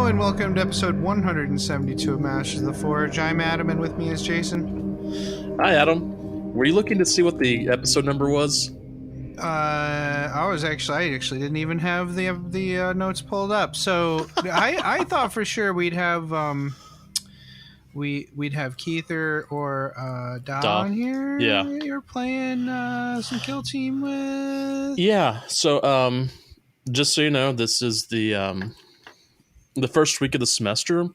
Hello and welcome to episode 172 of Masters of the Forge. I'm Adam and with me is Jason. Hi, Adam. Were you looking to see what the episode number was? I actually didn't even have the notes pulled up. So I thought for sure we'd have Keither or Don here. Yeah. You're playing some kill team with. Yeah. So just so you know, this is the first week of the semester,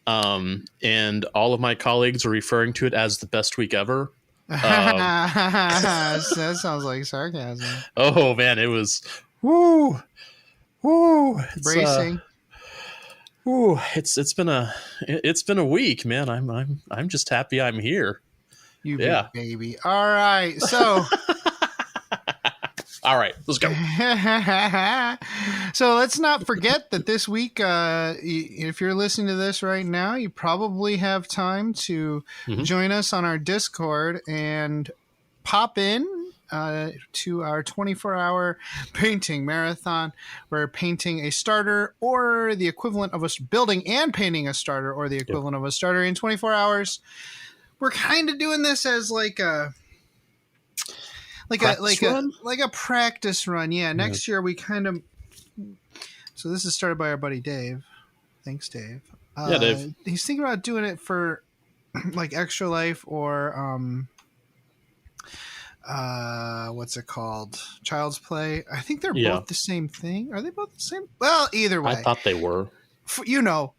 and all of my colleagues are referring to it as the best week ever. That sounds like sarcasm. Oh man, it was woo. Bracing. It's been a week, man. I'm just happy I'm here. You big baby. All right, so. All right, let's go. So let's not forget that this week, if you're listening to this right now, you probably have time to join us on our Discord and pop in to our 24-hour painting marathon. We're painting a starter or the equivalent of us building and painting a starter or the equivalent of a starter in 24 hours. We're kind of doing this as like a practice run. Yeah. Next year we kind of. So this is started by our buddy Dave. Thanks, Dave. Dave. He's thinking about doing it for like Extra Life or what's it called? Child's Play. I think they're both the same thing. Are they both the same? Well, either way. I thought they were.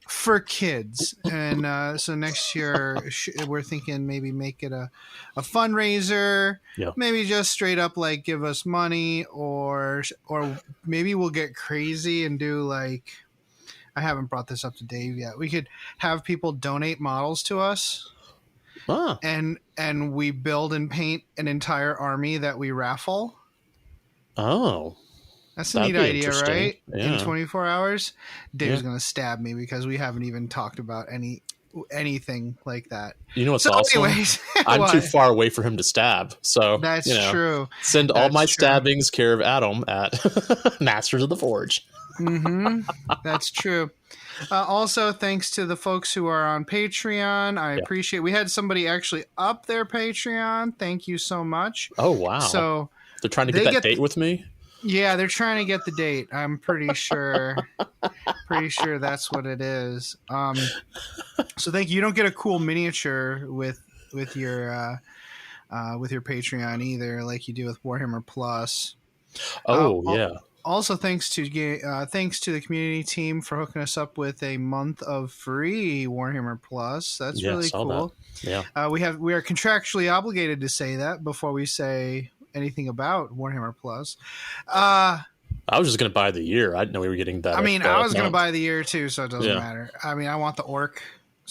For kids. And so next year we're thinking maybe make it a fundraiser. Yeah. Maybe just straight up like give us money or maybe we'll get crazy and do like, I haven't brought this up to Dave yet. We could have people donate models to us. And we build and paint an entire army that we raffle. Oh. That's a neat idea, right? Yeah. In 24 hours, Dave's going to stab me because we haven't even talked about anything like that. You know what's awesome? Anyways, I'm too far away for him to stab. So that's true. Send all my stabbings care of Adam at Masters of the Forge. That's true. Also, thanks to the folks who are on Patreon. I appreciate. We had somebody actually up their Patreon. Thank you so much. Oh wow! So they're trying to get that date with me. Yeah, they're trying to get the date. I'm pretty sure. That's what it is. So thank you. You don't get a cool miniature with your Patreon either, like you do with Warhammer Plus. Also, thanks to the community team for hooking us up with a month of free Warhammer Plus. That's really cool. That. Yeah, we are contractually obligated to say that before we say anything about Warhammer Plus. I was just going to buy the year. I didn't know we were getting that. I mean, I was going to buy the year too, so it doesn't matter. I mean, I want the orc.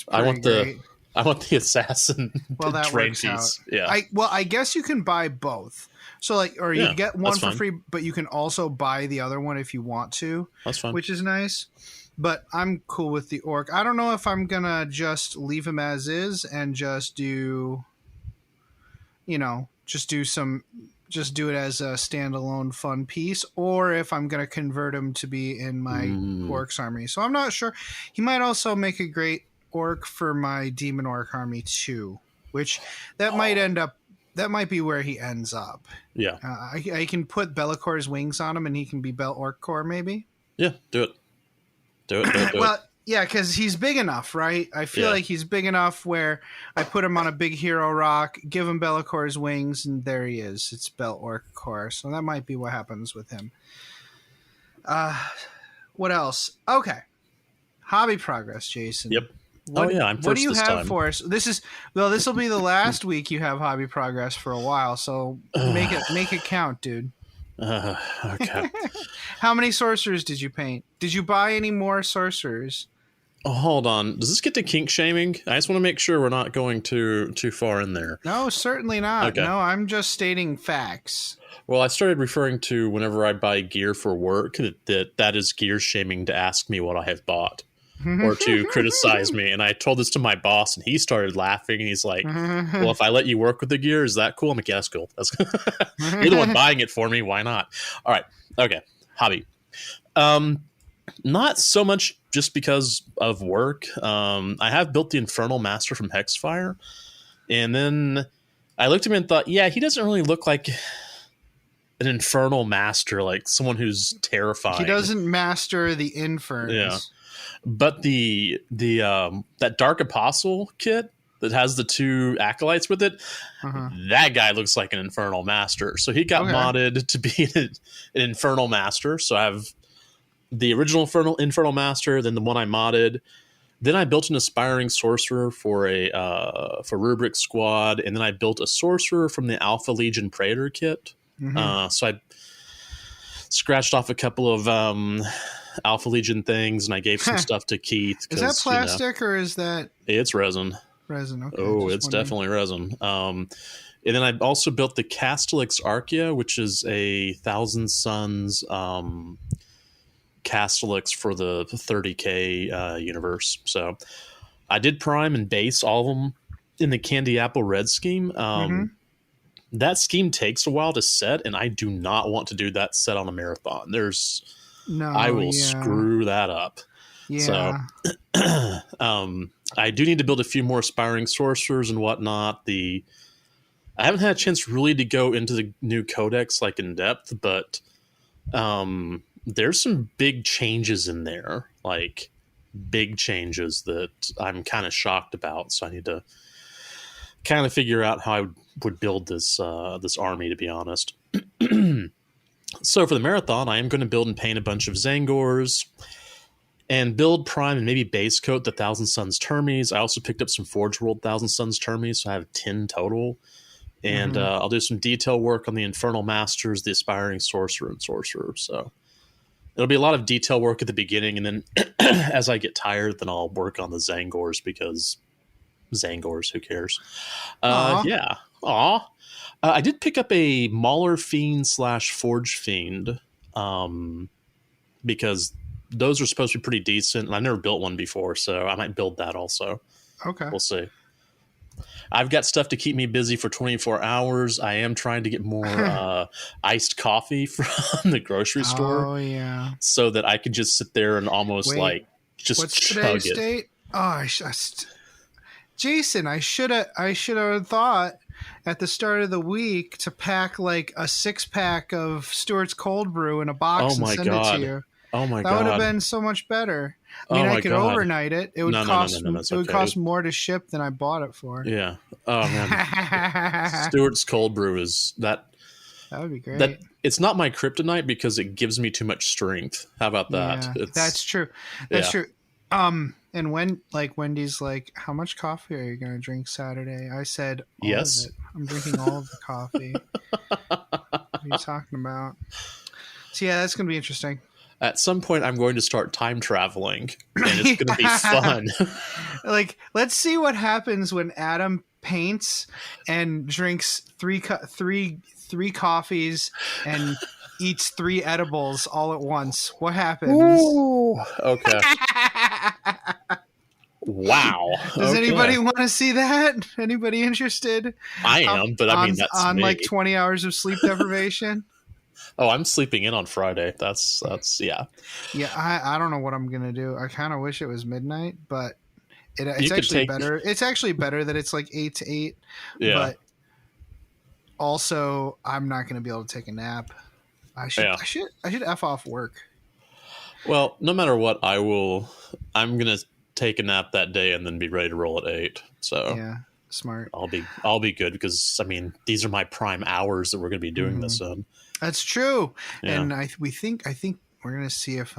I want the assassin. Well, that works out. Yeah. I guess you can buy both. So you get one for free, but you can also buy the other one if you want to. That's fine. Which is nice. But I'm cool with the orc. I don't know if I'm gonna just leave him as is and just do, just do it as a standalone fun piece, or if I'm going to convert him to be in my orcs army. So I'm not sure. He might also make a great orc for my demon orc army too, which that might be where he ends up. Yeah. I can put Bellacor's wings on him and he can be Bell Orc Core maybe. Yeah, do it. Well, yeah, because he's big enough, right? I feel like he's big enough where I put him on a big hero rock, give him Bellacor's wings, and there he is. It's Bell Orc Core. So that might be what happens with him. What else? Okay. Hobby progress, Jason. Yep. I'm first. What do you have time. for us? This will be the last week you have hobby progress for a while, so make it count, dude. Okay. How many sorcerers did you paint? Did you buy any more sorcerers? Oh, hold on. Does this get to kink shaming? I just want to make sure we're not going too far in there. No, certainly not. Okay. No, I'm just stating facts. Well, I started referring to whenever I buy gear for work that is gear shaming to ask me what I have bought or to criticize me. And I told this to my boss, and he started laughing. And he's like, "Well, if I let you work with the gear, is that cool?" I'm like, "Yeah, that's cool. That's You're the one buying it for me. Why not?" All right. Okay. Hobby. Not so much just because of work. I have built the Infernal Master from Hexfire, and then I looked at him and thought, yeah, he doesn't really look like an Infernal Master, like someone who's terrifying. He doesn't master the Inferns. Yeah. But that Dark Apostle kit that has the 2 acolytes with it, that guy looks like an Infernal Master. So he got modded to be an Infernal Master. So I have the original Infernal Master, then the one I modded. Then I built an Aspiring Sorcerer for Rubric Squad, and then I built a Sorcerer from the Alpha Legion Praetor kit. So I scratched off a couple of Alpha Legion things, and I gave some stuff to Keith. Is that plastic or is that... It's resin. Resin, okay. Oh, it's definitely resin. And then I also built the Castellix Archaea, which is a Thousand Suns Castellix for the 30k universe. So I did prime and base all of them in the Candy Apple Red scheme. That scheme takes a while to set, and I do not want to do that set on a marathon. I will screw that up. Yeah. So I do need to build a few more Aspiring Sorcerers and whatnot. I haven't had a chance really to go into the new codex like in depth, but there's some big changes in there, like big changes that I'm kind of shocked about. So I need to kind of figure out how I would build this army, to be honest. So for the marathon, I am going to build and paint a bunch of Zangors and build, prime, and maybe base coat the Thousand Suns Termies. I also picked up some Forge World Thousand Suns Termies, so I have 10 total. And I'll do some detail work on the Infernal Masters, the Aspiring Sorcerer, and Sorcerer. So it'll be a lot of detail work at the beginning, and then as I get tired, then I'll work on the Zangors, because Zangors, who cares? Yeah. Aw. I did pick up a Mauler Fiend / Forge Fiend, because those are supposed to be pretty decent, and I never built one before, so I might build that also. Okay. We'll see. I've got stuff to keep me busy for 24 hours. I am trying to get more iced coffee from the grocery store. Oh, yeah. So that I could just sit there and almost just what's chug today's it. date? Oh, Jason, I should have thought at the start of the week to pack like a 6-pack of Stewart's Cold Brew in a box and send it to you. Oh my God. That would have been so much better. I mean, I could overnight it. It would cost more to ship than I bought it for. Yeah. Oh man. Stewart's Cold Brew is that. That would be great. It's not my kryptonite because it gives me too much strength. How about that? Yeah, that's true. That's true. And when Wendy's like, how much coffee are you going to drink Saturday? I said, yes. Of it. I'm drinking all of the coffee. What are you talking about? So yeah, that's going to be interesting. At some point, I'm going to start time traveling, and it's going to be fun. Like, let's see what happens when Adam paints and drinks three coffees and eats 3 edibles all at once. What happens? Ooh, okay. Wow. Does anybody want to see that? Anybody interested? I am, but I mean, that's on me. like 20 hours of sleep deprivation. Oh, I'm sleeping in on Friday. That's yeah. Yeah, I don't know what I'm gonna do. I kind of wish it was midnight, but it's actually better. It's actually better that it's like 8 to 8. Yeah. But also, I'm not gonna be able to take a nap. I should F off work. Well, no matter what, I'm gonna take a nap that day and then be ready to roll at 8. So yeah, smart. I'll be good because I mean these are my prime hours that we're gonna be doing this in. That's true. Yeah. And I think we're gonna see if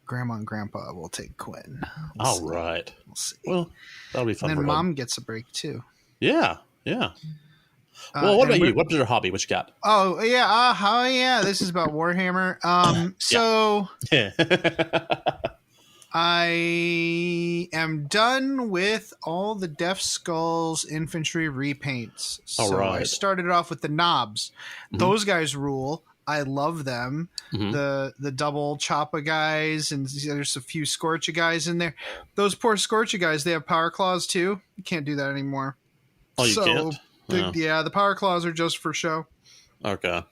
Grandma and Grandpa will take Quinn. All right. We'll see. Well, that'll be fun. And then Mom gets a break too. Yeah. Yeah. Well, what about you? What's your hobby? What you got? Oh yeah. This is about Warhammer. So I am done with all the Death Skulls infantry repaints. So I started off with the knobs. Mm-hmm. Those guys rule. I love them. Mm-hmm. The double Choppa guys, and there's a few Scorcha guys in there. Those poor Scorcha guys, they have power claws too. You can't do that anymore. Oh, you can't? The power claws are just for show. Okay.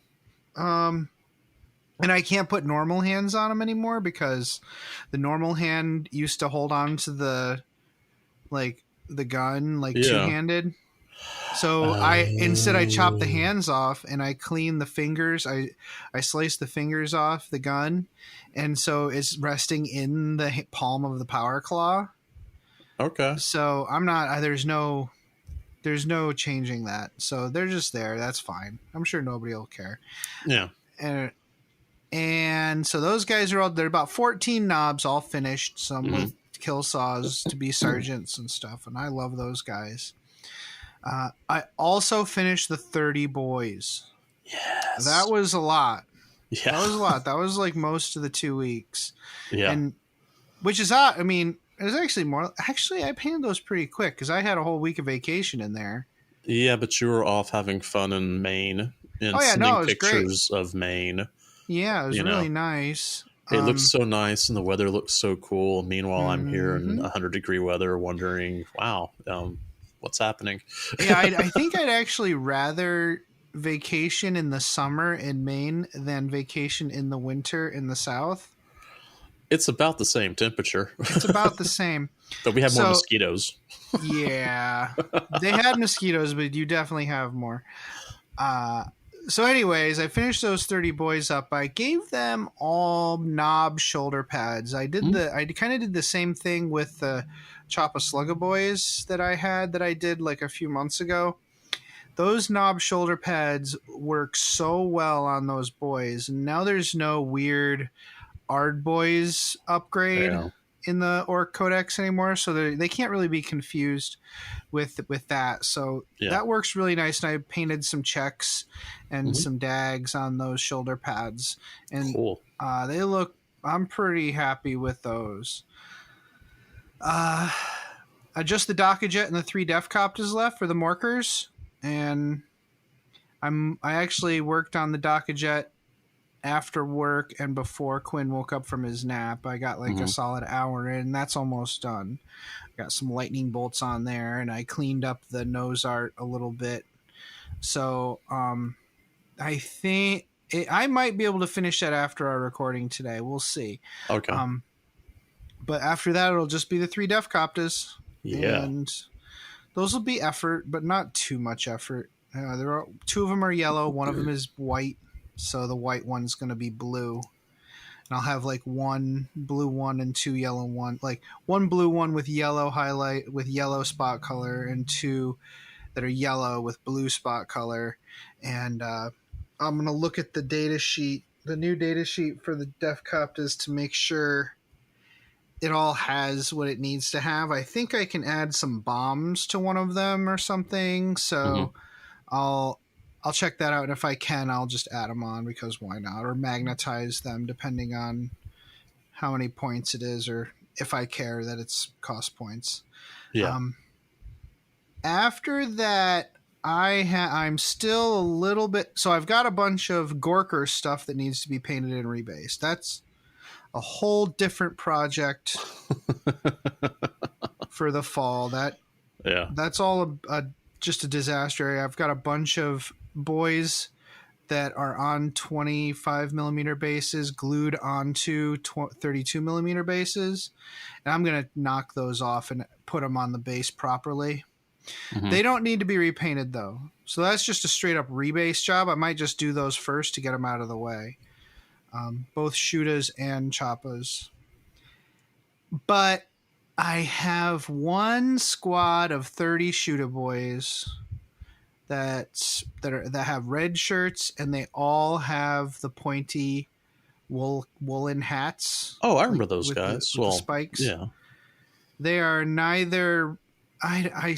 And I can't put normal hands on them anymore because the normal hand used to hold on to the gun like Yeah. two-handed. So I chop the Oh. hands off and I clean the fingers. I slice the fingers off the gun, and so it's resting in the palm of the power claw. Okay. So I'm not. There's no changing that. So they're just there. That's fine. I'm sure nobody will care. Yeah. And so those guys are all. They're about 14 knobs, all finished. Some with kill saws to be sergeants and stuff. And I love those guys. I also finished the 30 boys. Yes. That was a lot. Yeah. That was a lot. That was like most of the 2 weeks. Yeah. And which is odd. I mean, it was actually more. Actually, I painted those pretty quick because I had a whole week of vacation in there. Yeah, but you were off having fun in Maine and sending pictures of Maine. Yeah, it was really nice. It looks so nice and the weather looks so cool. Meanwhile, I'm here in 100-degree weather wondering, wow, what's happening? Yeah, I think I'd actually rather vacation in the summer in Maine than vacation in the winter in the South. It's about the same temperature. It's about the same. But we have more mosquitoes. Yeah. They had mosquitoes, but you definitely have more. So anyways, I finished those 30 boys up. I gave them all knob shoulder pads. I kind of did the same thing with the Choppa Slugga boys that I did like a few months ago. Those knob shoulder pads work so well on those boys. And now there's no weird Ard boys upgrade in the Orc Codex anymore, so they can't really be confused with that. So that works really nice. And I painted some checks and some dags on those shoulder pads, and they look. I'm pretty happy with those. Just the Dakajet and the 3 Death Korps left for the Morkers, and I actually worked on the Dakajet after work and before Quinn woke up from his nap. I got like a solid hour in. That's almost done. Got some lightning bolts on there, and I cleaned up the nose art a little bit. So I think I might be able to finish that after our recording today. We'll see. Okay. But after that, it'll just be the 3 Death Korps. Yeah. And those will be effort, but not too much effort. There are 2 of them are yellow. One of them is white. So the white one's going to be blue. And I'll have like 1 blue one and 2 yellow one. Like 1 blue one with yellow highlight with yellow spot color, and 2 that are yellow with blue spot color. And I'm going to look at the data sheet, the new data sheet for the Death Korps, to make sure it all has what it needs to have. I think I can add some bombs to one of them or something. So I'll check that out, and if I can, I'll just add them on, because why not? Or magnetize them, depending on how many points it is, or if I care that it's cost points. Yeah. After that, I'm still a little bit... So I've got a bunch of Gorker stuff that needs to be painted and rebased. That's a whole different project for the fall. That's all just a disaster area. I've got a bunch of boys that are on 25 millimeter bases glued onto 32 millimeter bases, and I'm going to knock those off and put them on the base properly. They don't need to be repainted though, so that's just a straight up rebase job. I might just do those first to get them out of the way, both Shutas and Choppas. But I have 1 squad of 30 Shuta boys that have red shirts, and they all have the pointy woolen hats. Oh, I remember those guys. The spikes. Yeah, they are neither. I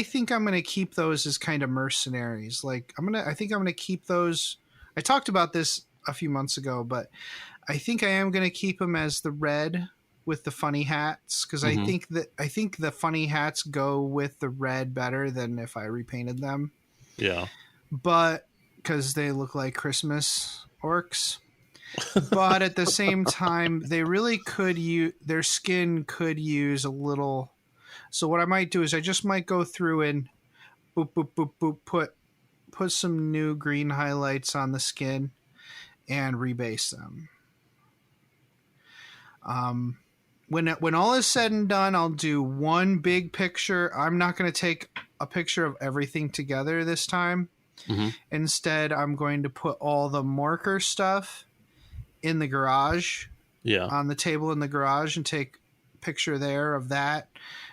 think I'm going to keep those as kind of mercenaries. Like I think I'm going to keep those. I talked about this a few months ago, but I think I am going to keep them as the red with the funny hats, because I think the funny hats go with the red better than if I repainted them. Yeah. But because they look like Christmas orcs. But at the same time, they really could their skin could use a little. So what I might do is I just might go through and boop boop boop boop put some new green highlights on the skin, and rebase them. When all is said and done, I'll do one big picture. I'm not going to take a picture of everything together this time. Mm-hmm. Instead, I'm going to put all the Morker stuff in the garage, on the table in the garage, and take a picture there of that.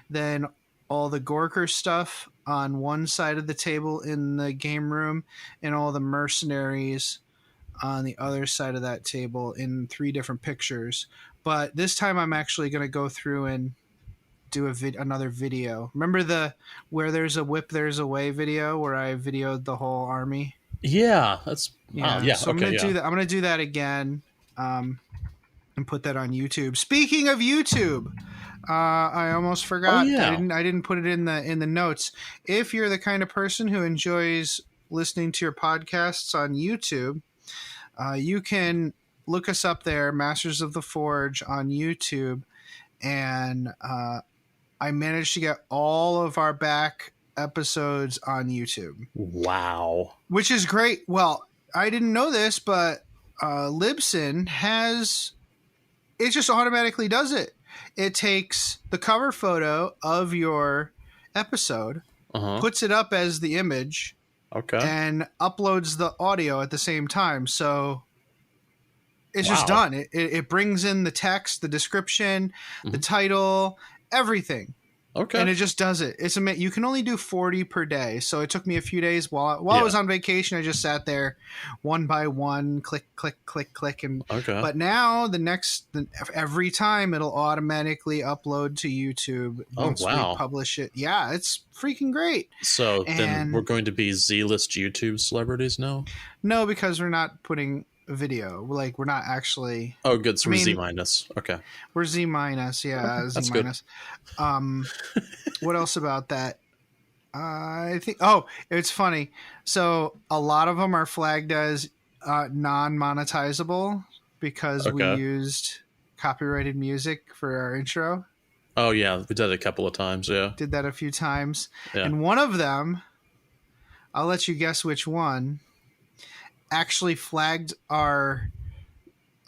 Then all the Gorker stuff on one side of the table in the game room, and all the mercenaries on the other side of that table in 3 different pictures. But this time I'm actually going to go through and do another video. Remember the "Where There's a Whip, There's a Way" video where I videoed the whole army? Yeah, that's So I'm going to do that. I'm going to do that again, and put that on YouTube. Speaking of YouTube, I almost forgot. I didn't put it in the notes. If you're the kind of person who enjoys listening to your podcasts on YouTube, you can look us up there, Masters of the Forge on YouTube, and I managed to get all of our back episodes on YouTube. Wow. Which is great. Well, I didn't know this, but Libsyn it just automatically does it. It takes the cover photo of your episode, puts it up as the image, and uploads the audio at the same time. So it's just done. It brings in the text, the description, the title, everything. Okay. And it just does it. It's amazing. You can only do 40 per day. So it took me a few days while I was on vacation. I just sat there one by one, click, click, click, click. But now every time it'll automatically upload to YouTube once we publish it. Yeah, it's freaking great. So then we're going to be Z-list YouTube celebrities now? No, because we're not putting video. Like, we're not actually. Oh, good. So we're Z minus. Okay. We're Z minus. Yeah, that's Z minus. What else about that? I think. Oh, it's funny. So a lot of them are flagged as non-monetizable because we used copyrighted music for our intro. Oh yeah, we did it a couple of times. Yeah, did that a few times, and one of them, I'll let you guess which one, actually flagged our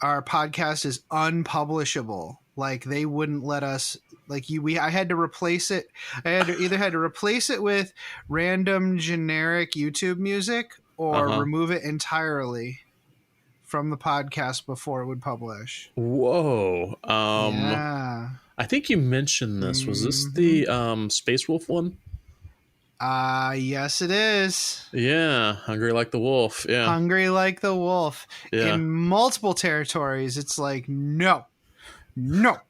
podcast as unpublishable. Like, they wouldn't let us. Like, I had to replace it. I had to replace it with random generic YouTube music or remove it entirely from the podcast before it would publish. Whoa. Yeah. I think you mentioned this. Was this the Space Wolf one? Yes, it is. Yeah, Hungry Like the Wolf. Yeah, Hungry Like the Wolf. Yeah. In multiple territories, it's like, no, you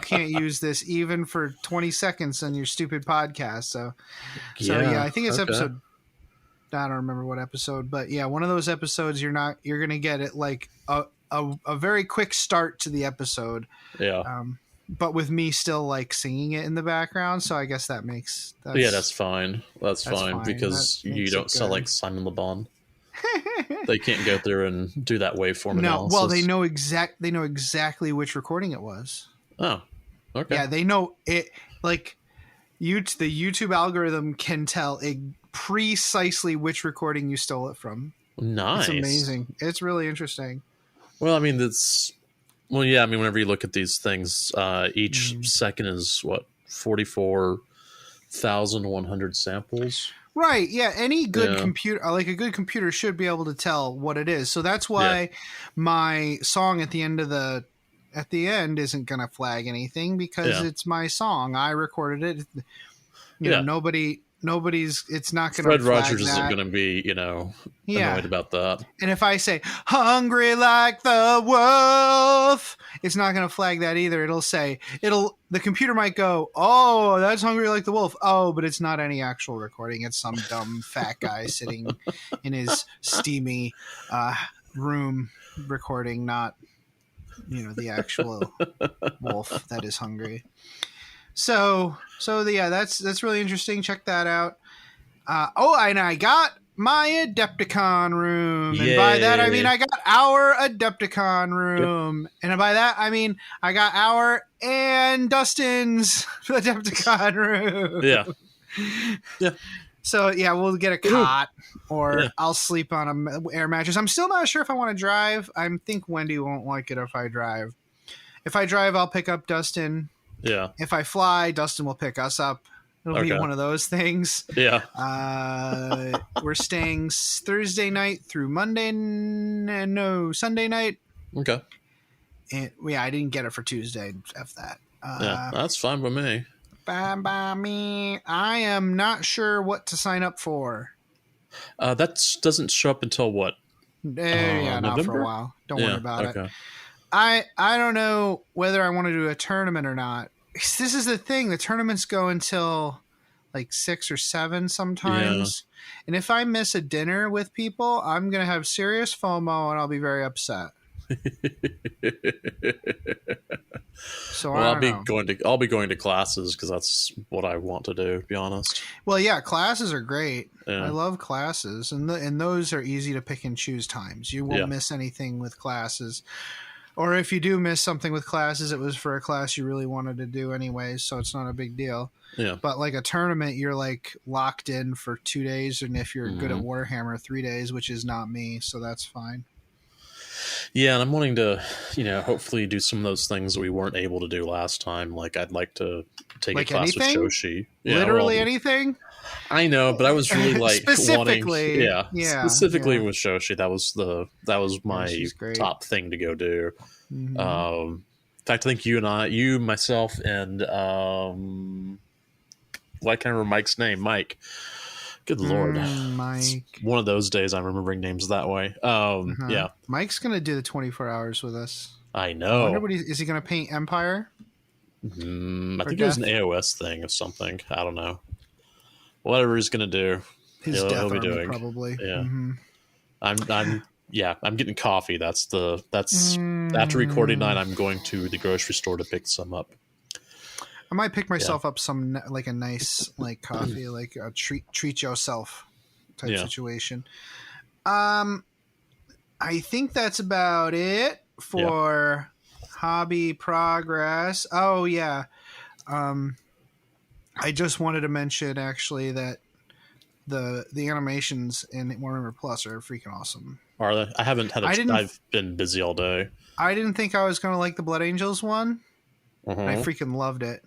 can't use this even for 20 seconds on your stupid podcast. So yeah, I think it's episode. I don't remember what episode, but yeah, one of those episodes you're going to get it like a very quick start to the episode. Yeah. But with me still like singing it in the background, so I guess that's fine. That's fine because you don't sound like Simon Le Bon. They can't go through and do that waveform analysis. Well, they know exactly which recording it was. Oh, okay. Yeah, they know it. Like, the YouTube algorithm can tell precisely which recording you stole it from. Nice. It's amazing. It's really interesting. Well, I mean, whenever you look at these things, each second is 44,100 samples. Right. Yeah. Any good computer, like a good computer, should be able to tell what it is. So that's why my song at the end isn't going to flag anything, because it's my song. I recorded it. You know, nobody's. It's not going to. Fred Rogers isn't going to be, annoyed about that. And if I say "Hungry Like the Wolf," it's not going to flag that either. It'll say the computer might go, "Oh, that's Hungry Like the Wolf." Oh, but it's not any actual recording. It's some dumb fat guy sitting in his steamy room recording, not the actual wolf that is hungry. So yeah, that's really interesting. Check that out. And I got my Adepticon room. Yay. And by that, I mean I got our Adepticon room. Yep. And by that, I mean I got our and Dustin's Adepticon room. Yeah. Yeah. So yeah, we'll get a cot, or I'll sleep on an air mattress. I'm still not sure if I want to drive. I think Wendy won't like it if I drive. If I drive, I'll pick up Dustin. Yeah. If I fly, Dustin will pick us up. It'll be one of those things. Yeah. We're staying Thursday night through Sunday night. Okay. And, yeah, I didn't get it for Tuesday. F that. Yeah, that's fine by me. By me. I am not sure what to sign up for. That doesn't show up until what? Yeah, not for a while. Don't worry about it. I don't know whether I want to do a tournament or not. This is the thing. The tournaments go until like 6 or 7 sometimes. Yeah. And if I miss a dinner with people, I'm going to have serious FOMO and I'll be very upset. So I'll be going to classes because that's what I want to do, to be honest. Well, yeah, classes are great. Yeah. I love classes, and those are easy to pick and choose times. You won't miss anything with classes. Or if you do miss something with classes, it was for a class you really wanted to do anyways, so it's not a big deal. Yeah. But like a tournament, you're like locked in for 2 days, and if you're good at Warhammer, 3 days, which is not me, so that's fine. Yeah, and I'm wanting to, hopefully do some of those things that we weren't able to do last time. Like, I'd like to take a class with Shoshi. Yeah, literally anything? I know, but I was really like specifically, specifically with Shoshi. That was my top thing to go do. Mm-hmm. In fact, I think you, myself, and why can't I remember Mike's name? Mike. Good Lord. Mike. It's one of those days I'm remembering names that way. Yeah. Mike's going to do the 24 hours with us. I know. I wonder is he going to paint Empire? I think it was an AOS thing or something. I don't know. Whatever he's going to do, he'll be doing. Probably. Yeah. Mm-hmm. I'm getting coffee. That's after recording night, I'm going to the grocery store to pick some up. I might pick myself up some like a nice like coffee, like a treat yourself type situation. I think that's about it for hobby progress. Oh yeah. I just wanted to mention actually that the animations in Warhammer Plus are freaking awesome. Are they? I haven't had I've been busy all day. I didn't think I was going to like the Blood Angels one. I freaking loved it.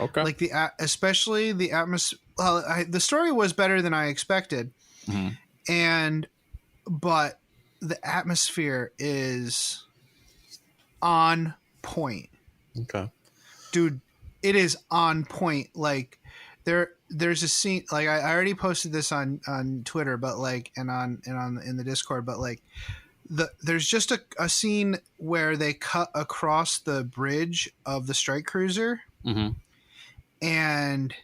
Okay. Like especially the atmosphere. Well, the story was better than I expected, but the atmosphere is on point. Okay, dude, it is on point. Like there's a scene. Like I already posted this on Twitter, but like and in the Discord, but like there's just a scene where they cut across the bridge of the strike cruiser. Mm-hmm. And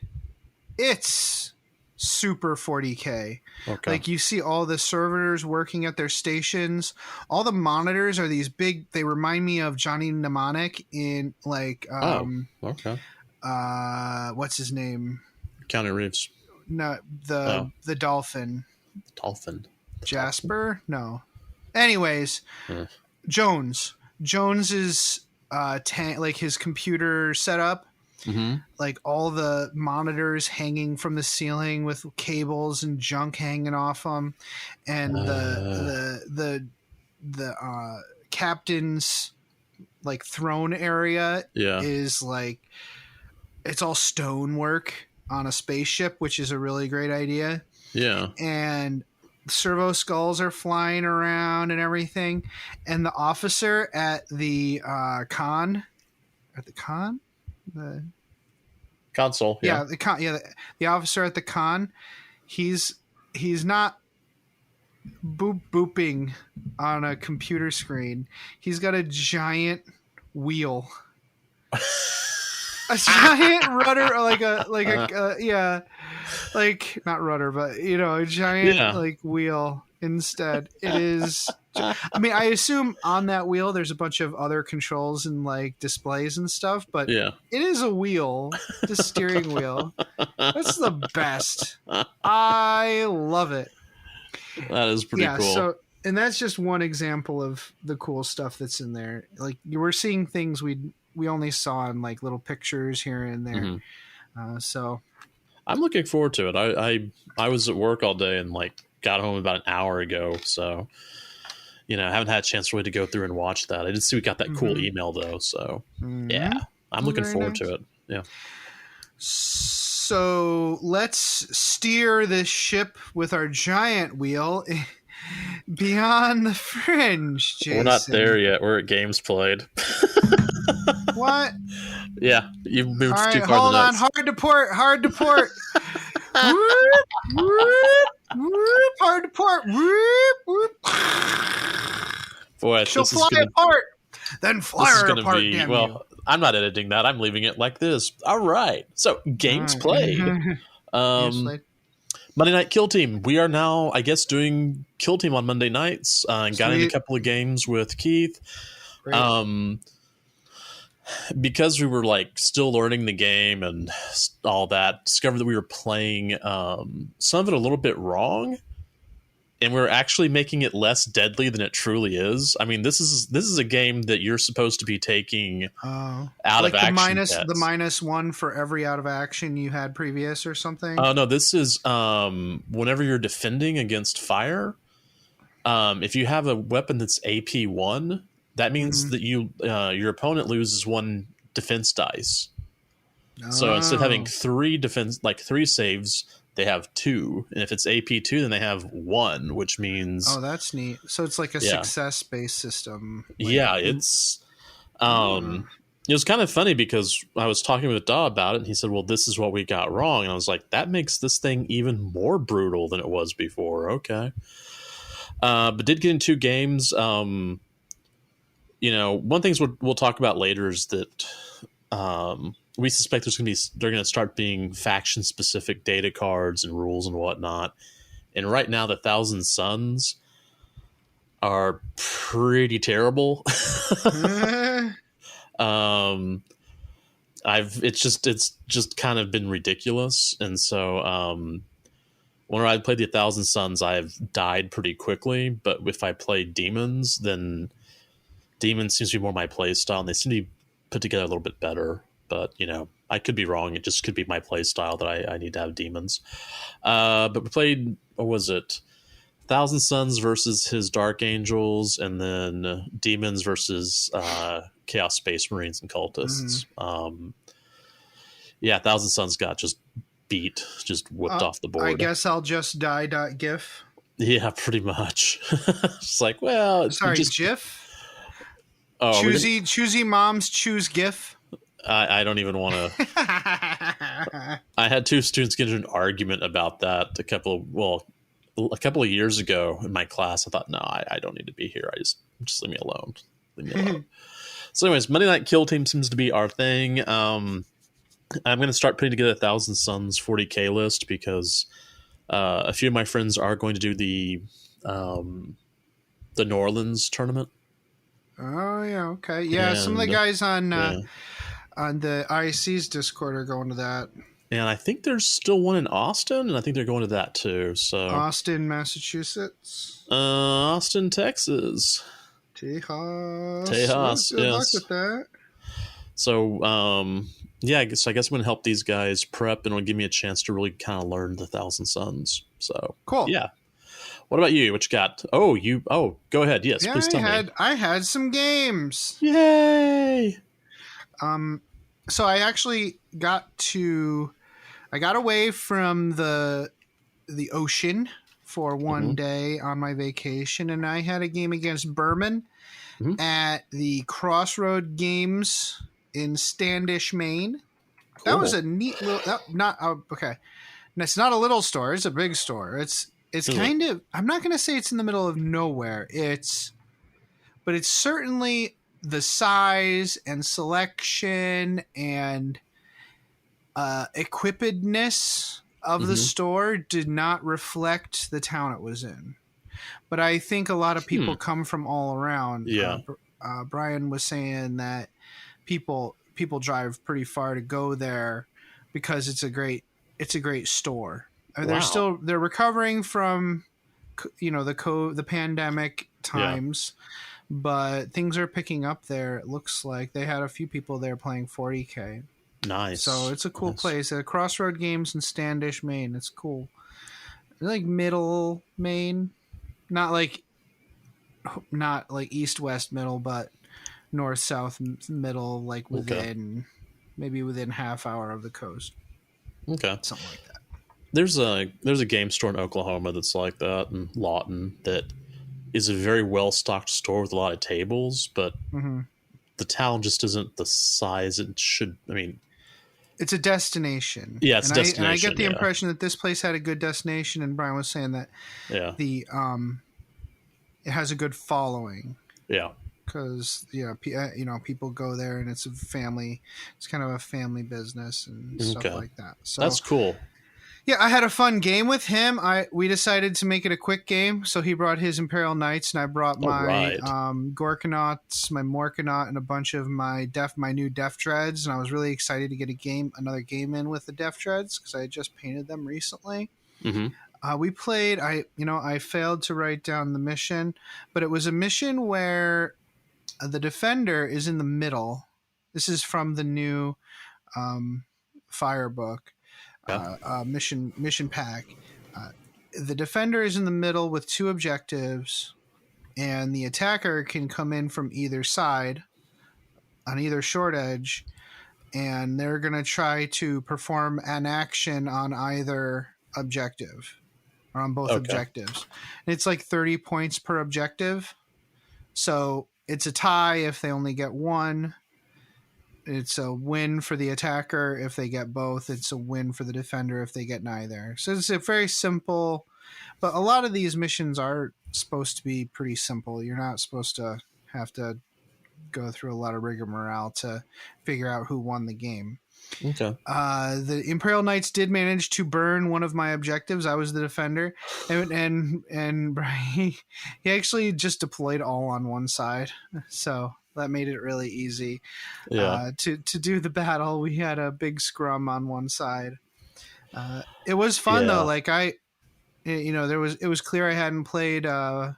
it's super 40K. Okay. Like you see all the servitors working at their stations. All the monitors are these big. They remind me of Johnny Mnemonic in like. Okay. What's his name? Keanu Reeves. No, the dolphin. Dolphin. Jasper? No. Anyways, Jones. Jones is like his computer setup. Mm-hmm. Like all the monitors hanging from the ceiling with cables and junk hanging off them, and the captain's like throne area is like it's all stonework on a spaceship, which is a really great idea. Yeah, and servo skulls are flying around and everything, and the officer at the con. The console, the officer at the con, he's not booping on a computer screen. He's got a giant wheel, a giant rudder, like not rudder, but a giant like wheel. Instead, it is. I mean, I assume on that wheel there's a bunch of other controls and like displays and stuff, but it is a wheel, the steering wheel. That's the best. I love it. That is pretty cool. So, and that's just one example of the cool stuff that's in there. Like we're seeing things we only saw in like little pictures here and there. Mm-hmm. So. I'm looking forward to it. I was at work all day and like got home about an hour ago, so I haven't had a chance really to go through and watch that. I did see we got that cool email though, so yeah, I'm looking forward to it. Yeah. So let's steer this ship with our giant wheel beyond the fringe, Jason. We're not there yet. We're at games played. What? Yeah, you've moved all right, too far. Hold on, hard to port. Whoop, whoop, whoop, hard to port. Whoop, whoop. Boy, she'll fly apart. Then fly her apart. Damn you. I'm not editing that. I'm leaving it like this. All right. So games played. Monday Night Kill Team. We are now, I guess, doing Kill Team on Monday nights. Got in a couple of games with Keith. Great. Because we were like still learning the game and all that, discovered that we were playing some of it a little bit wrong, and we're actually making it less deadly than it truly is. I mean, this is a game that you're supposed to be taking out of action. The -1 for every out of action you had previous or something. Oh no, this is whenever you're defending against fire. If you have a weapon that's AP1. That means that your opponent loses 1 defense dice. So instead of having 3 saves, they have 2. And if it's AP2, then they have 1, which means... Oh, that's neat. So it's like a success-based system. Yeah, it's... It was kind of funny because I was talking with Daw about it, and he said, well, this is what we got wrong. And I was like, that makes this thing even more brutal than it was before. Okay. But did get in 2 games... one thing we'll talk about later is that we suspect they're going to start being faction specific data cards and rules and whatnot. And right now, the Thousand Suns are pretty terrible. It's just kind of been ridiculous, and so whenever I played the Thousand Suns, I've died pretty quickly. But if I play demons, then Demons seems to be more my play style, and they seem to be put together a little bit better. But, I could be wrong. It just could be my play style that I need to have demons. But we played, what was it? Thousand Suns versus his Dark Angels, and then Demons versus Chaos Space Marines and Cultists. Thousand Suns got just whipped off the board. I guess I'll just die.gif. Yeah, pretty much. It's like, well... Sorry, GIF? Oh, choosy moms choose GIF. I don't even want to. I had 2 students get into an argument about that a couple of years ago in my class. I thought, no, I don't need to be here. Just leave me alone. So, anyways, Monday Night Kill Team seems to be our thing. I'm going to start putting together a Thousand Suns 40K list because a few of my friends are going to do the New Orleans tournament. Oh yeah, okay, yeah. Some of the guys on the IC's Discord are going to that. And I think there's still one in Austin, and I think they're going to that too. So Austin, Massachusetts. Austin, Texas. Tejas. Yes. Good luck with that. So I guess I'm going to help these guys prep, and it'll give me a chance to really kind of learn the Thousand Suns. So cool. Yeah. What about you? What you got? Go ahead. Yes, please tell me. I had some games. Yay! So I actually got away from the ocean for one day on my vacation, and I had a game against Berman at the Crossroad Games in Standish, Maine. Cool. That was a neat little. Okay. And it's not a little store; it's a big store. It's kind of, I'm not going to say it's in the middle of nowhere. But it's certainly the size and selection and equippedness of the store did not reflect the town it was in. But I think a lot of people come from all around. Yeah. Brian was saying that people drive pretty far to go there because it's a great store. They're recovering from, the pandemic times, but things are picking up there. It looks like they had a few people there playing 40K. Nice. So it's a cool place. Crossroad Games in Standish, Maine. It's cool. Like middle Maine, not like east-west middle, but north-south middle, like maybe within half hour of the coast. Okay. Something like that. There's a game store in Oklahoma that's like that, in Lawton, that is a very well-stocked store with a lot of tables, but the town just isn't the size it should. I mean, it's a destination. Yeah, it's a destination. And I get the impression that this place had a good destination, and Brian was saying that it has a good following. Yeah. Because people go there, and it's a family. It's kind of a family business and stuff like that. So that's cool. Yeah, I had a fun game with him. We decided to make it a quick game, so he brought his Imperial Knights, and I brought my Gorkanauts, my Morkanaut, and a bunch of my new Def Dreads, and I was really excited to get another game in with the Def Dreads because I had just painted them recently. We played. I failed to write down the mission, but it was a mission where the defender is in the middle. This is from the new Fire book. Mission pack. The defender is in the middle with 2 objectives, and the attacker can come in from either side on either short edge, and they're going to try to perform an action on either objective or on both objectives. And it's like 30 points per objective, so it's a tie if they only get 1. It's a win for the attacker if they get both. It's a win for the defender if they get neither. So it's a very simple, but a lot of these missions are supposed to be pretty simple. You're not supposed to have to go through a lot of rigmarole to figure out who won the game. Okay. The Imperial Knights did manage to burn one of my objectives. I was the defender, and Brian, he actually just deployed all on one side. So that made it really easy. To do the battle. We had a big scrum on one side. It was fun though. Like it was clear I hadn't played orcs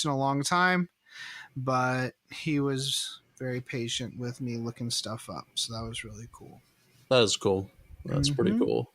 in a long time, but he was very patient with me looking stuff up. So that was really cool. That is cool. That's pretty cool.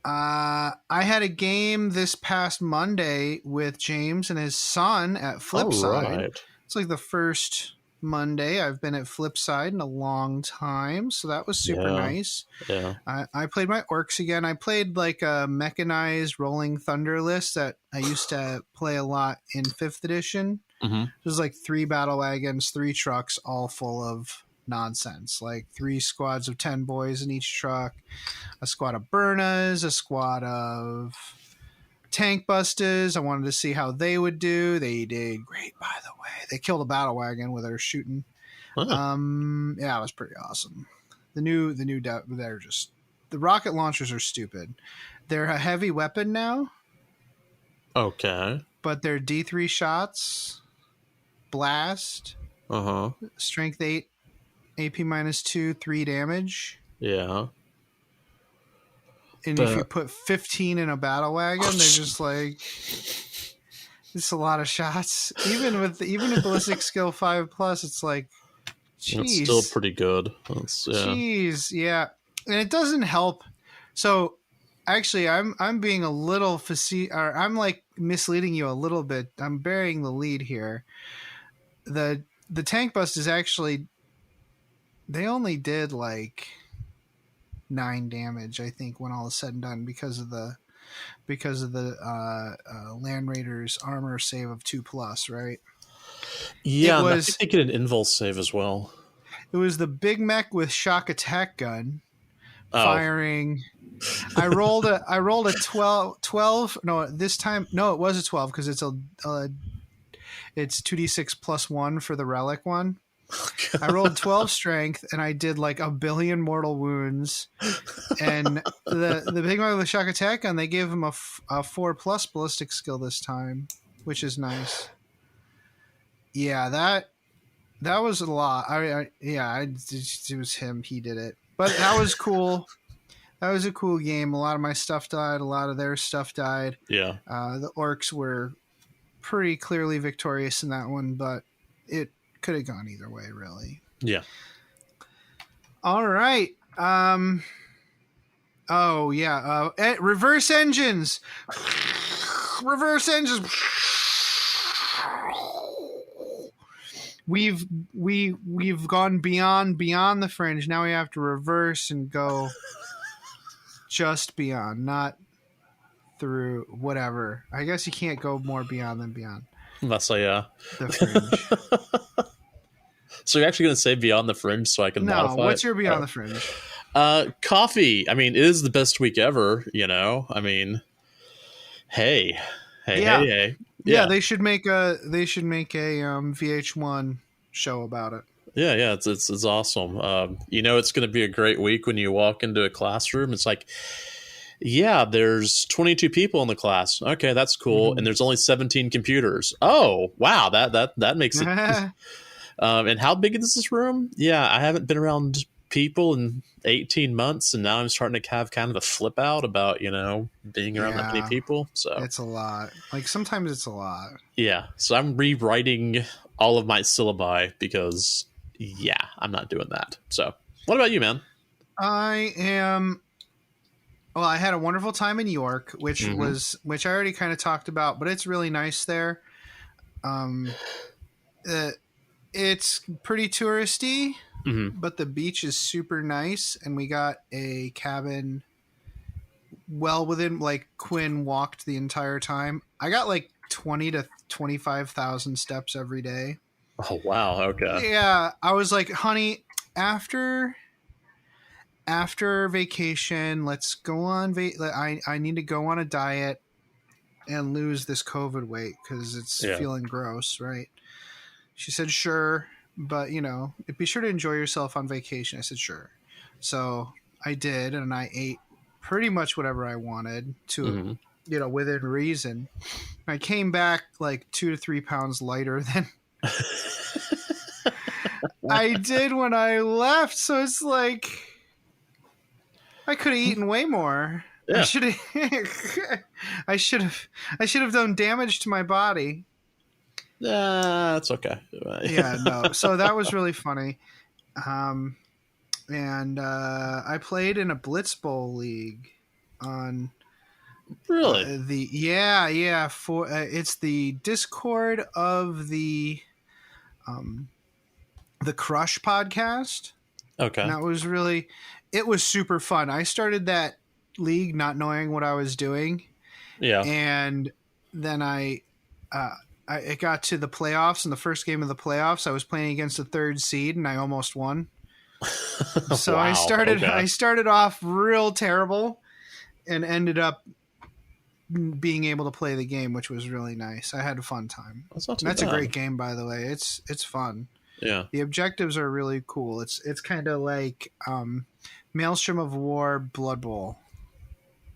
I had a game this past Monday with James and his son at Flipside. Right. It's like the first Monday I've been at Flipside in a long time, so that was super nice. Yeah. I played my orcs again. I played like a mechanized Rolling Thunder list that I used to play a lot in 5th edition. It was like 3 battle wagons, 3 trucks, all full of nonsense, like 3 squads of 10 boys in each truck, a squad of Burnas, a squad of tank busters. I wanted to see how they would do. They did great, by the way. They killed a battle wagon with their shooting. It was pretty awesome. They're just, the rocket launchers are stupid. They're a heavy weapon now. Okay. But they're D3 shots, blast, strength 8, AP -2, 3 damage. Yeah. And if you put 15 in a battle wagon, they're just like, it's a lot of shots. Even with ballistic skill 5+, it's like, geez. It's still pretty good. Jeez, yeah. And it doesn't help. So actually, I'm being a little or I'm like misleading you a little bit. I'm burying the lead here. The tank bust is actually, they only did like 9 damage, I think, when all is said and done, because of the Land Raiders armor save of 2+, right? Yeah, I think they get an invulse save as well. It was the big mech with shock attack gun firing. I rolled a 12. No, this time, no, it was a 12 because it's it's 2d6 +1 for the relic one. I rolled 12 strength and I did like 1 billion mortal wounds. And the big one with the shock attack gun, they gave him a 4+ ballistic skill this time, which is nice. Yeah, that was a lot. It was him. He did it, but that was cool. That was a cool game. A lot of my stuff died. A lot of their stuff died. Yeah. The orcs were pretty clearly victorious in that one, but it could have gone either way, really. Yeah. All right. Oh yeah. Reverse engines. Reverse engines. We've gone beyond the fringe. Now we have to reverse and go just beyond, not through whatever. I guess you can't go more beyond than beyond. Unless I the fringe. So you're actually going to say beyond the fringe so I can modify what's it? your beyond the fringe? Coffee. I mean, it is the best week ever, you know? I mean, hey. Yeah, they should make a VH1 show about it. Yeah, it's awesome. You know, it's going to be a great week when you walk into a classroom. It's like, yeah, there's 22 people in the class. Okay, that's cool. Mm-hmm. And there's only 17 computers. Oh, wow, that makes it. And how big is this room? Yeah, I haven't been around people in 18 months, and now I'm starting to have kind of a flip out about, you know, being around that many people. So it's a lot. Like, sometimes it's a lot. Yeah, so I'm rewriting all of my syllabi because, yeah, I'm not doing that. So what about you, man? I had a wonderful time in York, which I already kind of talked about, but it's really nice there. It's pretty touristy, but the beach is super nice, and we got a cabin well within, like, Quinn walked the entire time. I got like 20 to 25,000 steps every day. Oh, wow. Okay. Yeah. I was like, honey, after vacation, let's go on. I need to go on a diet and lose this COVID weight because it's feeling gross, right? She said, sure, but, you know, be sure to enjoy yourself on vacation. I said, sure. So I did, and I ate pretty much whatever I wanted to, you know, within reason. I came back like 2 to 3 pounds lighter than I did when I left. So it's like, I could have eaten way more. Yeah. I should have done damage to my body. That's okay. Yeah, no. So that was really funny. And I played in a Blitz Bowl league on really for it's the Discord of the Crush podcast. Okay. And it was super fun. I started that league not knowing what I was doing. Yeah. And then it got to the playoffs, and the first game of the playoffs, I was playing against a 3rd seed, and I almost won. So wow. I started off real terrible, and ended up being able to play the game, which was really nice. I had a fun time. That's a great game, by the way. It's fun. Yeah. The objectives are really cool. It's kind of like Maelstrom of War Blood Bowl.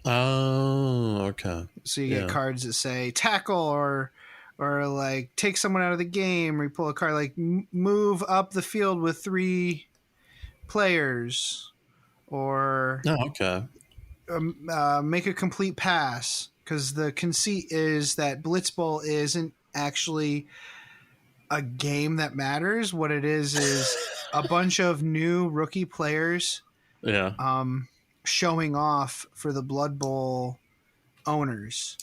Oh, okay. So you get cards that say tackle or like take someone out of the game, or you pull a card like move up the field with 3 players, or make a complete pass. Because the conceit is that Blitz Bowl isn't actually a game that matters. What it is a bunch of new rookie players showing off for the Blood Bowl owners.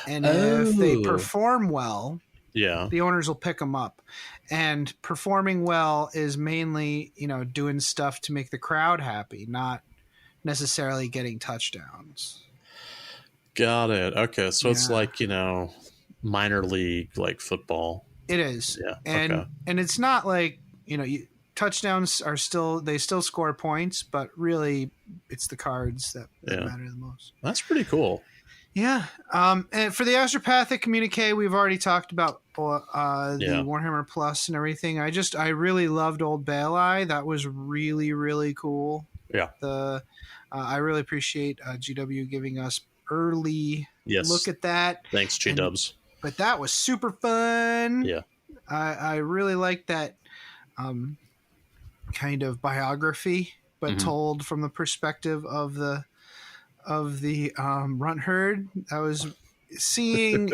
And if they perform well, the owners will pick them up. And performing well is mainly, you know, doing stuff to make the crowd happy, not necessarily getting touchdowns. Got it. Okay, so it's like, you know, minor league, like football. It is. Yeah. And it's not like, you know, touchdowns are still score points, but really it's the cards that matter the most. That's pretty cool. Yeah. And for the Astropathic Communique, we've already talked about the Warhammer Plus and everything. I really loved Old Baelai. That was really, really cool. Yeah. I really appreciate GW giving us early look at that. Thanks, G-Dubs. But that was super fun. Yeah. I really liked that kind of biography, but told from the perspective of the runt herd. I was seeing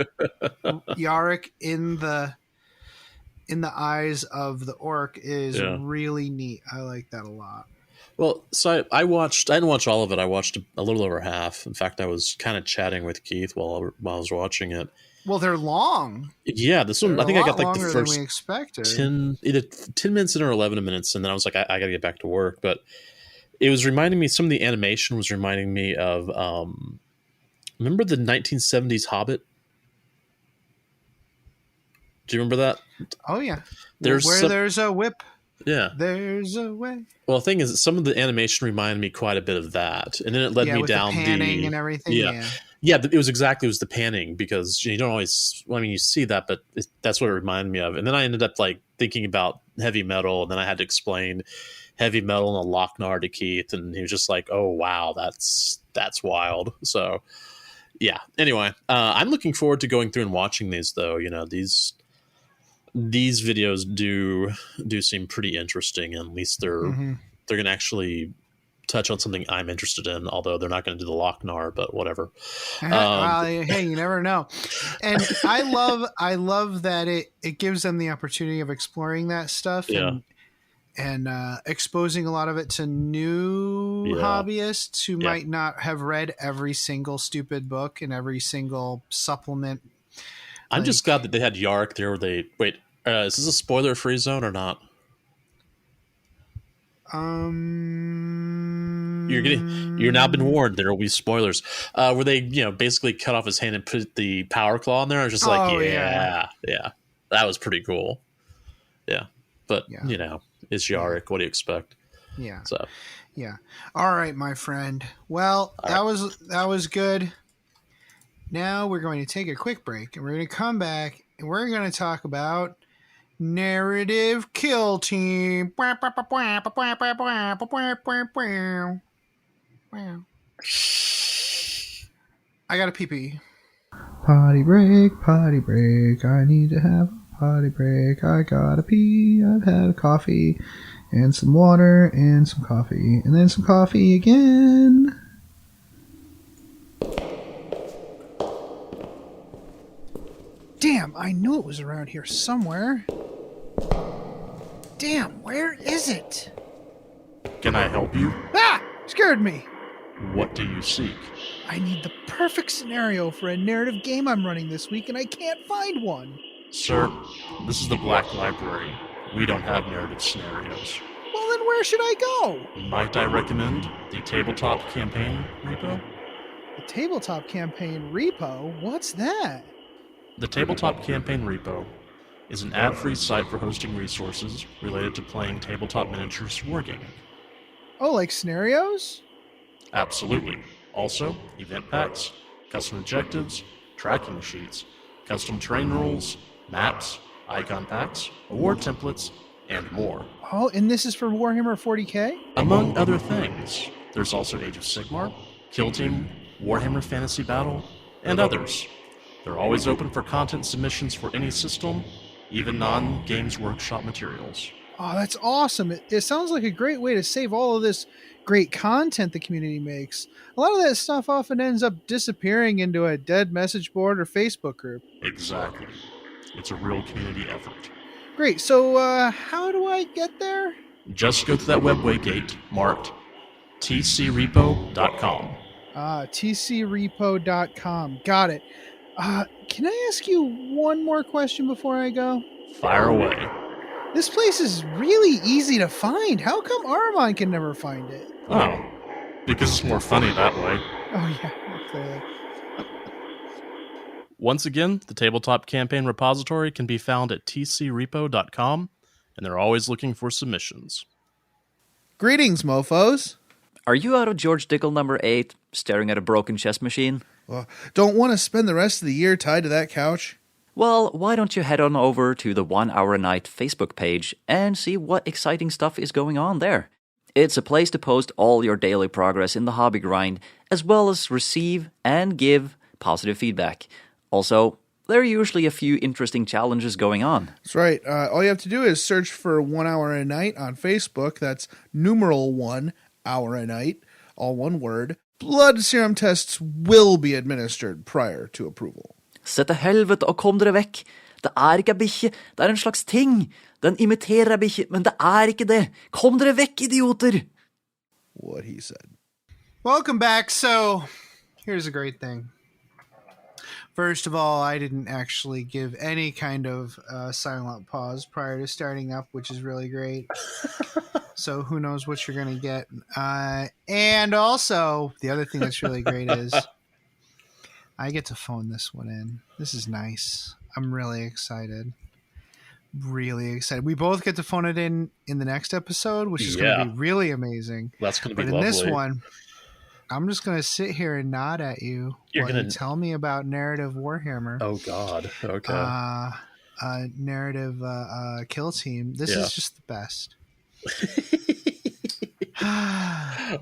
Yarrick in the eyes of the orc is really neat. I like that a lot. Well, so I didn't watch all of it. I watched a little over half. In fact, I was kind of chatting with Keith while I was watching it. Well, they're long. Yeah, this one, I think I got like the longer first than we expected. 10 minutes in or 11 minutes, and then I was like, I got to get back to work. But it was reminding me, some of the animation was reminding me of, remember the 1970s Hobbit? Do you remember that? Oh, yeah. There's a whip. Yeah. There's a way. Well, the thing is, some of the animation reminded me quite a bit of that. And then it led me with down the panning and everything. Yeah, it was the panning, because you don't always, well, I mean, you see that, but that's what it reminded me of. And then I ended up like thinking about heavy metal, and then I had to explain heavy metal and a Lochnar to Keith, and he was just like, oh, wow, that's wild. So, yeah. Anyway, I'm looking forward to going through and watching these, though. You know, these videos do seem pretty interesting, and at least they're going to actually touch on something I'm interested in, although they're not going to do the Lochnar, but whatever. Hey, you never know. And I love that it gives them the opportunity of exploring that stuff and exposing a lot of it to new hobbyists who might not have read every single stupid book and every single supplement. I'm just glad that they had Yarrick there where they wait. Is this a spoiler-free zone or not? You're now been warned. There will be spoilers. Where they, basically cut off his hand and put the power claw in there. I was just like, yeah, that was pretty cool. Yeah, but it's Yarrick. What do you expect? Yeah. So. Yeah. All right, my friend. Well, that was good. Now we're going to take a quick break, and we're going to come back, and we're going to talk about Narrative Kill Team. I got a pee-pee. Potty break, I need to have a potty break. I gotta pee, I've had a coffee, and some water, and some coffee, and then some coffee again. Damn, I knew it was around here somewhere. Damn, where is it? Can I help you? Ah! Scared me. What do you seek? I need the perfect scenario for a narrative game I'm running this week, and I can't find one. Sir, this is the Black Library. We don't have narrative scenarios. Well, then where should I go? Might I recommend the Tabletop Campaign Repo? The Tabletop Campaign Repo? What's that? The Tabletop Campaign Repo is an ad-free site for hosting resources related to playing tabletop miniatures wargaming. Oh, like scenarios? Absolutely. Also, event packs, custom objectives, tracking sheets, custom terrain rules, maps, icon packs, award templates, and more. Oh, and this is for Warhammer 40k? Among other things. There's also Age of Sigmar, Kill Team, Warhammer Fantasy Battle, and others. They're always open for content submissions for any system, even non-Games Workshop materials. Oh, that's awesome. It sounds like a great way to save all of this great content the community makes. A lot of that stuff often ends up disappearing into a dead message board or Facebook group. Exactly. It's a real community effort. Great. So how do I get there? Just go to that webway gate marked tcrepo.com. tcrepo.com. Got it. Can I ask you one more question before I go? Fire away. This place is really easy to find. How come Armand can never find it? Oh, because it's more funny that way. Oh, yeah, clearly. Once again, the Tabletop Campaign repository can be found at tcrepo.com, and they're always looking for submissions. Greetings, mofos. Are you out of George Dickel number 8, staring at a broken chess machine? Don't want to spend the rest of the year tied to that couch? Well, why don't you head on over to the 1 Hour a Night Facebook page and see what exciting stuff is going on there. It's a place to post all your daily progress in the hobby grind, as well as receive and give positive feedback. Also, there are usually a few interesting challenges going on. That's right. All you have to do is search for 1 Hour a Night on Facebook. That's numeral 1 hour a night, all one word. Blood serum tests will be administered prior to approval. Se til helvete og kom dere vekk. Det ikke en bikkje, det en slags ting. Den imiterer en bikkje, men det ikke det. Kom dere vekk, idioter! what he said. Welcome back. So here's a great thing. First of all, I didn't actually give any kind of silent pause prior to starting up, which is really great. So who knows what you're going to get. And also, the other thing that's really great is I get to phone this one in. This is nice. I'm really excited. Really excited. We both get to phone it in the next episode, which is going to be really amazing. That's going to be but lovely. In this one, I'm just going to sit here and nod at you while you tell me about narrative Warhammer. Oh, God. Okay. Narrative kill team. This is just the best.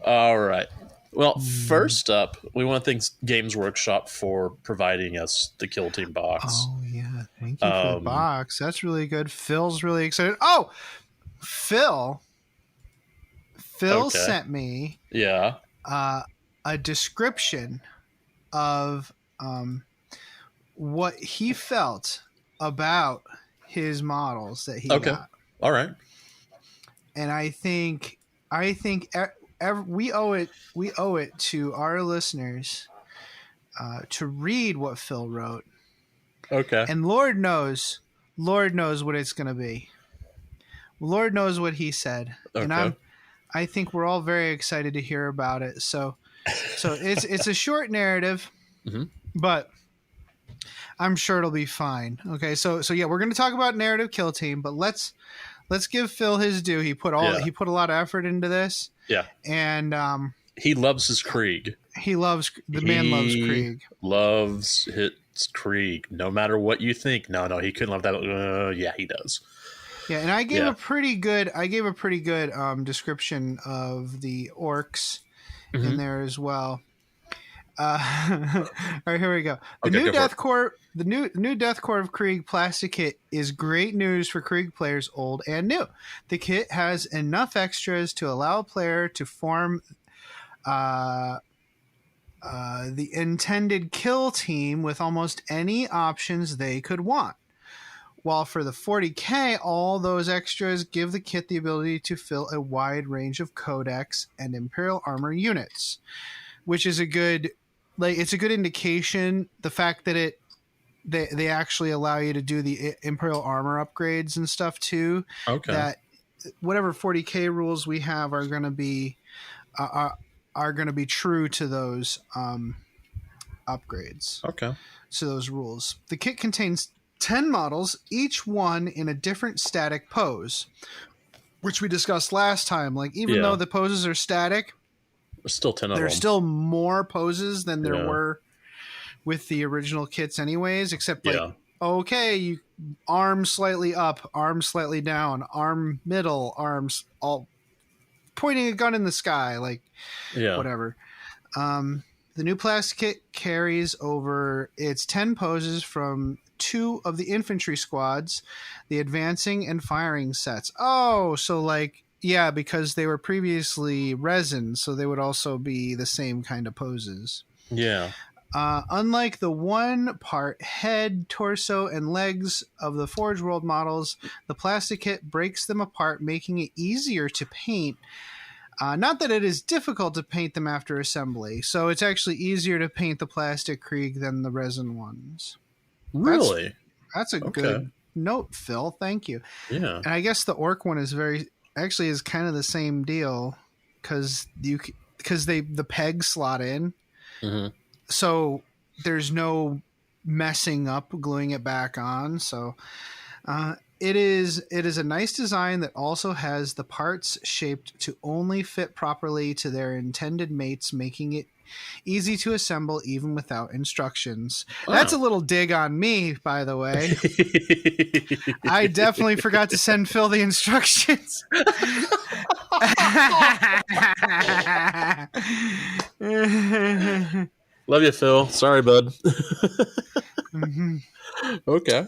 All right. Well, first up, we want to thank Games Workshop for providing us the Kill Team box. Oh, yeah. Thank you for the box. That's really good. Phil's really excited. Oh, Phil sent me a description of what he felt about his models that he got. All right. And I think we owe it to our listeners to read what Phil wrote. Okay. And Lord knows what it's going to be. Lord knows what he said. Okay. And I think we're all very excited to hear about it. So it's a short narrative, but I'm sure it'll be fine. Okay. So yeah, we're going to talk about narrative kill team, but let's give Phil his due. He put a lot of effort into this. Yeah. And he loves his Krieg. Man loves Krieg. Loves his Krieg. No matter what you think. No, he couldn't love that. Yeah, he does. Yeah, and I gave a pretty good description of the orcs in there as well. All right, here we go. The new Death Korps of Krieg plastic kit is great news for Krieg players old and new. The kit has enough extras to allow a player to form the intended kill team with almost any options they could want. While for the 40K, all those extras give the kit the ability to fill a wide range of codex and Imperial armor units, which is a good indication. The fact that they actually allow you to do the Imperial armor upgrades and stuff too. Okay. That whatever 40K rules we have are going to be true to those upgrades. Okay. To those rules. The kit contains 10 models, each one in a different static pose, which we discussed last time. Like, even though the poses are static, there's still 10 of them. There's still more poses than there were with the original kits anyways, except you arm slightly up, arm slightly down, arm middle, arms all pointing a gun in the sky, whatever. The new plastic kit carries over its 10 poses from 2 of the infantry squads, the advancing and firing sets. Oh, so because they were previously resin, so they would also be the same kind of poses. Yeah. Unlike the one-part head, torso, and legs of the Forge World models, the plastic kit breaks them apart, making it easier to paint. Not that it is difficult to paint them after assembly, so it's actually easier to paint the plastic Krieg than the resin ones. Really? That's a good note, Phil. Thank you. Yeah. And I guess the orc one is is kind of the same deal because the pegs slot in, so there's no messing up gluing it back on. So it is a nice design that also has the parts shaped to only fit properly to their intended mates, making it easy to assemble even without instructions. Wow. That's a little dig on me, by the way. I definitely forgot to send Phil the instructions. Love you, Phil. Sorry, bud. Okay.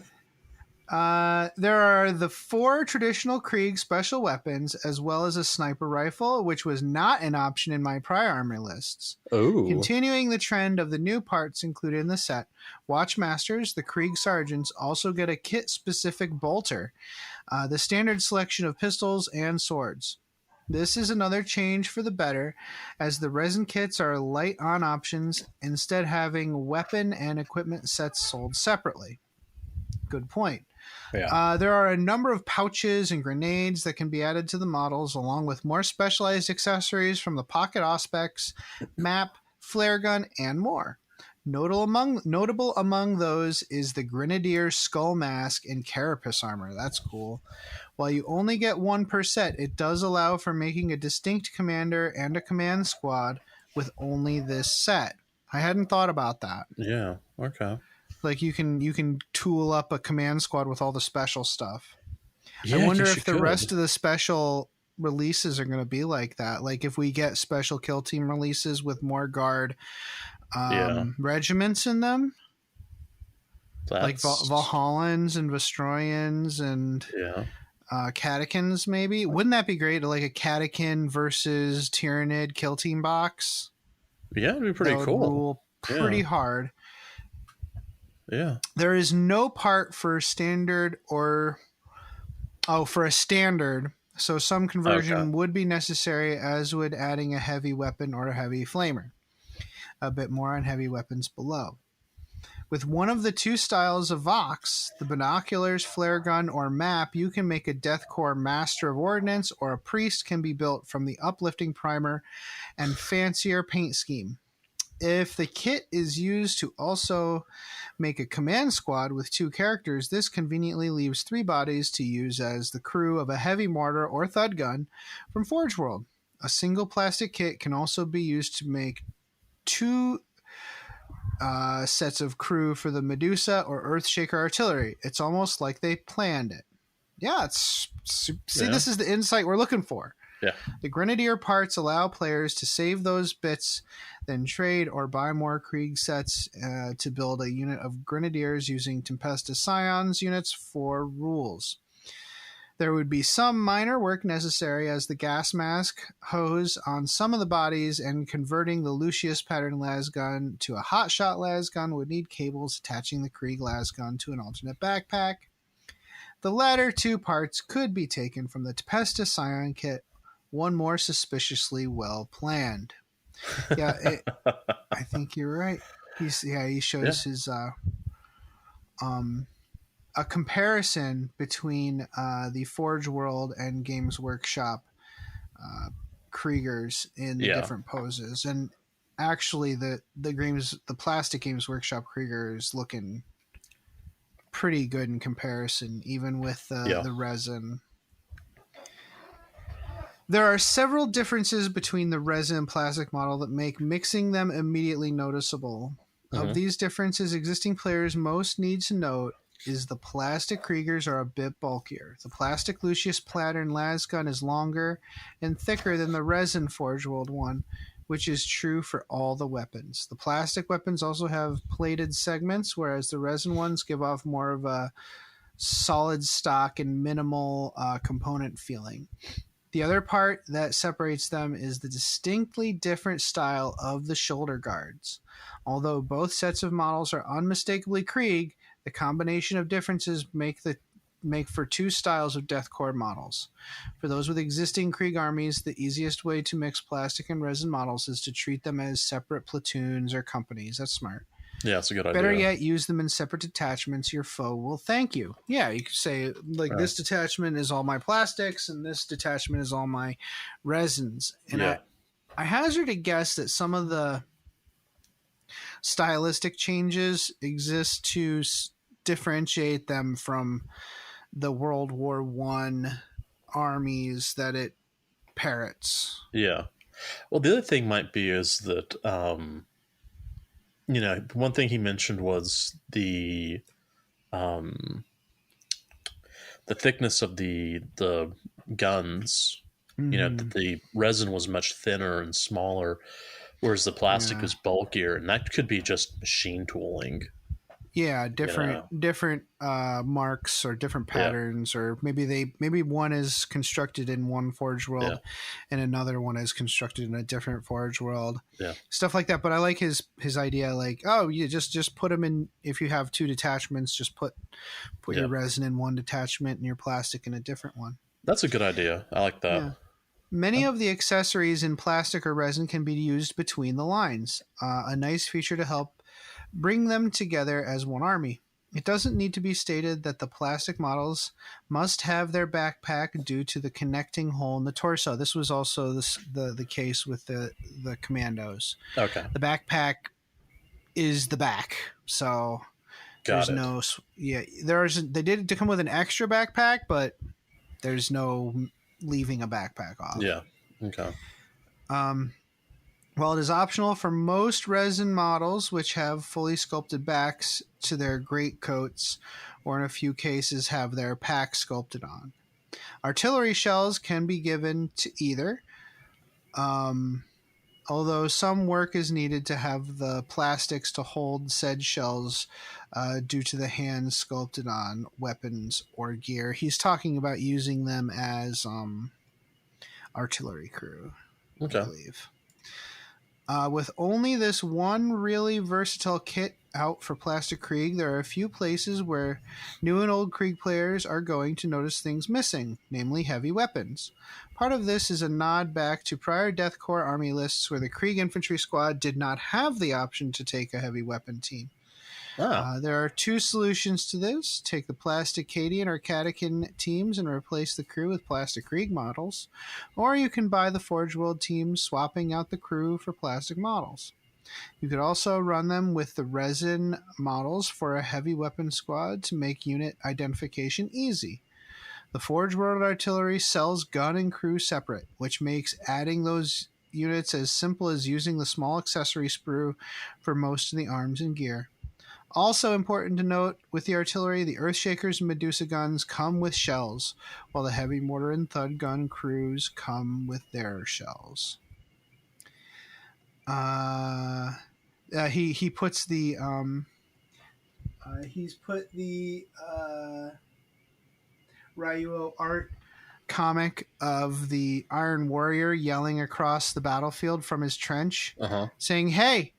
There are the 4 traditional Krieg special weapons, as well as a sniper rifle, which was not an option in my prior armor lists. Oh. Continuing the trend of the new parts included in the set, Watchmasters, the Krieg Sergeants, also get a kit-specific bolter, the standard selection of pistols and swords. This is another change for the better, as the resin kits are light on options, instead having weapon and equipment sets sold separately. Good point. Yeah. There are a number of pouches and grenades that can be added to the models, along with more specialized accessories from the pocket auspex, map, flare gun, and more. Notable among those is the Grenadier skull mask and carapace armor. That's cool. While you only get one per set, it does allow for making a distinct commander and a command squad with only this set. I hadn't thought about that. Yeah. Okay. Like you can tool up a command squad with all the special stuff. Yeah, I wonder guess if you the could. rest of the special releases are going to be like that. Like if we get special kill team releases with more guard regiments in them, like Valhallans and Vestroyans and Catechins, maybe. Wouldn't that be great? Like a Catechin versus Tyranid kill team box. Yeah, it'd be pretty that cool. Would rule pretty hard. Yeah. There is no part for standard for a standard. So some conversion would be necessary, as would adding a heavy weapon or a heavy flamer. A bit more on heavy weapons below. With one of the two styles of Vox, the binoculars, flare gun, or map, you can make a Death Korps Master of Ordnance, or a Priest can be built from the uplifting primer and fancier paint scheme. If the kit is used to also make a command squad with two characters, this conveniently leaves 3 bodies to use as the crew of a heavy mortar or thud gun from Forge World. A single plastic kit can also be used to make 2 sets of crew for the Medusa or Earthshaker artillery. It's almost like they planned it. Yeah, this is the insight we're looking for. Yeah. The Grenadier parts allow players to save those bits, then trade or buy more Krieg sets to build a unit of Grenadiers using Tempesta Scions units for rules. There would be some minor work necessary, as the gas mask hose on some of the bodies and converting the Lucius pattern lasgun to a hotshot lasgun would need cables attaching the Krieg lasgun to an alternate backpack. The latter 2 parts could be taken from the Tempesta Scion kit, one more suspiciously well planned. Yeah, I think you're right. He shows his a comparison between the Forge World and Games Workshop Kriegers in the different poses, and actually the plastic Games Workshop Krieger is looking pretty good in comparison, even with the resin. There are several differences between the resin and plastic model that make mixing them immediately noticeable. Of these differences, existing players most need to note is the plastic Kriegers are a bit bulkier. The plastic Lucius pattern lasgun is longer and thicker than the resin Forge World one, which is true for all the weapons. The plastic weapons also have plated segments, whereas the resin ones give off more of a solid stock and minimal component feeling. The other part that separates them is the distinctly different style of the shoulder guards. Although both sets of models are unmistakably Krieg, the combination of differences make for 2 styles of Death Korps models. For those with existing Krieg armies, the easiest way to mix plastic and resin models is to treat them as separate platoons or companies. That's smart. Yeah, that's a good idea. Better yet, use them in separate detachments. Your foe will thank you. Yeah, you could say, this detachment is all my plastics, and this detachment is all my resins. And I hazard a guess that some of the stylistic changes exist to differentiate them from the World War I armies that it parrots. Yeah. Well, the other thing might be is that one thing he mentioned was the thickness of the guns. That the resin was much thinner and smaller, whereas the plastic was bulkier, and that could be just machine tooling. Yeah, different marks or different patterns, or maybe one is constructed in one Forge World and another one is constructed in a different Forge World. Yeah, stuff like that. But I like his idea. Like, you just put them in. If you have 2 detachments, just put your resin in one detachment and your plastic in a different one. That's a good idea. I like that. Yeah. Many of the accessories in plastic or resin can be used between the lines, a nice feature to help bring them together as one army. It doesn't need to be stated that the plastic models must have their backpack due to the connecting hole in the torso. This was also the case with the commandos. Okay. The backpack is the back, so there's no... Yeah, they did to come with an extra backpack, but there's no leaving a backpack off. Yeah. Okay. While it is optional for most resin models, which have fully sculpted backs to their greatcoats, or in a few cases have their pack sculpted on. Artillery shells can be given to either, although some work is needed to have the plastics to hold said shells due to the hands sculpted on weapons or gear. He's talking about using them as artillery crew, Okay. I believe. With only this one really versatile kit out for Plastic Krieg, there are a few places where new and old Krieg players are going to notice things missing, namely heavy weapons. Part of this is a nod back to prior Death Korps army lists where the Krieg infantry squad did not have the option to take a heavy weapon team. There are two solutions to this. Take the plastic Cadian or Catechin teams and replace the crew with plastic Krieg models, or you can buy the Forge World teams, swapping out the crew for plastic models. You could also run them with the resin models for a heavy weapon squad to make unit identification easy. The Forge World artillery sells gun and crew separate, which makes adding those units as simple as using the small accessory sprue for most of the arms and gear. Also important to note, with the artillery, the Earthshakers and Medusa guns come with shells, while the heavy mortar and thud gun crews come with their shells. He puts the he's put the Ryuo art comic of the Iron Warrior yelling across the battlefield from his trench, saying, "Hey,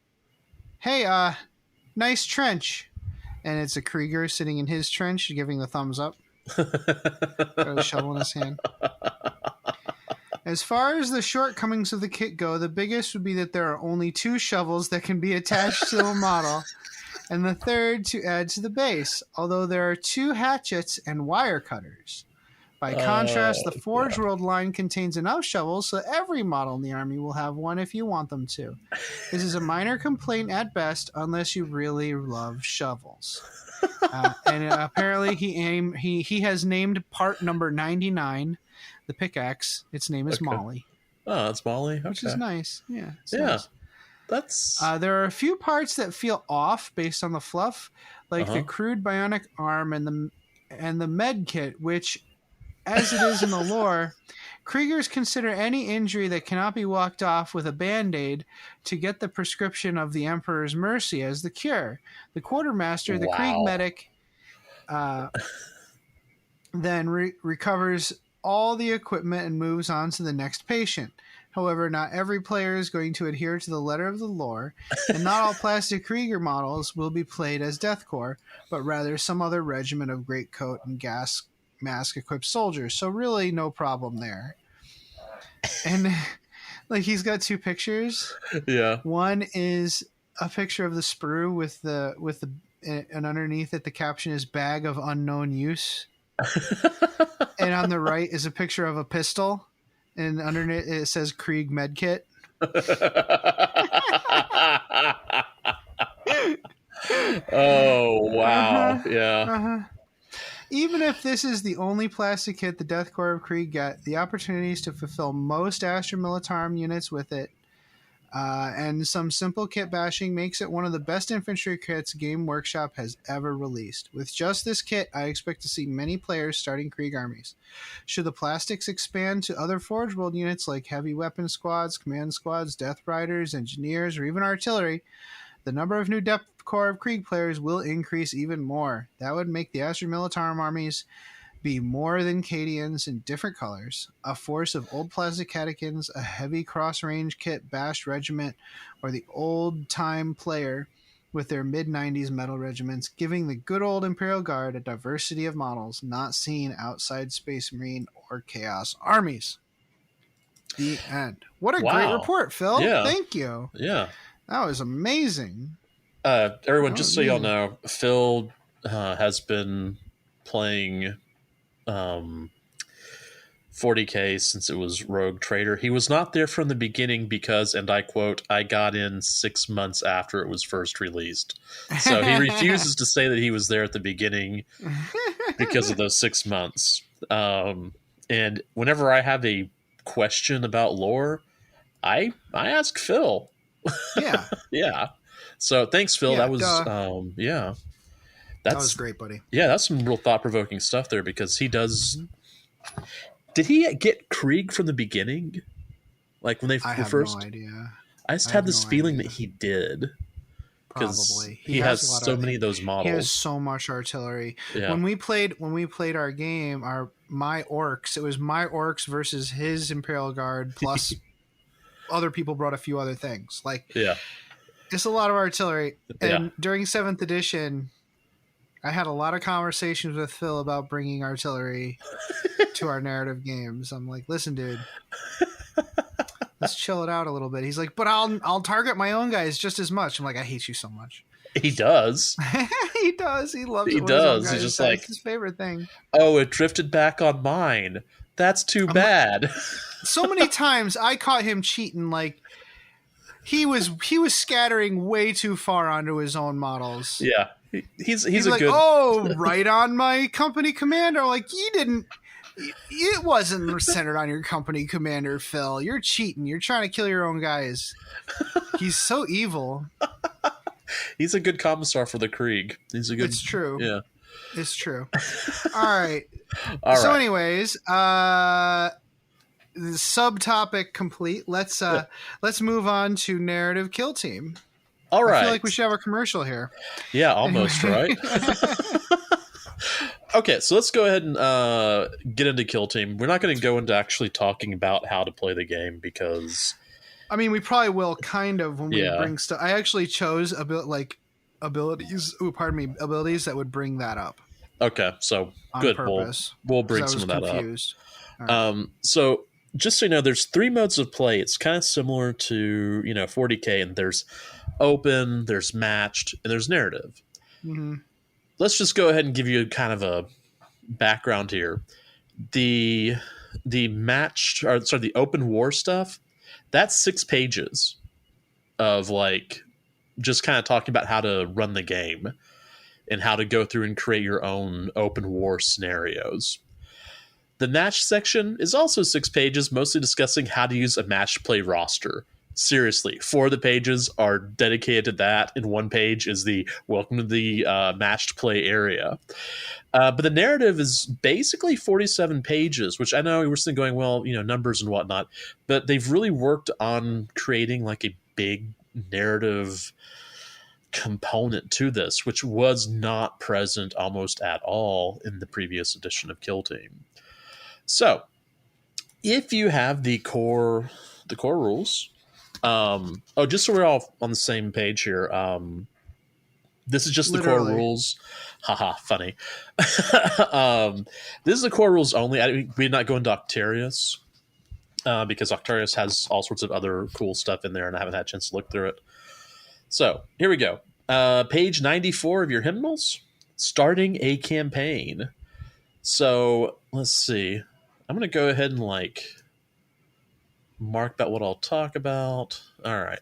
nice trench," and it's a Krieger sitting in his trench giving the thumbs up. Got a shovel in his hand. As far as the shortcomings of the kit go, the biggest would be that there are only 2 shovels that can be attached to the model, and the third to add to the base, although there are 2 hatchets and wire cutters. By contrast, the Forge World line contains enough shovels so every model in the army will have one if you want them to. This is a minor complaint at best, unless you really love shovels. And apparently he has named part number 99, the pickaxe. Its name is Molly. Oh, that's Molly? Okay. Which is nice. Yeah. Nice. That's... there are a few parts that feel off based on the fluff, like the crude bionic arm and the med kit, which... As it is in the lore, Kriegers consider any injury that cannot be walked off with a band-aid to get the prescription of the Emperor's Mercy as the cure. The quartermaster, the Krieg medic, then recovers all the equipment and moves on to the next patient. However, not every player is going to adhere to the letter of the lore, and not all plastic Krieger models will be played as Death Korps, but rather some other regiment of greatcoat and gas mask-equipped soldiers. So really, no problem there. And like he's got 2 pictures. Yeah. One is a picture of the sprue with the and underneath it the caption is "Bag of Unknown Use." And on the right is a picture of a pistol, and underneath it says Krieg Medkit. Oh wow! Yeah. Even if this is the only plastic kit the Death Korps of Krieg get, the opportunities to fulfill most Astra Militarum units with it, and some simple kit bashing makes it one of the best infantry kits Game Workshop has ever released. With just this kit, I expect to see many players starting Krieg armies. Should the plastics expand to other Forge World units like heavy weapon squads, command squads, Death Riders, engineers, or even artillery, the number of new Death Korps of Krieg players will increase even more. That would make the Astra Militarum armies be more than Cadians in different colors, a force of old plastic Catechins, a heavy cross-range kit bashed regiment, or the old-time player with their mid-90s metal regiments, giving the good old Imperial Guard a diversity of models not seen outside Space Marine or Chaos armies. The end. What a Wow. great report, Phil. Yeah. Thank you. Yeah. That was amazing. Everyone, just so y'all know, Phil has been playing 40K since it was Rogue Trader. He was not there from the beginning because, and I quote, I got in 6 months after it was first released. So he refuses to say that he was there at the beginning because of those 6 months. And whenever I have a question about lore, I ask Phil. Yeah. Yeah. So thanks, Phil. Yeah, that was that was great, buddy. Yeah, that's some real thought-provoking stuff there because he does. Did he get Krieg from the beginning? Like when they I have first? no idea. I just have this feeling that he did. Probably. He has so many of those models. He has so much artillery. Yeah. When we played our game, my orcs, it was my orcs versus his Imperial Guard plus other people brought a few other things. Like it's a lot of artillery. And during 7th edition, I had a lot of conversations with Phil about bringing artillery to our narrative games. I'm like, listen, dude, let's chill it out a little bit. He's like, but I'll target my own guys just as much. I'm like, I hate you so much. He does. He does. He loves it. He does. He's just like, his favorite thing. Oh, it drifted back on mine. That's too bad. So many times I caught him cheating. Like he was scattering way too far onto his own models. Yeah. He's a like, good. Oh, right on my company commander. Like you didn't. It wasn't centered on your company commander, Phil. You're cheating. You're trying to kill your own guys. He's so evil. He's a good commissar for the Krieg. He's a good. It's true. Yeah, it's true. All right. So, anyways, the subtopic complete. Let's move on to narrative kill team. All right. I feel like we should have a commercial here. Yeah, almost, right? Okay, so let's go ahead and get into Kill Team. We're not going to go into actually talking about how to play the game because... I mean, we probably will kind of when we bring stuff. I actually chose abilities that would bring that up. Okay, so good. We'll bring some of that confused. Up. Right. So just so you know, there's 3 modes of play. It's kind of similar to 40K, and there's open, there's matched, and there's narrative. Mm-hmm. Let's just go ahead and give you kind of a background here. The open war stuff, that's 6 pages of like just kind of talking about how to run the game and how to go through and create your own open war scenarios. The match section is also 6 pages, mostly discussing how to use a match play roster. Seriously, 4 of the pages are dedicated to that, and 1 page is the welcome to the matched play area. But the narrative is basically 47 pages, which I know we're still going, well, numbers and whatnot, but they've really worked on creating like a big narrative component to this, which was not present almost at all in the previous edition of Kill Team. So, if you have the core rules. Just so we're all on the same page here. This is just the core rules. Haha, funny. This is the core rules only. We're not going to Octarius because Octarius has all sorts of other cool stuff in there, and I haven't had a chance to look through it. So here we go. Page 94 of your hymnals. Starting a campaign. So let's see. I'm going to go ahead and mark about what I'll talk about. All right.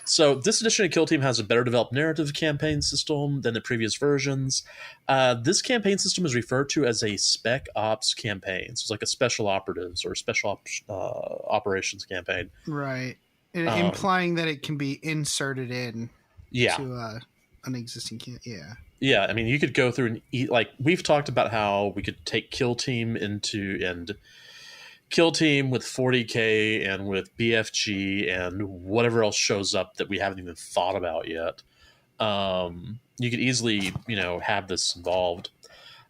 So this edition of Kill Team has a better developed narrative campaign system than the previous versions. This campaign system is referred to as a spec ops campaign. So it's like a special operatives or special operations campaign. Right. Implying that it can be inserted in to an existing campaign. Yeah. I mean, you could go through and we've talked about how we could take Kill Team and Kill Team with 40K and with BFG and whatever else shows up that we haven't even thought about yet. You could easily, have this involved.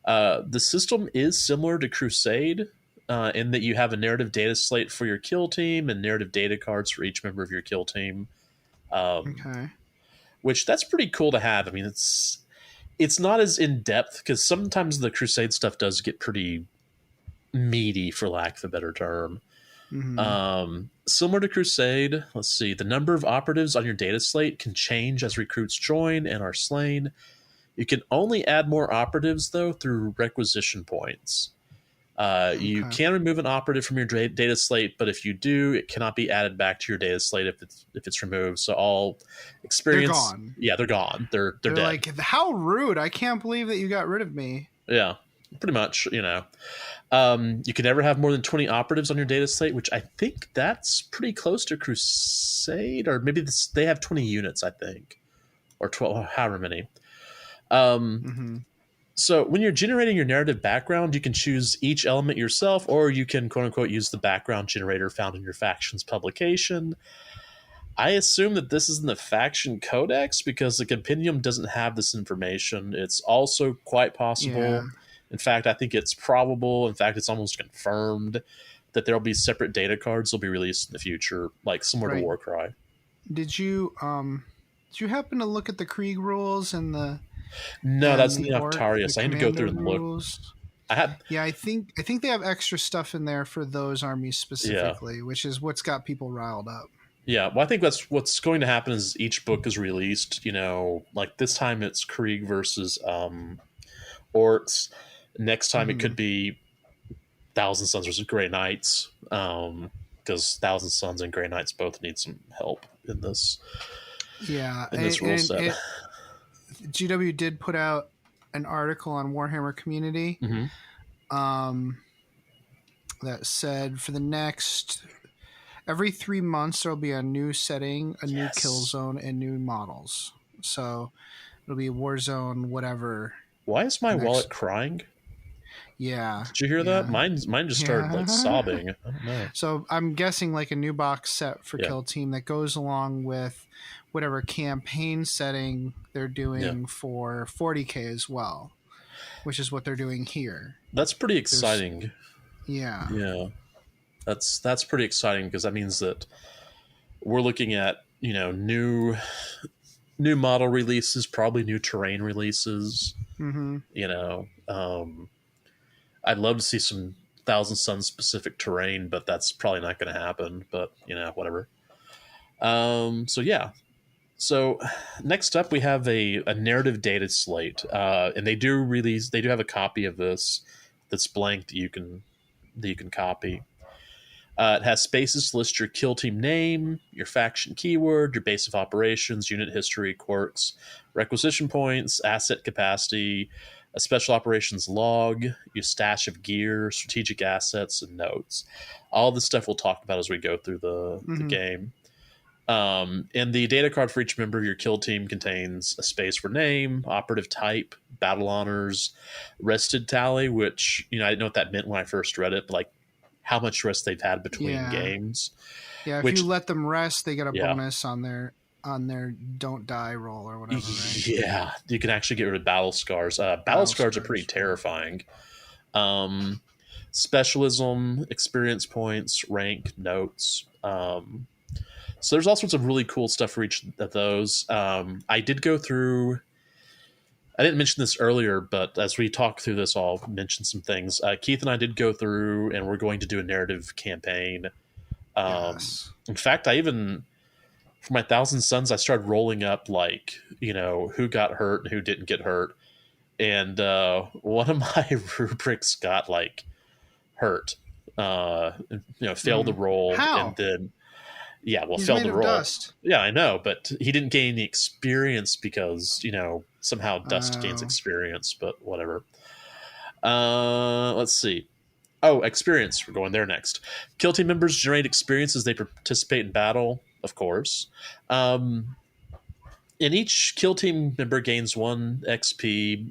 The system is similar to Crusade in that you have a narrative data slate for your Kill Team and narrative data cards for each member of your Kill Team. Okay. Which that's pretty cool to have. I mean, it's not as in depth because sometimes the Crusade stuff does get pretty meaty, for lack of a better term. Similar to Crusade, let's see. The number of operatives on your data slate can change as recruits join and are slain. You can only add more operatives, though, through requisition points. You can remove an operative from your data slate, but if you do, it cannot be added back to your data slate if it's removed. So all experience, they're gone. Yeah, they're gone. They're dead. Like, how rude! I can't believe that you got rid of me. Yeah, pretty much. You can never have more than 20 operatives on your data slate, which I think that's pretty close to Crusade, or maybe they have 20 units, I think, or 12, however many. So when you're generating your narrative background, you can choose each element yourself, or you can, quote unquote, use the background generator found in your faction's publication. I assume that this is in the faction codex because the compendium doesn't have this information. It's also quite possible. Yeah. In fact, I think it's probable. In fact, it's almost confirmed that there'll be separate data cards that'll be released in the future, like similar to Warcry. Did you happen to look at the Krieg rules and the? No, that's the Octarius. I need to go through and look. I think they have extra stuff in there for those armies specifically, which is what's got people riled up. Yeah, well, I think that's what's going to happen is each book is released. Like this time it's Krieg versus Orcs. Next time it could be Thousand Sons versus Grey Knights, because Thousand Sons and Grey Knights both need some help in this. Yeah, in this rule set. GW did put out an article on Warhammer Community that said for the next every 3 months there'll be a new setting, a new kill zone, and new models. So it'll be Warzone, whatever. Why is my wallet crying? Yeah. Did you hear that? Mine just started like sobbing. I don't know. So I'm guessing like a new box set for Kill Team that goes along with whatever campaign setting they're doing for 40K as well, which is what they're doing here. That's pretty exciting. Yeah. That's pretty exciting because that means that we're looking at, new model releases, probably new terrain releases. I'd love to see some Thousand Sons specific terrain, but that's probably not going to happen. But whatever. So next up we have a narrative data slate, and they do have a copy of this that's blank that you can copy. It has spaces to list your kill team name, your faction keyword, your base of operations, unit history, quirks, requisition points, asset capacity, a special operations log, your stash of gear, strategic assets, and notes. All this stuff we'll talk about as we go through the game. And the data card for each member of your kill team contains a space for name, operative type, battle honors, rested tally, which, I didn't know what that meant when I first read it, but like how much rest they've had between games. Yeah, if you let them rest, they get a bonus on their don't die roll or whatever, right? Yeah, you can actually get rid of battle scars. Battle scars are pretty terrifying. Specialism, experience points, rank, notes. So there's all sorts of really cool stuff for each of those. I did go through... I didn't mention this earlier, but as we talk through this, I'll mention some things. Keith and I did go through, and we're going to do a narrative campaign. In fact, for my Thousand Sons, I started rolling up, who got hurt and who didn't get hurt. And one of my rubrics got, hurt. Failed the roll. How? And then... Yeah, well, He's failed made the of roll. Dust. Yeah, I know, but he didn't gain the experience because, somehow dust gains experience, but whatever. Let's see. Oh, experience. We're going there next. Kill team members generate experience as they participate in battle, of course. And each kill team member gains 1 XP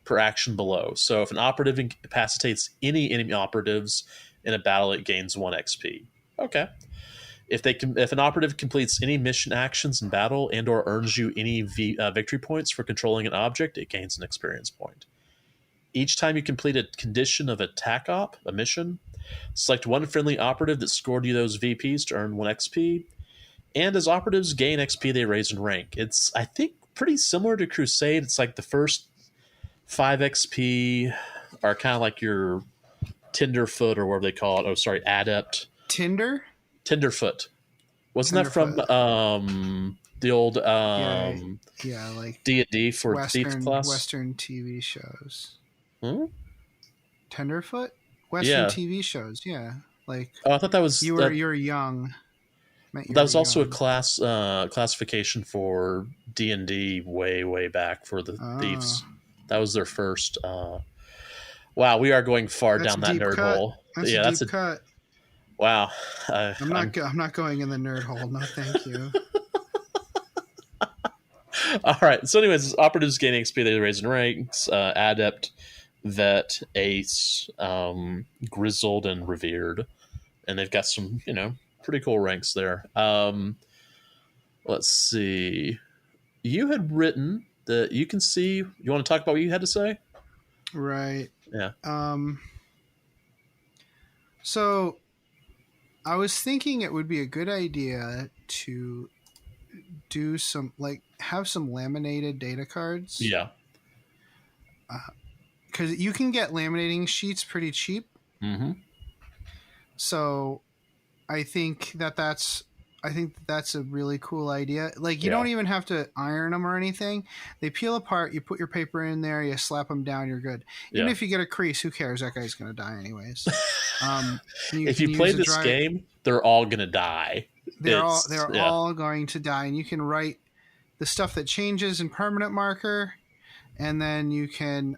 per action below. So if an operative incapacitates any enemy operatives in a battle, it gains 1 XP. Okay. If an operative completes any mission actions in battle and or earns you any victory points for controlling an object, it gains an experience point. Each time you complete a condition of attack op, a mission, select 1 friendly operative that scored you those VPs to earn 1 XP. And as operatives gain XP, they raise in rank. It's, I think, pretty similar to Crusade. It's like the first 5 XP are kind of like your Tenderfoot or whatever they call it. Oh, sorry, Adept. Tenderfoot. Wasn't that from the old like D&D for Thief class? Western TV shows. Tenderfoot? Western TV shows, yeah. Like I thought that was you were young. That was also a classification for D&D way back for the Thieves. That was their first. Wow, we are going far down that nerd hole. That's a deep cut. Wow, I'm not going in the nerd hole. No, thank you. All right. So, anyways, operatives gain XP. They raise in ranks. Adept, Vet, Ace, Grizzled, and Revered, and they've got some, pretty cool ranks there. Let's see. You had written that you can see. You want to talk about what you had to say? Right. Yeah. So I was thinking it would be a good idea to do have some laminated data cards. Yeah. Because you can get laminating sheets pretty cheap. Mm-hmm. So I think that's a really cool idea. Like, you don't even have to iron them or anything. They peel apart. You put your paper in there. You slap them down. You're good. Even if you get a crease, who cares? That guy's going to die anyways. If you play this game, they're all going to die. They're all going to die. And you can write the stuff that changes in permanent marker. And then you can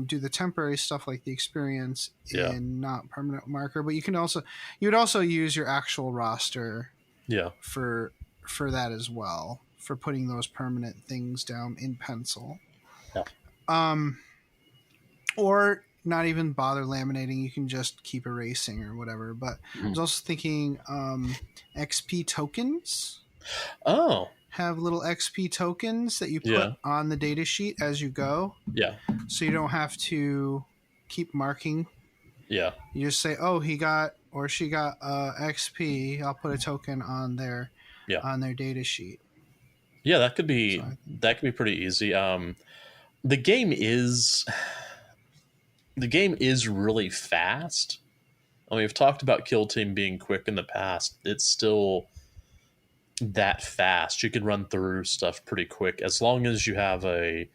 do the temporary stuff like the experience in not permanent marker. But you would also use your actual roster. Yeah. For that as well, for putting those permanent things down in pencil. Yeah. Or not even bother laminating. You can just keep erasing or whatever. But I was also thinking XP tokens. Oh. Have little XP tokens that you put on the data sheet as you go. Yeah. So you don't have to keep marking. Yeah. You just say, oh, he got or she got XP. I'll put a token on their data sheet. Yeah, that could be pretty easy. The game is really fast. I mean, we've talked about Kill Team being quick in the past. It's still that fast. You can run through stuff pretty quick as long as you have a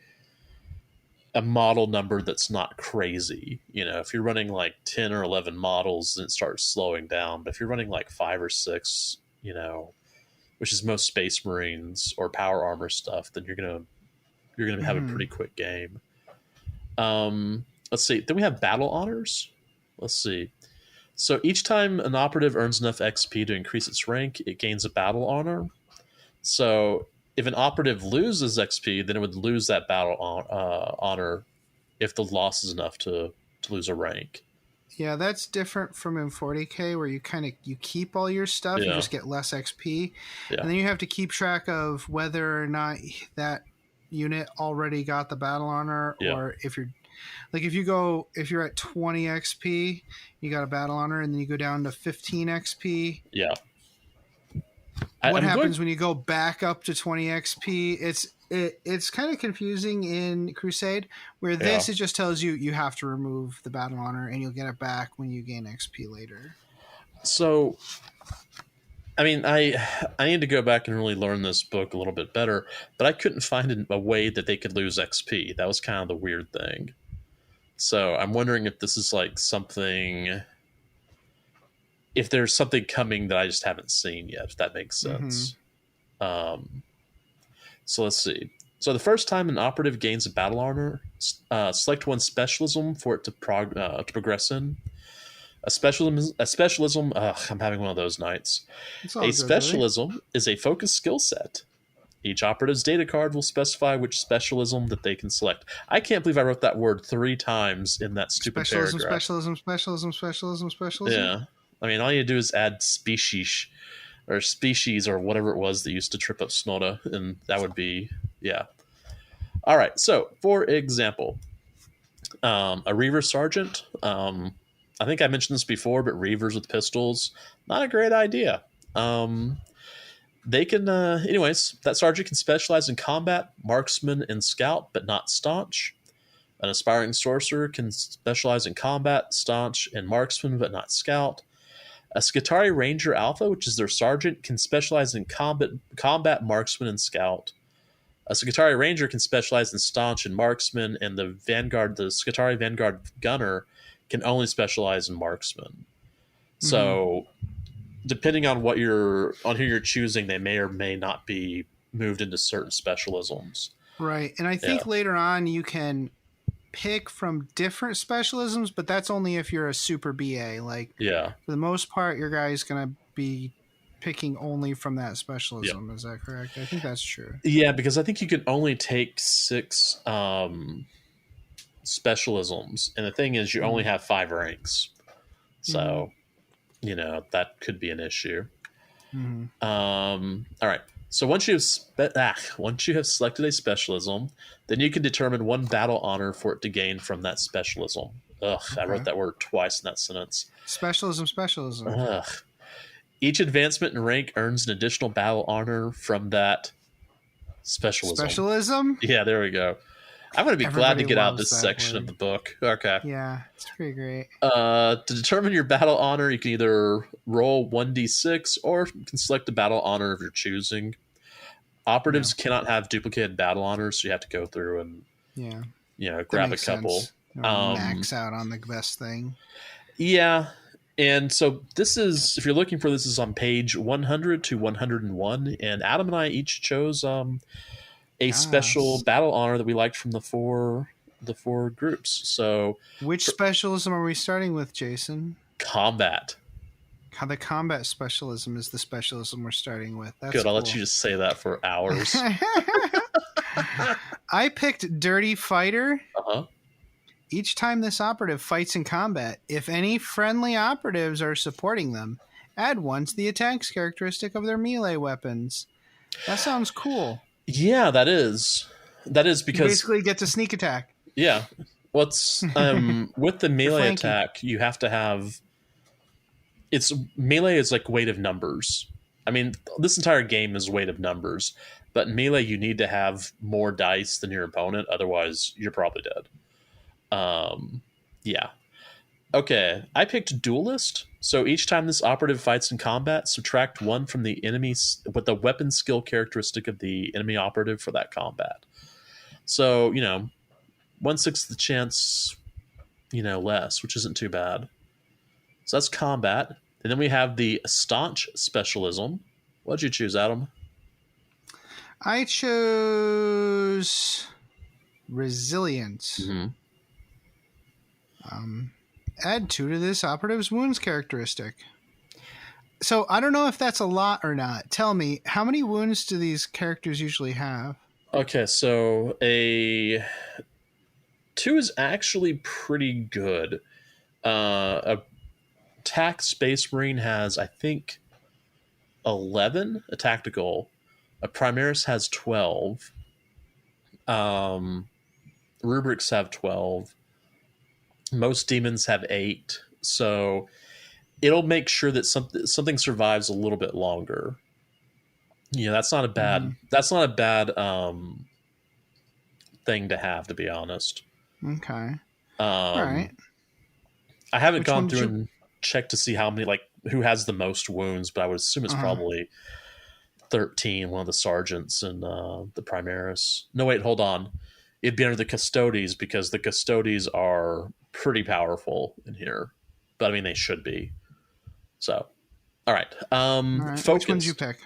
model number that's not crazy. If you're running like 10 or 11 models, then it starts slowing down. But if you're running like 5 or 6, which is most Space Marines or Power Armor stuff, then you're gonna have a pretty quick game. Let's see. Then we have battle honors. Let's see. So each time an operative earns enough XP to increase its rank, it gains a battle honor. So if an operative loses XP, then it would lose that battle honor if the loss is enough to lose a rank. Yeah, that's different from in 40K where you you keep all your stuff, you just get less XP. Yeah. And then you have to keep track of whether or not that unit already got the battle honor or if you're if you're at 20 XP, you got a battle honor, and then you go down to 15 XP. Yeah. What happens when you go back up to 20 XP? It's kind of confusing in Crusade, where this it just tells you have to remove the battle honor, and you'll get it back when you gain XP later. So, I mean, I need to go back and really learn this book a little bit better, but I couldn't find a way that they could lose XP. That was kind of the weird thing. So I'm wondering if this is like something, if there's something coming that I just haven't seen yet, if that makes sense. So let's see. So the first time an operative gains a battle honor, select one specialism for it to progress in. A specialism. I'm having one of those nights. A specialism is a focused skill set. Each operative's data card will specify which specialism that they can select. I can't believe I wrote that word 3 times in that stupid paragraph. Specialism. Yeah. I mean, all you do is add species or whatever it was that used to trip up Snota, and that would be, All right. So, for example, a Reaver Sergeant. I think I mentioned this before, but Reavers with pistols, not a great idea. They can, anyways, that sergeant can specialize in combat, marksman, and scout, but not staunch. An aspiring sorcerer can specialize in combat, staunch, and marksman, but not scout. A Skitarii Ranger Alpha, which is their sergeant, can specialize in combat, marksman, and scout. A Skitarii Ranger can specialize in staunch and marksman, and the Skitarii Vanguard Gunner can only specialize in marksman. So, depending on who you're choosing, they may or may not be moved into certain specialisms. Right, and I think later on you can pick from different specialisms, but that's only if you're a super BA. Like, for the most part, your guy's gonna be picking only from that specialism. Is that correct? I think that's true. Yeah, because I think you can only take 6 specialisms, and the thing is, you only have 5 ranks, so that could be an issue. All right. So once you have selected a specialism, then you can determine 1 battle honor for it to gain from that specialism. I wrote that word twice in that sentence. Specialism. Each advancement in rank earns an additional battle honor from that specialism. Yeah, there we go. I'm going to be glad to get out this section of the book. Okay. Yeah, it's pretty great. To determine your battle honor, you can either roll 1d6 or you can select a battle honor of your choosing. Operatives cannot have duplicated battle honors, so you have to go through and grab a couple. Max out on the best thing. Yeah. And so this is on page 100 to 101, and Adam and I each chose a special battle honor that we liked from the four groups. So which specialism are we starting with, Jason? Combat. The combat specialism is the specialism we're starting with. That's good. Cool. I'll let you just say that for hours. I picked Dirty Fighter. Uh-huh. Each time this operative fights in combat, if any friendly operatives are supporting them, add 1 to the attacks characteristic of their melee weapons. That sounds cool. Yeah, that is because you basically get to sneak attack. Yeah. What's with the melee attack, you have to have melee is like weight of numbers. I mean, this entire game is weight of numbers, but in melee you need to have more dice than your opponent, otherwise you're probably dead. Yeah. Okay, I picked Duelist. So each time this operative fights in combat, subtract 1 from the enemy's with the weapon skill characteristic of the enemy operative for that combat. So, 1/6 the chance, less, which isn't too bad. So that's combat. And then we have the staunch specialism. What'd you choose, Adam? I chose resilience. Add 2 to this operative's wounds characteristic. So I don't know if that's a lot or not. Tell me, how many wounds do these characters usually have? Okay, so a 2 is actually pretty good. Attack Space Marine has, I think, 11. A tactical. A Primaris has 12. Rubrics have 12. Most demons have 8, so it'll make sure that something survives a little bit longer. That's not a bad thing to have, to be honest. Okay. All right. I haven't gone through and checked to see how many, who has the most wounds, but I would assume it's probably 13, one of the sergeants and the Primaris. No, wait, hold on. It'd be under the Custodes, because the Custodes are pretty powerful in here. But, I mean, they should be. So, all right. Focused. Which one did you pick?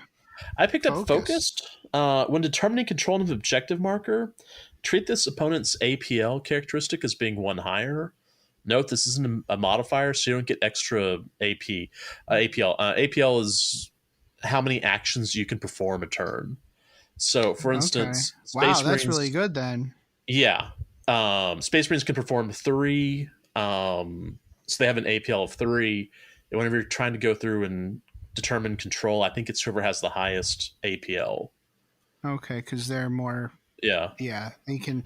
I picked up Focused. When determining control of an objective marker, treat this opponent's APL characteristic as being 1 higher. Note, this isn't a modifier, so you don't get extra APL. APL is how many actions you can perform a turn. So, for instance... Wow, that's really good, then. Yeah. Space Marines can perform 3, so they have an APL of 3. And whenever you're trying to go through and determine control, I think it's whoever has the highest APL. Okay, because they're more... Yeah. Yeah, they can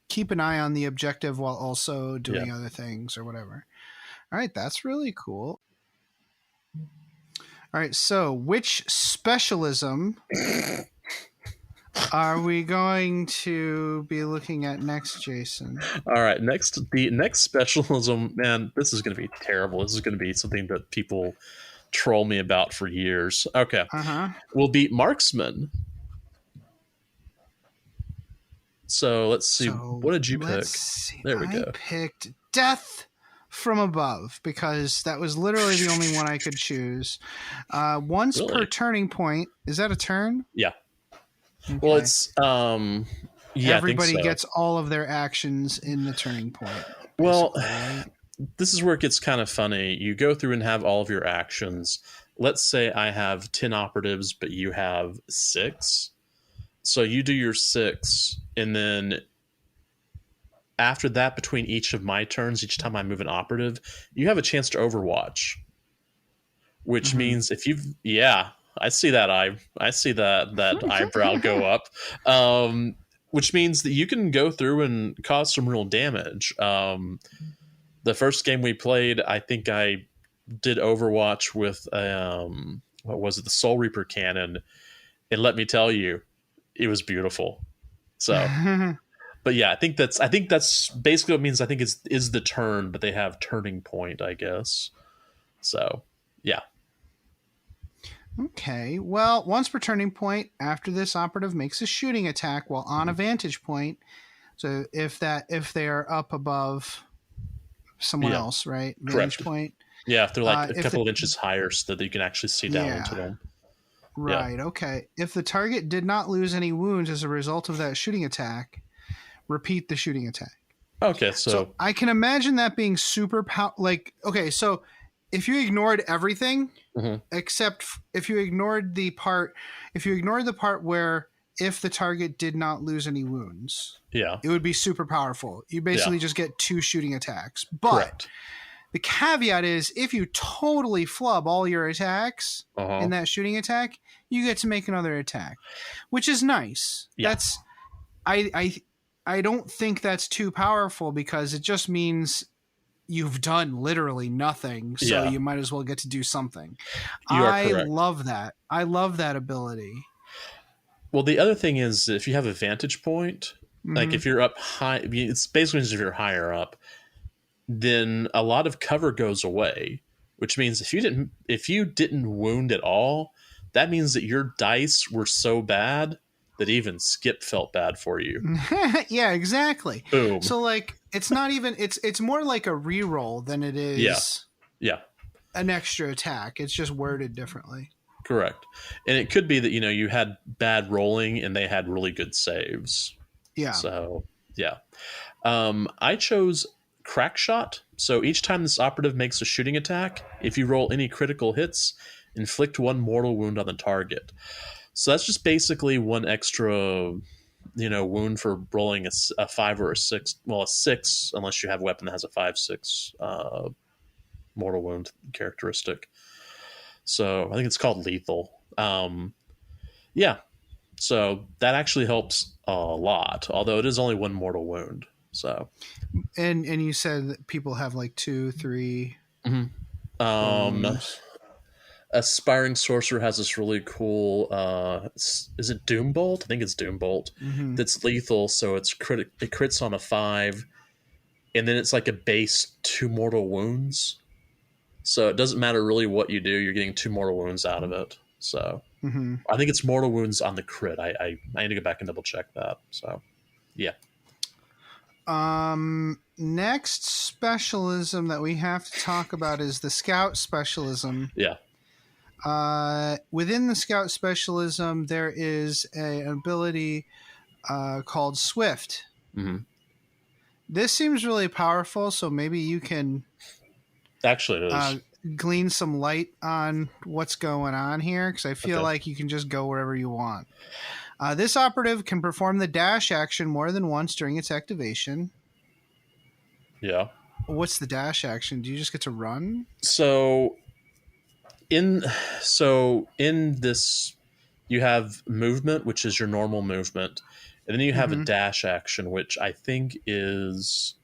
keep an eye on the objective while also doing other things or whatever. All right, that's really cool. All right, so which specialism are we going to be looking at next, Jason? All right, the next specialism, man, this is going to be terrible. This is going to be something that people troll me about for years. Okay. Will be marksman. So let's see. What did you pick? There we go. I picked Death from Above because that was literally the only one I could choose. Once per turning point. Is that a turn? Yeah. Okay. Well, it's yeah. Everybody gets all of their actions in the turning point. Well, this is where it gets kind of funny. You go through and have all of your actions. Let's say I have 10 operatives, but you have 6. So you do your 6, and then after that, between each of my turns, each time I move an operative, you have a chance to overwatch. Which means if you've I see that I see that eyebrow go up. Which means that you can go through and cause some real damage. The first game we played, I think I did Overwatch with what was it, the Soul Reaper cannon, and let me tell you, it was beautiful. So, but yeah, I think that's basically what it means. I think is the turn, but they have turning point, I guess. So, yeah. Okay. Well, once per turning point, after this operative makes a shooting attack while on a vantage point. So if they are up above someone else, right? Vantage point. Yeah, if they're like a couple of inches higher so that you can actually see down into them. Right, okay. If the target did not lose any wounds as a result of that shooting attack, repeat the shooting attack. Okay, so I can imagine that being super okay, so if you ignored everything, except if you ignored the part where if the target did not lose any wounds, it would be super powerful. You basically just get 2 shooting attacks. But the caveat is if you totally flub all your attacks in that shooting attack, you get to make another attack, which is nice. Yeah. That's I don't think that's too powerful because it just means you've done literally nothing, so you might as well get to do something. I love that. I love that ability. Well, the other thing is if you have a vantage point, like if you're up high, it's basically if you're higher up, then a lot of cover goes away, which means if you didn't wound at all, that means that your dice were so bad that even skip felt bad for you. Yeah, exactly. Boom. So like it's not even it's more like a reroll than it is an extra attack. It's just worded differently. Correct. And it could be that you had bad rolling and they had really good saves. Yeah. So I chose Crack Shot. So each time this operative makes a shooting attack, if you roll any critical hits, inflict 1 mortal wound on the target. So that's just basically 1 extra, wound for rolling a 5 or a 6. Well, a 6, unless you have a weapon that has a 5/6 mortal wound characteristic. So I think it's called lethal. So that actually helps a lot, although it is only 1 mortal wound. So, and you said that people have like 2, 3. Aspiring Sorcerer has this really cool. Is it Doombolt? I think it's Doombolt. That's lethal, so it crits on a 5, and then it's like a base 2 mortal wounds. So it doesn't matter really what you do; you're getting 2 mortal wounds out of it. So I think it's mortal wounds on the crit. I need to go back and double check that. So yeah. Next specialism that we have to talk about is the Scout specialism. Yeah. Within the Scout specialism, there is an ability called Swift. This seems really powerful, so maybe you can actually it is. Glean some light on what's going on here, because I feel like you can just go wherever you want. This operative can perform the dash action more than once during its activation. Yeah. What's the dash action? Do you just get to run? So in this, you have movement, which is your normal movement, and then you have a dash action, which I think is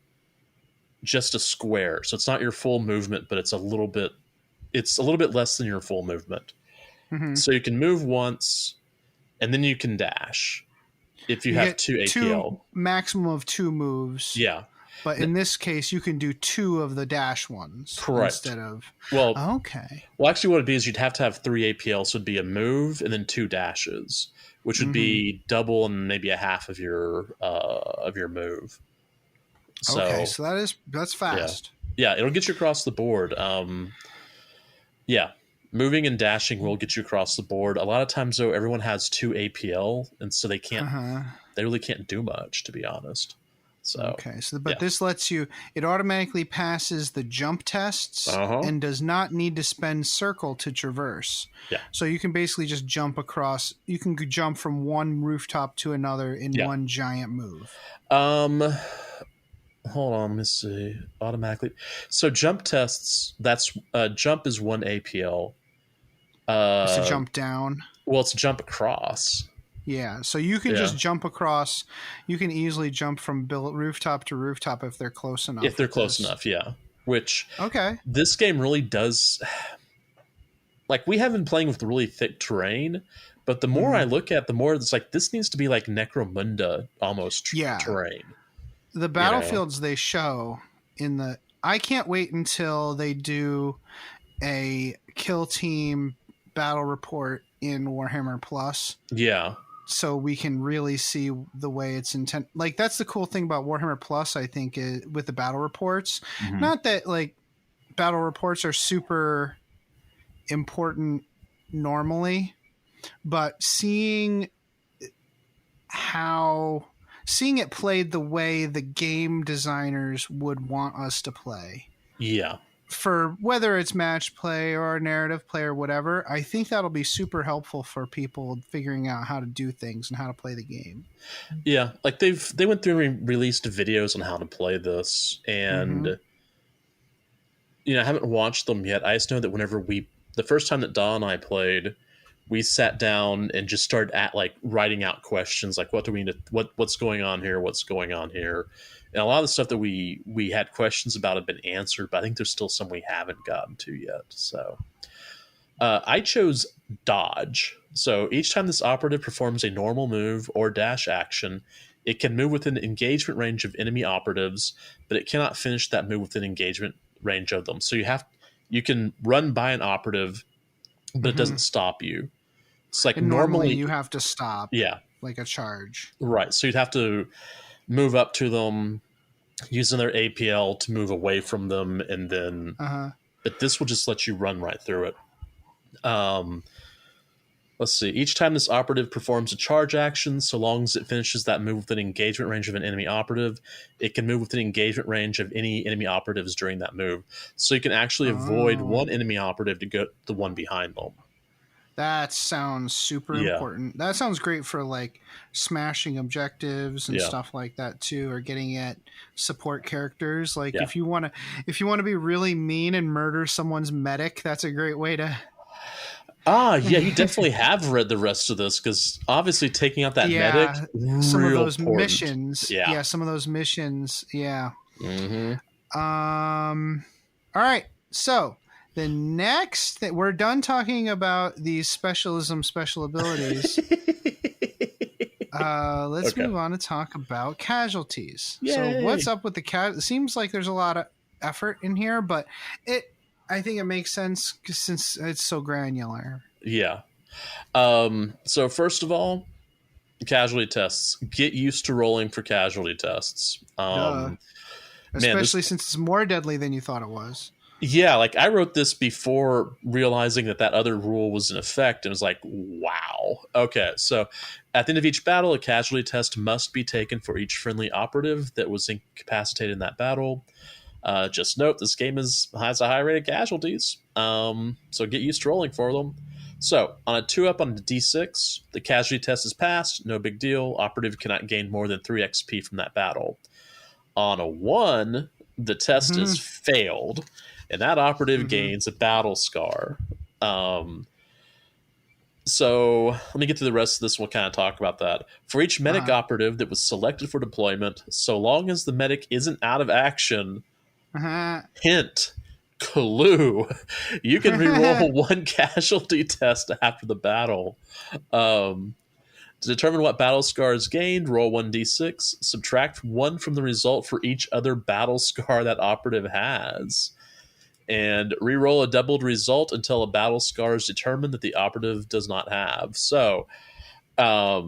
just a square. So it's not your full movement, but it's a little bit less than your full movement. So you can move once, and then you can dash. if you have two APL. Maximum of 2 moves. Yeah. But in this case, you can do 2 of the dash ones. Correct. Instead of... Well, okay. Well, actually, what it'd be is you'd have to have 3 APL, so it'd be a move and then 2 dashes, which would be double and maybe a half of your move. So, okay, so that's fast. Yeah, it'll get you across the board. Yeah, moving and dashing will get you across the board. A lot of times, though, everyone has 2 APL, and so they can't. They really can't do much, to be honest. So okay, this lets you. It automatically passes the jump tests and does not need to spend circle to traverse. Yeah. So you can basically just jump across. You can jump from one rooftop to another in one giant move. Hold on, let me see. Automatically. So jump tests. That's jump is 1 APL. It's a jump down. Well, it's a jump across. Yeah, so you can just jump across. You can easily jump from rooftop to rooftop if they're close enough. If they're close enough, yeah. Which this game really does. Like, we have been playing with really thick terrain, but the more I look at, the more it's like this needs to be like Necromunda almost terrain. The battlefields they show in the. I can't wait until they do a kill team battle report in Warhammer Plus. Yeah. So we can really see the way it's intent. Like, that's the cool thing about Warhammer Plus, I think, is with the battle reports. Not that like battle reports are super important normally, but seeing it played the way the game designers would want us to play. Yeah. For whether it's match play or narrative play or whatever, I think that'll be super helpful for people figuring out how to do things and how to play the game. Yeah, like they went through and released videos on how to play this, and I haven't watched them yet. I just know that whenever the first time that Dawn and I played, we sat down and just started writing out questions like, what do we need to, what's going on here, what's going on here. And a lot of the stuff that we had questions about have been answered, but I think there's still some we haven't gotten to yet. So I chose dodge. So each time this operative performs a normal move or dash action, it can move within engagement range of enemy operatives, but it cannot finish that move within engagement range of them. So you can run by an operative, but it doesn't stop you. It's like normally you have to stop. Yeah. Like a charge. Right. So you'd have to move up to them using their APL to move away from them, and then but this will just let you run right through it. Let's see. Each time this operative performs a charge action, so long as it finishes that move within engagement range of an enemy operative, it can move within engagement range of any enemy operatives during that move. So you can actually avoid one enemy operative to go the one behind them. That sounds super important. That sounds great for like smashing objectives and stuff like that too, or getting at support characters. Like if you want to be really mean and murder someone's medic, that's a great way to. You definitely have read the rest of this, because obviously taking out that medic, some of those important. missions, some of those missions, All right, so. The next thing, we're done talking about these special abilities. Let's move on to talk about casualties. Yay. So what's up with the it seems like there's a lot of effort in here, but I think it makes sense since it's so granular. Yeah. So first of all, casualty tests. Get used to rolling for casualty tests. Especially since it's more deadly than you thought it was. Yeah, like I wrote this before realizing that other rule was in effect, and it was like, wow. Okay, so at the end of each battle, a casualty test must be taken for each friendly operative that was incapacitated in that battle. Just note, this game has a high rate of casualties, so get used to rolling for them. So, on a 2-up on a D6, the casualty test is passed, no big deal. Operative cannot gain more than 3 XP from that battle. On a 1, the test is failed, and that operative gains a battle scar. So let me get to the rest of this. We'll kind of talk about that. For each medic operative that was selected for deployment, so long as the medic isn't out of action, hint, clue, you can reroll 1 casualty test after the battle. To determine what battle scar is gained, roll 1d6, subtract 1 from the result for each other battle scar that operative has, and re-roll a doubled result until a battle scar is determined that the operative does not have. So, a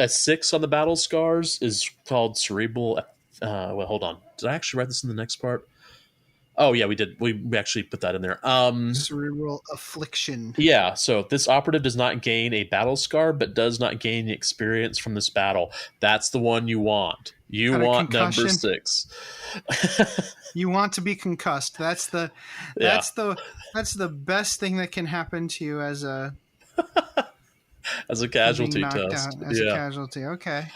6 on the battle scars is called cerebral. Well, hold on. Did I actually write this in the next part? Oh yeah, we did. We actually put that in there. Cerebral affliction. Yeah, so this operative does not gain a battle scar, but does not gain the experience from this battle. That's the one you want. You want number 6. You want to be concussed. That's the best thing that can happen to you as a casualty test. A casualty. Okay.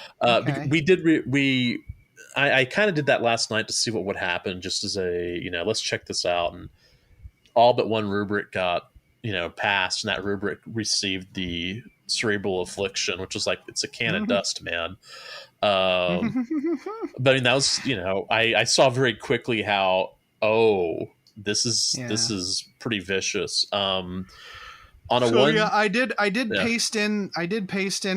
I kind of did that last night to see what would happen, just as a, let's check this out. And all but one rubric got, passed, and that rubric received the cerebral affliction, which was like, it's a can of dust, man. But I mean, that was, I saw very quickly how, this is pretty vicious. I did paste in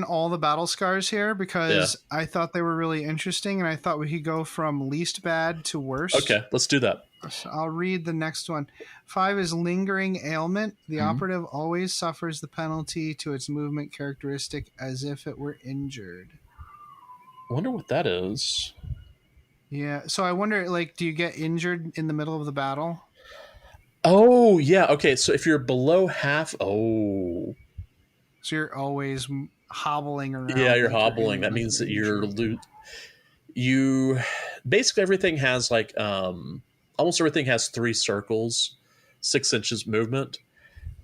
all the battle scars here because I thought they were really interesting, and I thought we could go from least bad to worst. Okay, let's do that. So I'll read the next one. 5 is lingering ailment. The operative always suffers the penalty to its movement characteristic as if it were injured. I wonder what that is. Yeah, so I wonder, do you get injured in the middle of the battle? Oh, yeah. Okay, so if you're below half... So you're always hobbling around. Yeah, you're hobbling. That means that you... Basically, everything has, almost everything has 3 circles, 6 inches movement.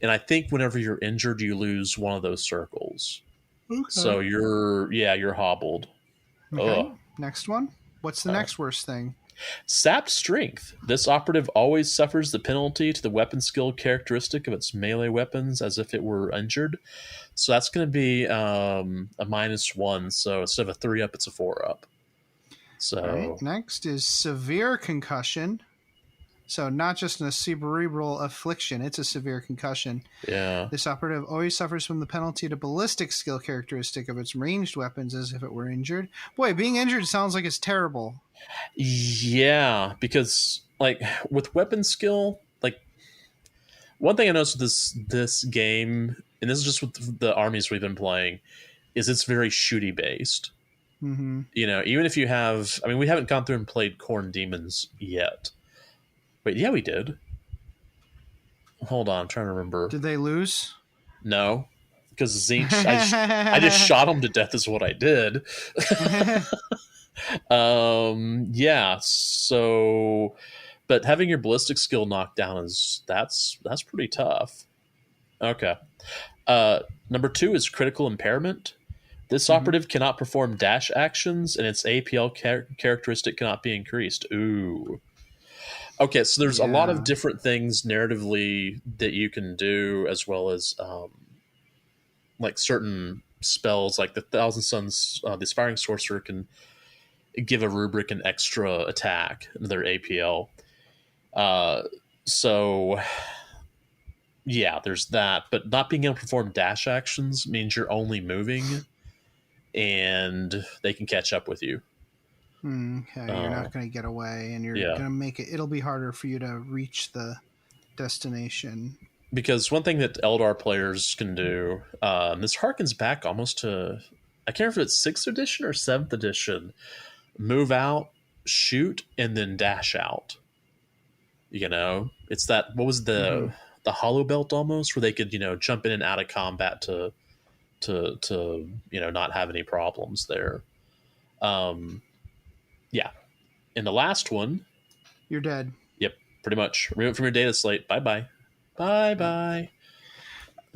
And I think whenever you're injured, you lose one of those circles. Okay. So you're hobbled. Okay. Ugh. Next one. What's the next worst thing? Sapped strength. This operative always suffers the penalty to the weapon skill characteristic of its melee weapons as if it were injured. So that's going to be a -1. So instead of a 3 up, it's a 4 up. So right. Next is severe concussion. So not just a cerebral affliction, it's a severe concussion. Yeah. This operative always suffers from the penalty to ballistic skill characteristic of its ranged weapons as if it were injured. Boy, being injured sounds like it's terrible. Yeah, because with weapon skill, one thing I noticed with this game, and this is just with the armies we've been playing, is it's very shooty based. Mm-hmm. Even if you have, we haven't gone through and played Khorne Demons yet. Wait, yeah, we did. Hold on, I'm trying to remember. Did they lose? No, because Zinch, I just shot him to death is what I did. Yeah, so, but having your ballistic skill knocked down that's pretty tough. Okay. Number 2 is critical impairment. This operative cannot perform dash actions, and its APL characteristic cannot be increased. Ooh. Okay, so there's a lot of different things narratively that you can do, as well as certain spells, like the Thousand Suns, the Aspiring Sorcerer can give a rubric an extra attack in their APL. So, yeah, there's that. But not being able to perform dash actions means you're only moving, and they can catch up with you. Okay, you're not going to get away, and you're going to make it... It'll be harder for you to reach the destination. Because one thing that Eldar players can do, this harkens back almost to... I can't remember if it's 6th edition or 7th edition. Move out, shoot, and then dash out. It's that... What was the hollow belt almost, where they could, jump in and out of combat to not have any problems there. Yeah. And the last one... You're dead. Yep, pretty much. Remove it from your data slate. Bye-bye. Bye-bye.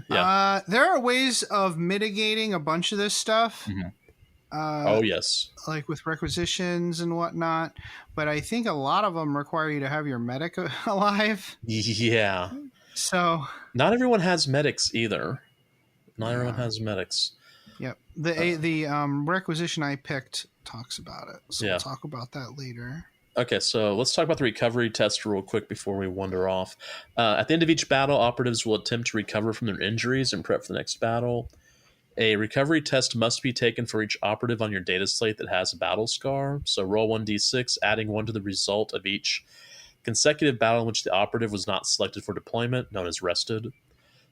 Yeah. There are ways of mitigating a bunch of this stuff. Mm-hmm. Oh, yes. Like with requisitions and whatnot. But I think a lot of them require you to have your medic alive. Yeah. So... Not everyone has medics either. Not everyone has medics. Yep. The requisition I picked talks about it. So we'll talk about that later. Okay, so let's talk about the recovery test real quick before we wander off. At the end of each battle, operatives will attempt to recover from their injuries and prep for the next battle. A recovery test must be taken for each operative on your data slate that has a battle scar. So roll 1d6, adding 1 to the result of each consecutive battle in which the operative was not selected for deployment, known as rested.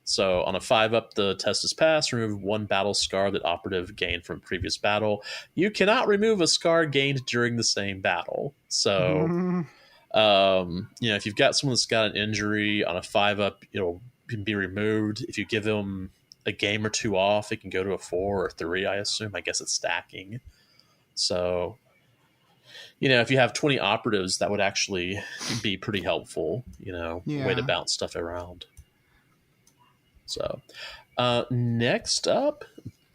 So on a 5-up, the test is passed. Remove 1 battle scar that operative gained from previous battle. You cannot remove a scar gained during the same battle. So, if you've got someone that's got an injury on a 5-up, it'll be removed. If you give them a game or 2 off, it can go to a 4 or 3, I assume. I guess it's stacking. So, if you have 20 operatives, that would actually be pretty helpful, way to bounce stuff around. So, next up,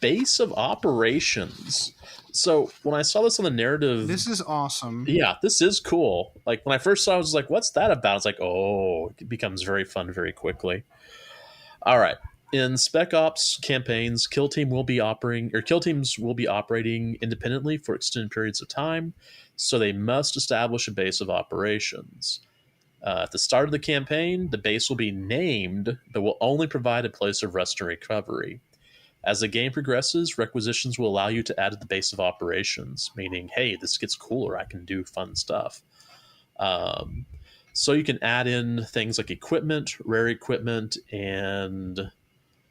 base of operations. So when I saw this on the narrative, this is awesome. Yeah, this is cool. Like when I first saw it, I was like, what's that about? It's like, oh, it becomes very fun very quickly. All right. In Spec Ops campaigns, kill teams will be operating independently for extended periods of time, so they must establish a base of operations. At the start of the campaign, the base will be named, but will only provide a place of rest and recovery. As the game progresses, requisitions will allow you to add to the base of operations, meaning, hey, this gets cooler, I can do fun stuff. So you can add in things like equipment, rare equipment, and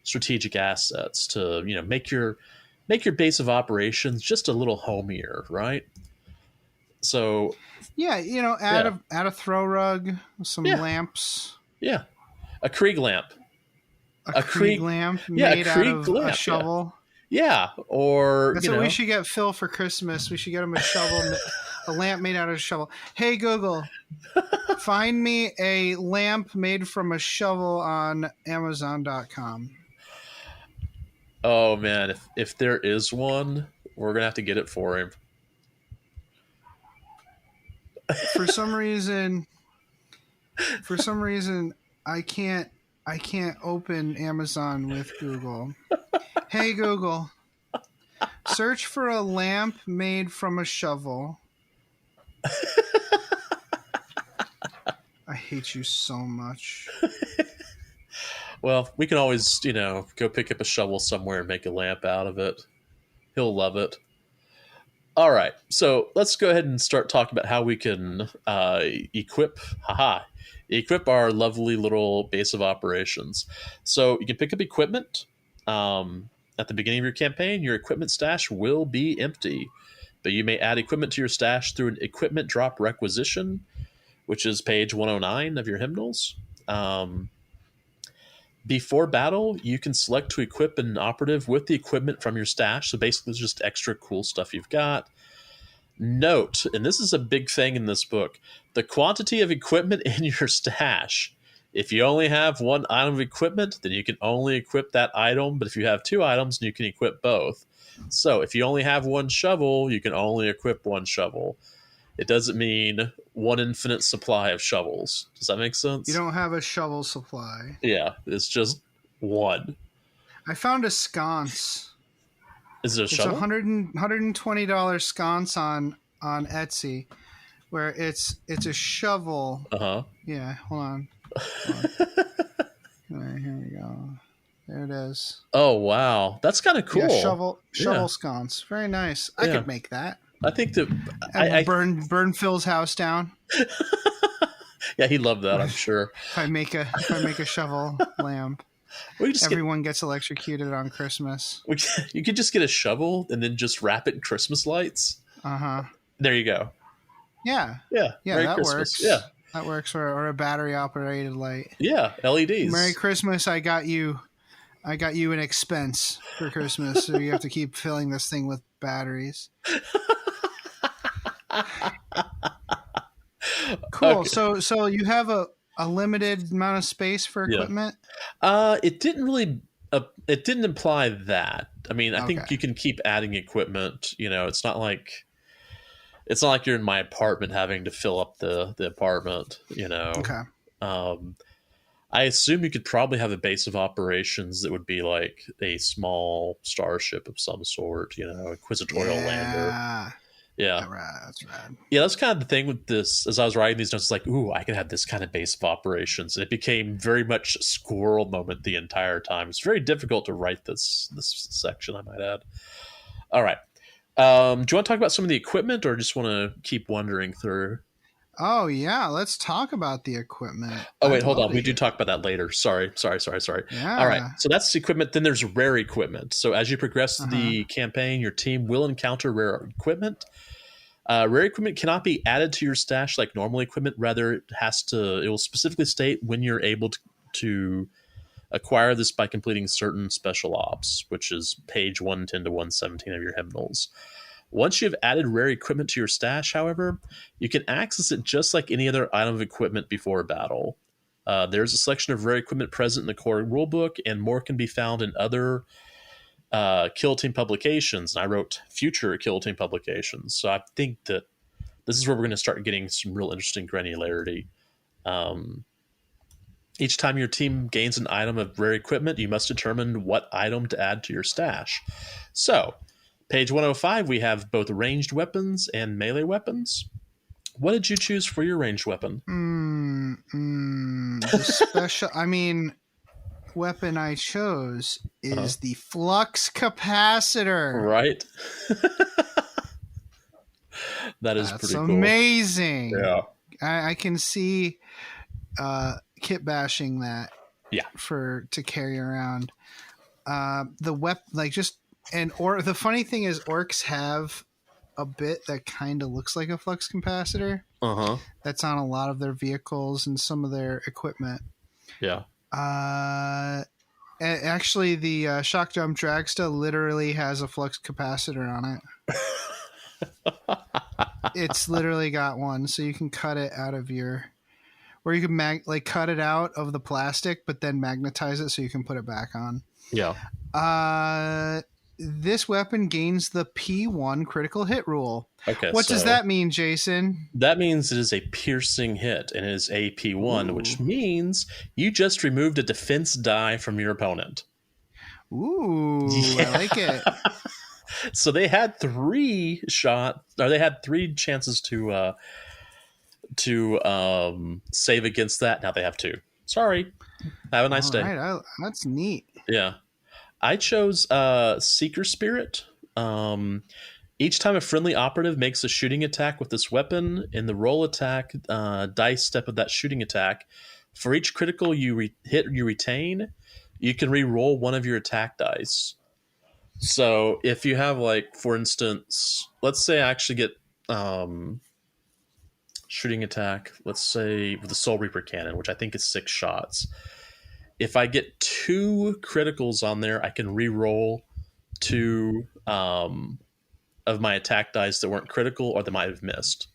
strategic assets to, make your base of operations just a little homier, right? So add a throw rug, some lamps. Yeah, a Krieg lamp. A Krieg lamp made out of a shovel. Yeah, or that's what we should get Phil for Christmas. We should get him a shovel, a lamp made out of a shovel. Hey Google, find me a lamp made from a shovel on Amazon.com. Oh man, if there is one, we're gonna have to get it for him. For some reason, I can't open Amazon with Google. Hey Google, search for a lamp made from a shovel. I hate you so much. Well, we can always, go pick up a shovel somewhere and make a lamp out of it. He'll love it. All right, so let's go ahead and start talking about how we can equip our lovely little base of operations. So you can pick up equipment. At the beginning of your campaign, your equipment stash will be empty, but you may add equipment to your stash through an equipment drop requisition, which is page 109 of your hymnals. Before battle, you can select to equip an operative with the equipment from your stash. So basically, it's just extra cool stuff you've got. Note, and this is a big thing in this book, the quantity of equipment in your stash. If you only have 1 item of equipment, then you can only equip that item. But if you have 2 items, then you can equip both. So if you only have 1 shovel, you can only equip 1 shovel. It doesn't mean 1 infinite supply of shovels. Does that make sense? You don't have a shovel supply. Yeah, it's just 1. I found a sconce. Is it a shovel? It's $120 sconce on Etsy, where it's a shovel. Yeah, hold on. All right, here we go. There it is. Oh wow, that's kind of cool. Yeah, shovel sconce. Very nice. I could make that. I think that I burn Phil's house down. Yeah, he loved that. I'm sure. If I make a shovel lamp, everyone gets electrocuted on Christmas. You could just get a shovel and then just wrap it in Christmas lights. There you go. Yeah. Merry that Christmas. works. Yeah, that works. Or a battery operated light. Yeah, LEDs. Merry Christmas. I got you an expense for Christmas, so you have to keep filling this thing with batteries. Cool. Okay. So you have a limited amount of space for equipment? It didn't imply that. I mean, I think you can keep adding equipment. It's not like you're in my apartment having to fill up the apartment. Okay. I assume you could probably have a base of operations that would be like a small starship of some sort, inquisitorial lander. Yeah. That's rad. Yeah, that's kind of the thing with this. As I was writing these notes, like, ooh, I could have this kind of base of operations. And it became very much squirrel moment the entire time. It's very difficult to write this section, I might add. All right. Do you want to talk about some of the equipment, or just want to keep wandering through? Oh yeah, let's talk about the equipment. Oh wait, hold on. We do talk about that later. Sorry. Yeah. All right. So that's equipment. Then there's rare equipment. So as you progress through the campaign, your team will encounter rare equipment. Rare equipment cannot be added to your stash like normal equipment. Rather, it will specifically state when you're able to acquire this by completing certain special ops, which is page 110 to 117 of your hymnals. Once you've added rare equipment to your stash, however, you can access it just like any other item of equipment before a battle. There's a selection of rare equipment present in the core rulebook, and more can be found in other Kill Team publications. And I wrote future Kill Team publications. So I think that this is where we're going to start getting some real interesting granularity. Each time your team gains an item of rare equipment, you must determine what item to add to your stash. So, page 105, we have both ranged weapons and melee weapons. What did you choose for your ranged weapon? The special, weapon I chose is the flux capacitor. Right. That's pretty cool. Amazing. Yeah. I can see kit bashing that. Yeah. To carry around. The the funny thing is orcs have a bit that kind of looks like a flux capacitor. That's on a lot of their vehicles and some of their equipment. Yeah. Actually, the Shock Jump Dragsta literally has a flux capacitor on it. It's literally got one, so you can cut it out of or you can cut it out of the plastic, but then magnetize it so you can put it back on. Yeah. This weapon gains the P1 critical hit rule. Okay. What does that mean, Jason? That means it is a piercing hit and it is a P1, which means you just removed a defense die from your opponent. Ooh, yeah. I like it. So they had three chances to save against that. Now they have two. Sorry. Have a nice day. Right. That's neat. Yeah. I chose Seeker Spirit. Each time a friendly operative makes a shooting attack with this weapon, in the roll attack dice step of that shooting attack, for each critical you retain, you can re-roll one of your attack dice. So if you have, for instance, let's say I actually get shooting attack, let's say with the Soul Reaper cannon, which I think is 6 shots. If I get 2 criticals on there, I can re-roll 2 of my attack dice that weren't critical or that might have missed.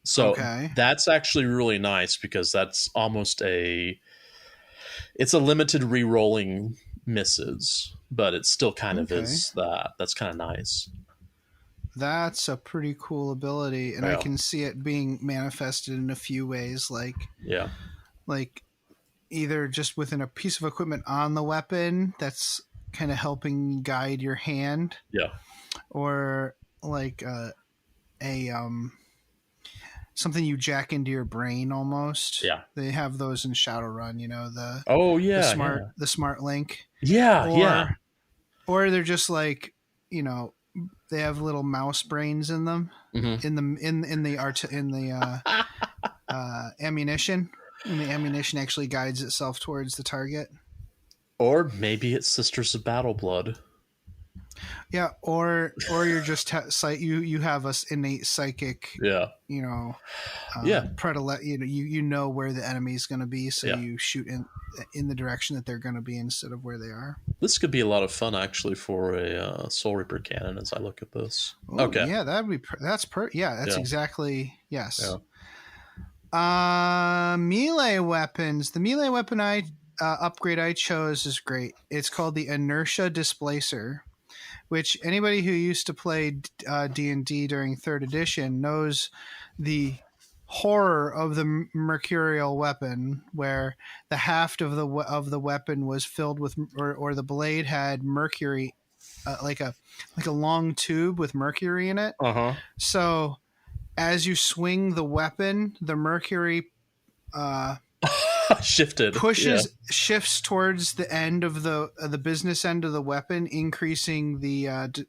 So that's actually really nice because that's almost it's a limited re-rolling misses, but it still kind of is that. That's kind of nice. That's a pretty cool ability, and I can see it being manifested in a few ways, like either just within a piece of equipment on the weapon that's kind of helping guide your hand, or something you jack into your brain almost. Yeah, they have those in Shadowrun. The smart link. Or they're just they have little mouse brains in them in the ammunition. And the ammunition actually guides itself towards the target. Or maybe it's Sisters of Battle Blood. Yeah, or you're just you have a innate psychic. Predilect. You know where the enemy is going to be, so you shoot in the direction that they're going to be instead of where they are. This could be a lot of fun actually for a Soul Reaper cannon. As I look at this, yeah, that's exactly yes. Yeah. Melee weapons. The melee weapon upgrade I chose is great. It's called the Inertia Displacer, which anybody who used to play D&D during 3rd edition knows the horror of the mercurial weapon, where the haft of the weapon was filled with, or the blade had mercury like a long tube with mercury in it. So as you swing the weapon, the mercury shifts towards the end of the business end of the weapon, increasing the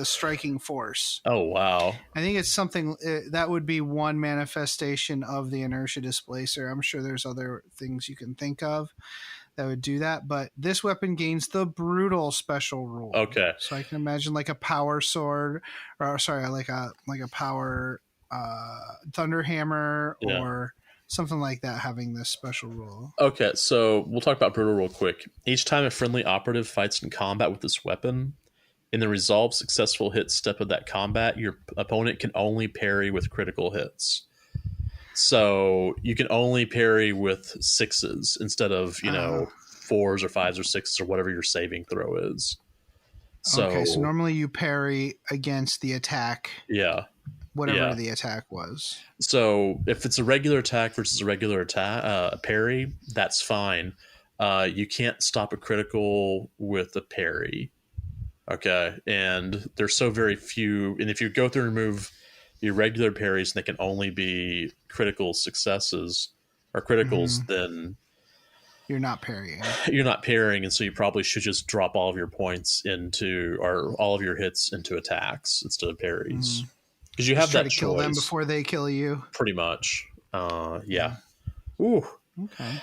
striking force. Oh wow! I think it's something that would be one manifestation of the inertia displacer. I'm sure there's other things you can think of that would do that, but this weapon gains the brutal special rule. Okay, so I can imagine like a power sword, or sorry, like a power thunder hammer, or something like that having this special rule. Okay, so we'll talk about brutal real quick. Each time a friendly operative fights in combat with this weapon, in the resolved successful hit step of that combat, your opponent can only parry with critical hits. So you can only parry with 6s instead of 4s or 5s or 6s or whatever your saving throw is. So normally you parry against the attack. Yeah. Whatever the attack was. So if it's a regular attack versus a regular attack parry, that's fine. You can't stop a critical with a parry. Okay, and there's so very few, and if you go through and remove your regular parries, and they can only be critical successes or criticals, then you're not parrying. You're not parrying, and so you probably should just drop all of your points into, or all of your hits into attacks instead of parries, because you have that choice. Kill them before they kill you. Pretty much, yeah. Ooh. Okay.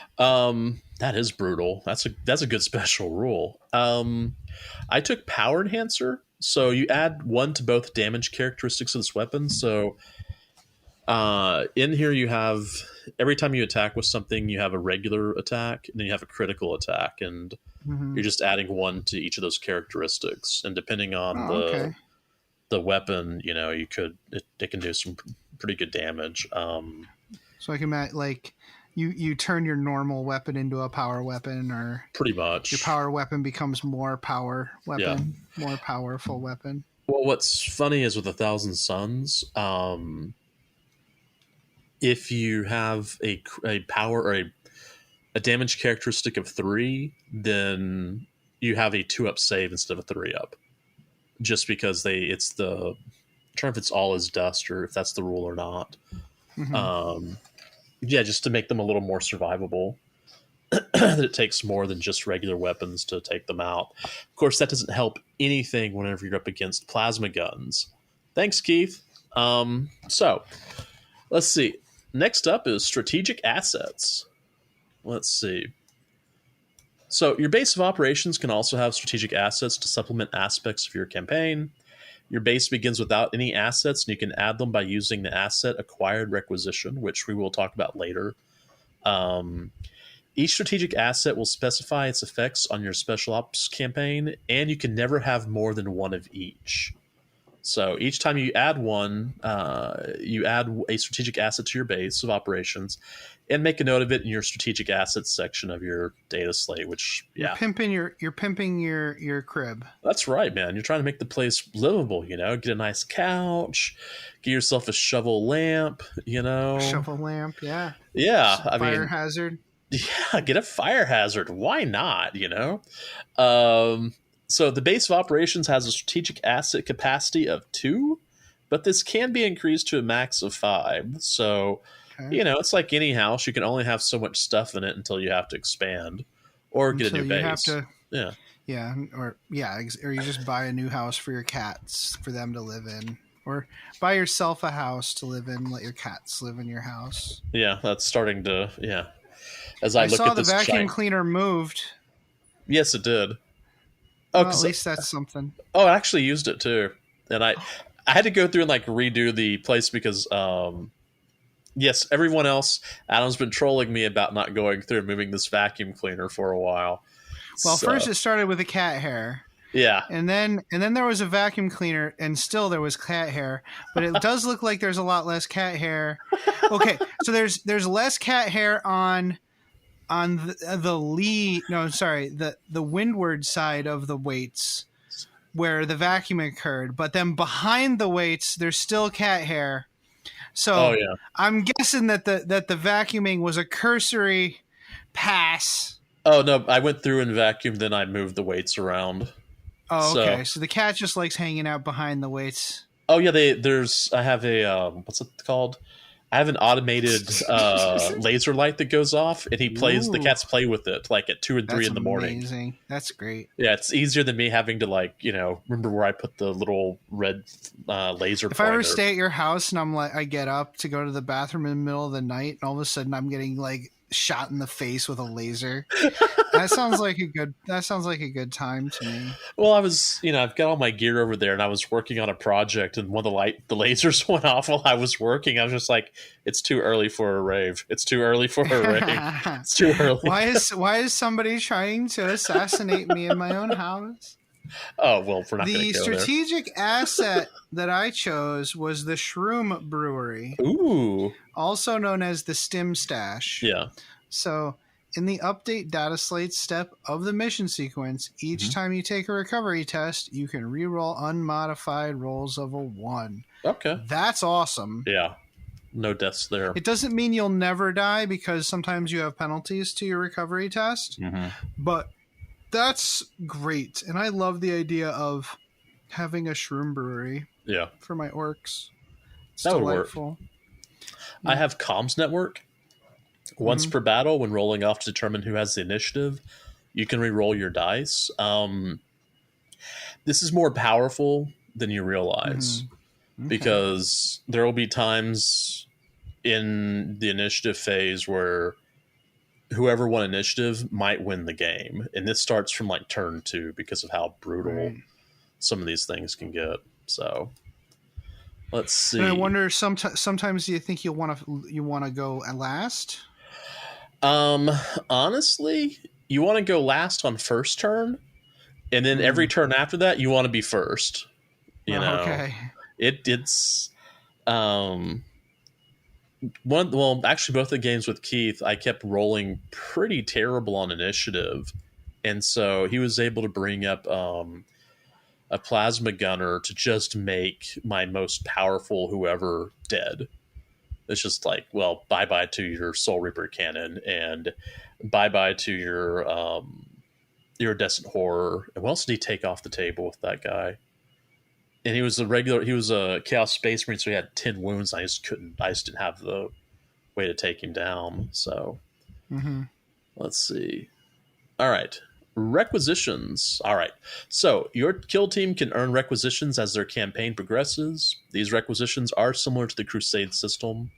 That is brutal. That's a good special rule. I took Power Enhancer, so you add 1 to both damage characteristics of this weapon. So in here you have, every time you attack with something, you have a regular attack, and then you have a critical attack, and you're just adding 1 to each of those characteristics. And depending on the weapon, it can do some pretty good damage. So I can like. You turn your normal weapon into a power weapon, or pretty much your power weapon becomes more power weapon, more powerful weapon. Well, what's funny is with 1,000 Suns, if you have a power or a damage characteristic of 3, then you have a 2-up save instead of a 3-up, just because it's the, I'm trying if it's all is dust or if that's the rule or not. Yeah, just to make them a little more survivable. That it takes more than just regular weapons to take them out. Of course, that doesn't help anything whenever you're up against plasma guns. Thanks, Keith. So, let's see. Next up is strategic assets. Let's see. So, your base of operations can also have strategic assets to supplement aspects of your campaign. Your base begins without any assets, and you can add them by using the asset acquired requisition, which we will talk about later. Each strategic asset will specify its effects on your special ops campaign, and you can never have more than 1 of each. So each time you add one, you add a strategic asset to your base of operations, and make a note of it in your strategic assets section of your data slate. Which you're pimping your crib. That's right, man. You're trying to make the place livable. Get a nice couch, get yourself a shovel lamp. Shovel lamp, yeah. Fire hazard. Yeah, get a fire hazard. Why not? So the base of operations has a strategic asset capacity of 2, but this can be increased to a max of 5. So, it's like any house. You can only have so much stuff in it until you have to expand or get a new base. Or you just buy a new house for your cats for them to live in, or buy yourself a house to live in. Let your cats live in your house. Yeah, that's starting to As I look saw at this the vacuum cleaner moved. Yes, it did. Oh, well, at least that's something. Oh, I actually used it too, and I had to go through and redo the place because yes, everyone else, Adam's been trolling me about not going through and moving this vacuum cleaner for a while. Well, first it started with a cat hair. Yeah. And then there was a vacuum cleaner, and still there was cat hair, but it does look like there's a lot less cat hair. Okay, so there's less cat hair on the windward side of the weights where the vacuum occurred, but then behind the weights there's still cat hair. So I'm guessing that the vacuuming was a cursory pass. Oh no, I went through and vacuumed, then I moved the weights around. Oh, okay. So the cat just likes hanging out behind the weights. Oh yeah, I have a what's it called? I have an automated laser light that goes off, and the cats play with it like at 2 or 3 in the morning. Amazing. That's great. Yeah, it's easier than me having to remember where I put the little red laser If pointer. I ever stay at your house and I get up to go to the bathroom in the middle of the night, and all of a sudden I'm getting like shot in the face with a laser. That sounds like a good time to me. Well, I've got all my gear over there, and I was working on a project, and one of the lasers went off while I was working. I was just like, it's too early for a rave. It's too early for a rave. It's too early. Why is somebody trying to assassinate me in my own house? Oh, well, we're not going to The go strategic asset that I chose was the Shroom Brewery. Ooh. Also known as the Stim Stash. Yeah. So, in the update data slate step of the mission sequence, each time you take a recovery test, you can reroll unmodified rolls of a 1. Okay. That's awesome. Yeah. No deaths there. It doesn't mean you'll never die because sometimes you have penalties to your recovery test. But that's great. And I love the idea of having a Shroom Brewery for my orcs. It's that delightful. Would work. I have comms network. Once per battle, when rolling off to determine who has the initiative, you can re-roll your dice. This is more powerful than you realize because there will be times in the initiative phase where whoever won initiative might win the game. And this starts from like turn 2 because of how brutal some of these things can get. So let's see. And I wonder, sometimes do you think you want to go last? Honestly, you want to go last on first turn, and then every turn after that, you want to be first. You know, okay. It's actually both the games with Keith, I kept rolling pretty terrible on initiative, and so he was able to bring up a plasma gunner to just make my most powerful whoever dead. It's just like, well, bye-bye to your Soul Reaper cannon and bye-bye to your Iridescent Horror. And what else did he take off the table with that guy? And he was a Chaos Space Marine, so he had 10 wounds. I just didn't have the way to take him down. So let's see. All right. Requisitions. All right. So your kill team can earn requisitions as their campaign progresses. These requisitions are similar to the Crusade system.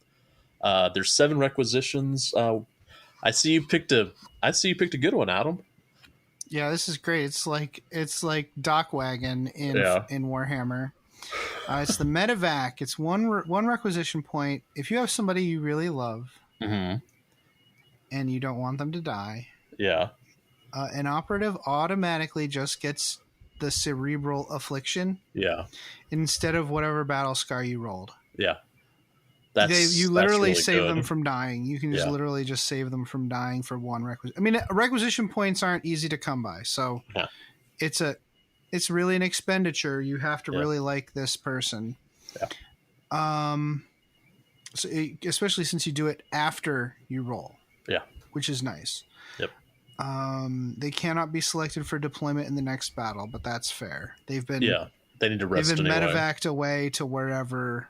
There's 7 requisitions. I see you picked a good one, Adam. Yeah, this is great. It's like Dock Wagon in Warhammer. It's the medevac. It's one requisition point. If you have somebody you really love and you don't want them to die, an operative automatically just gets the cerebral affliction instead of whatever battle scar you rolled. Yeah. You literally really save good. them from dying. You can just literally just save them from dying for one requisition. I mean, requisition points aren't easy to come by, so it's really an expenditure. You have to really like this person. Especially since you do it after you roll. Yeah, which is nice. Yep. They cannot be selected for deployment in the next battle, but that's fair. They need to rest. They've been medevaced away to wherever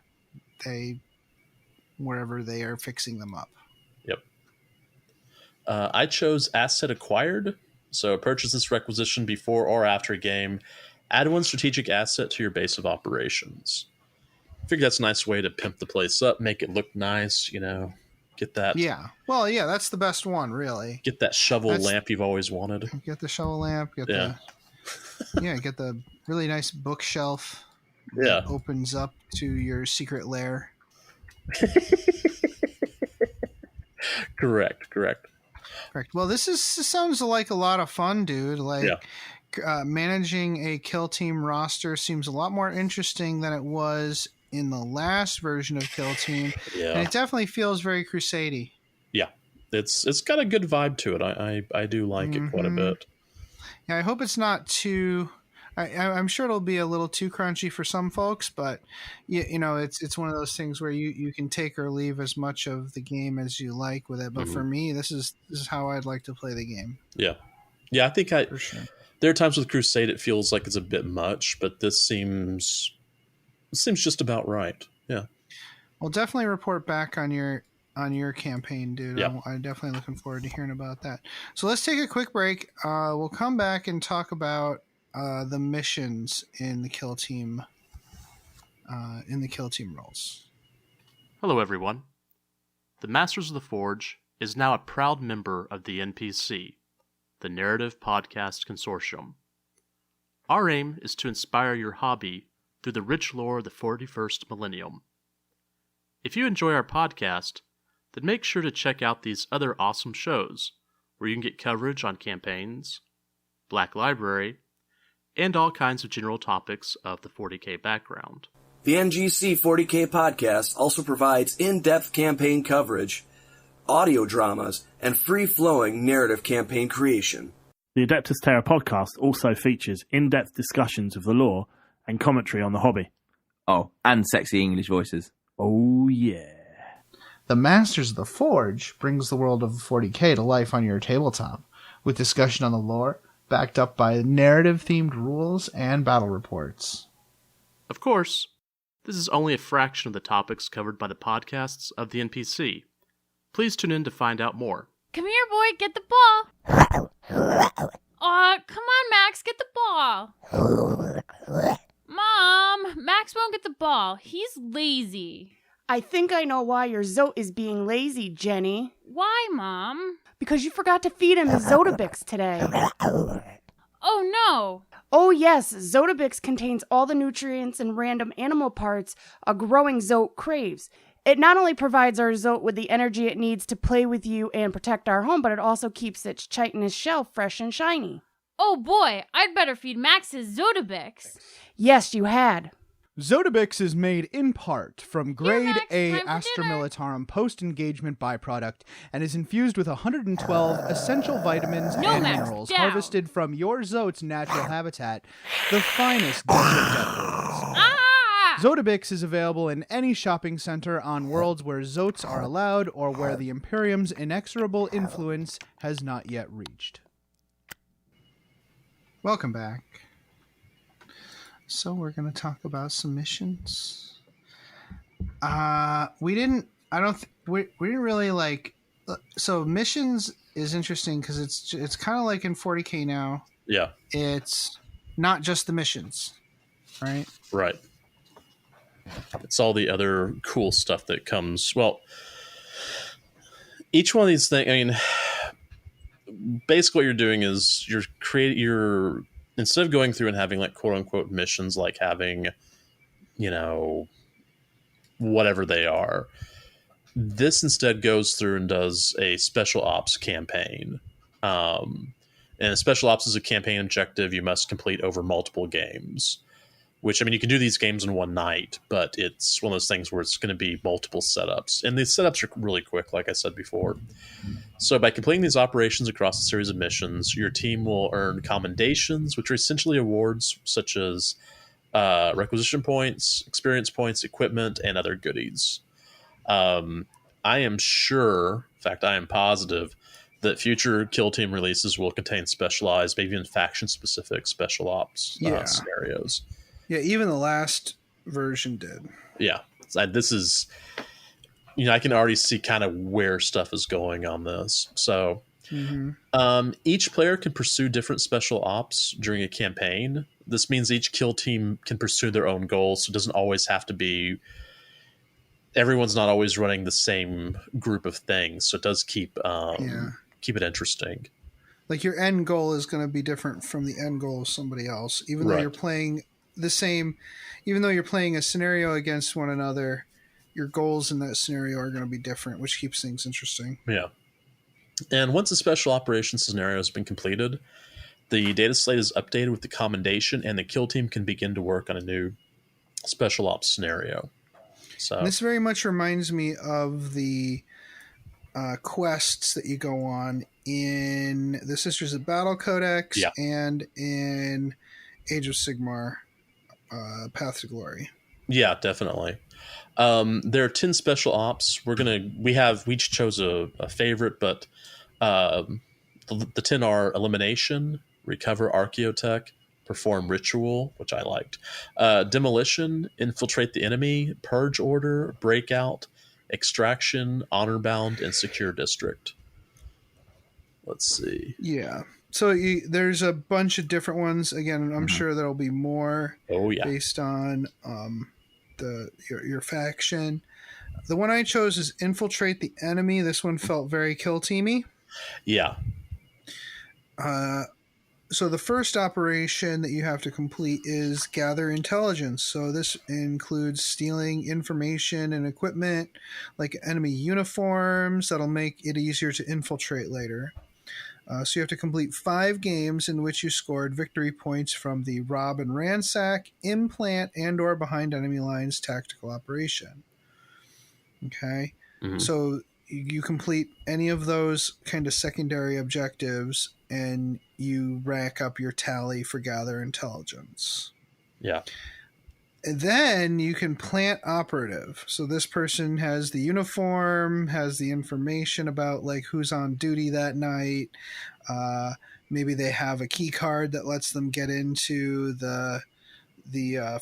they are fixing them up. Yep. I chose Asset Acquired. So purchase this requisition before or after a game. Add 1 strategic asset to your base of operations. I figure that's a nice way to pimp the place up, make it look nice, get that. Yeah. Well, yeah, that's the best one, really. Get that shovel lamp you've always wanted. Get the shovel lamp. Get the really nice bookshelf. Yeah. That opens up to your secret lair. Correct. Well, this sounds like a lot of fun, dude. Managing a kill team roster seems a lot more interesting than it was in the last version of Kill Team. Yeah. And it definitely feels very Crusade-y. Yeah. It's got a good vibe to it. I do like it quite a bit. Yeah, I hope it's not too... I'm sure it'll be a little too crunchy for some folks, but it's one of those things where you can take or leave as much of the game as you like with it. But for me, this is how I'd like to play the game. Yeah. I think for sure. There are times with Crusade it feels like it's a bit much, but this seems just about right. Yeah. Well, definitely report back on your campaign, dude. Yeah. I'm definitely looking forward to hearing about that. So let's take a quick break. We'll come back and talk about the missions in the kill team roles. Hello, everyone. The Masters of the Forge is now a proud member of the NPC, the Narrative Podcast Consortium. Our aim is to inspire your hobby through the rich lore of the 41st millennium. If you enjoy our podcast, then make sure to check out these other awesome shows, where you can get coverage on campaigns, Black Library, and all kinds of general topics of the 40K background. The NGC 40K podcast also provides in-depth campaign coverage, audio dramas, and free-flowing narrative campaign creation. The Adeptus Terra podcast also features in-depth discussions of the lore and commentary on the hobby. Oh, and sexy English voices. Oh, yeah. The Masters of the Forge brings the world of 40K to life on your tabletop, with discussion on the lore, backed up by narrative-themed rules and battle reports. Of course, this is only a fraction of the topics covered by the podcasts of the NPC. Please tune in to find out more. Come here, boy, get the ball. Aw, come on, Max, get the ball. Mom, Max won't get the ball. He's lazy. I think I know why your Zote is being lazy, Jenny. Why, Mom? Because you forgot to feed him Zotabix today. Oh, no. Oh, yes, Zotabix contains all the nutrients and random animal parts a growing Zote craves. It not only provides our Zote with the energy it needs to play with you and protect our home, but it also keeps its chitinous shell fresh and shiny. Oh, boy, I'd better feed Max his Zotabix. Yes, you had. Zotabix is made in part from grade Max, A time for Astra dinner. Militarum post-engagement byproduct and is infused with 112 essential vitamins No, and Max, minerals down. harvested from your Zote's natural habitat, the finest desert deathworms. Ah! Zotabix is available in any shopping center on worlds where Zotes are allowed or where the Imperium's inexorable influence has not yet reached. Welcome back. So we're going to talk about some missions. We didn't really like. So missions is interesting because it's kind of like in 40K now. Yeah. It's not just the missions, right? Right. It's all the other cool stuff that comes. Well, each one of these things. I mean, basically, what you're doing is you're instead of going through and having like quote unquote missions, like having, whatever they are. This instead goes through and does a special ops campaign. And a special ops is a campaign objective you must complete over multiple games. Which, I mean, you can do these games in one night, but it's one of those things where it's going to be multiple setups. And these setups are really quick, like I said before. So by completing these operations across a series of missions, your team will earn commendations, which are essentially awards such as requisition points, experience points, equipment, and other goodies. I am sure, in fact, I am positive, that future kill team releases will contain specialized, maybe even faction-specific special ops scenarios. Yeah, even the last version did. Yeah. This is, I can already see kind of where stuff is going on this. So each player can pursue different special ops during a campaign. This means each kill team can pursue their own goals. So it doesn't always have to be, everyone's not always running the same group of things. So it does keep it interesting. Like your end goal is going to be different from the end goal of somebody else, even though you're playing the same, even though you're playing a scenario against one another, your goals in that scenario are going to be different, which keeps things interesting. Yeah. And once a special operations scenario has been completed, the data slate is updated with the commendation, and the kill team can begin to work on a new special ops scenario. So and this very much reminds me of the quests that you go on in the Sisters of Battle Codex and in Age of Sigmar. Path to Glory. Yeah, definitely. There are 10 special ops. We each chose a favorite, but the 10 are elimination, recover archaeotech, perform ritual, which I liked, demolition, infiltrate the enemy, purge order, breakout, extraction, honor bound, and secure district. Let's see. Yeah. So there's a bunch of different ones. Again, I'm sure there'll be more based on your faction. The one I chose is infiltrate the enemy. This one felt very kill teamy. Yeah. So the first operation that you have to complete is gather intelligence. So this includes stealing information and equipment like enemy uniforms. That'll make it easier to infiltrate later. So you have to complete 5 games in which you scored victory points from the rob and ransack, implant, and or behind enemy lines tactical operation. Okay. Mm-hmm. So you complete any of those kind of secondary objectives and you rack up your tally for gather intelligence. Yeah. And then you can plant operative. So this person has the uniform, has the information about like who's on duty that night. Maybe they have a key card that lets them get into the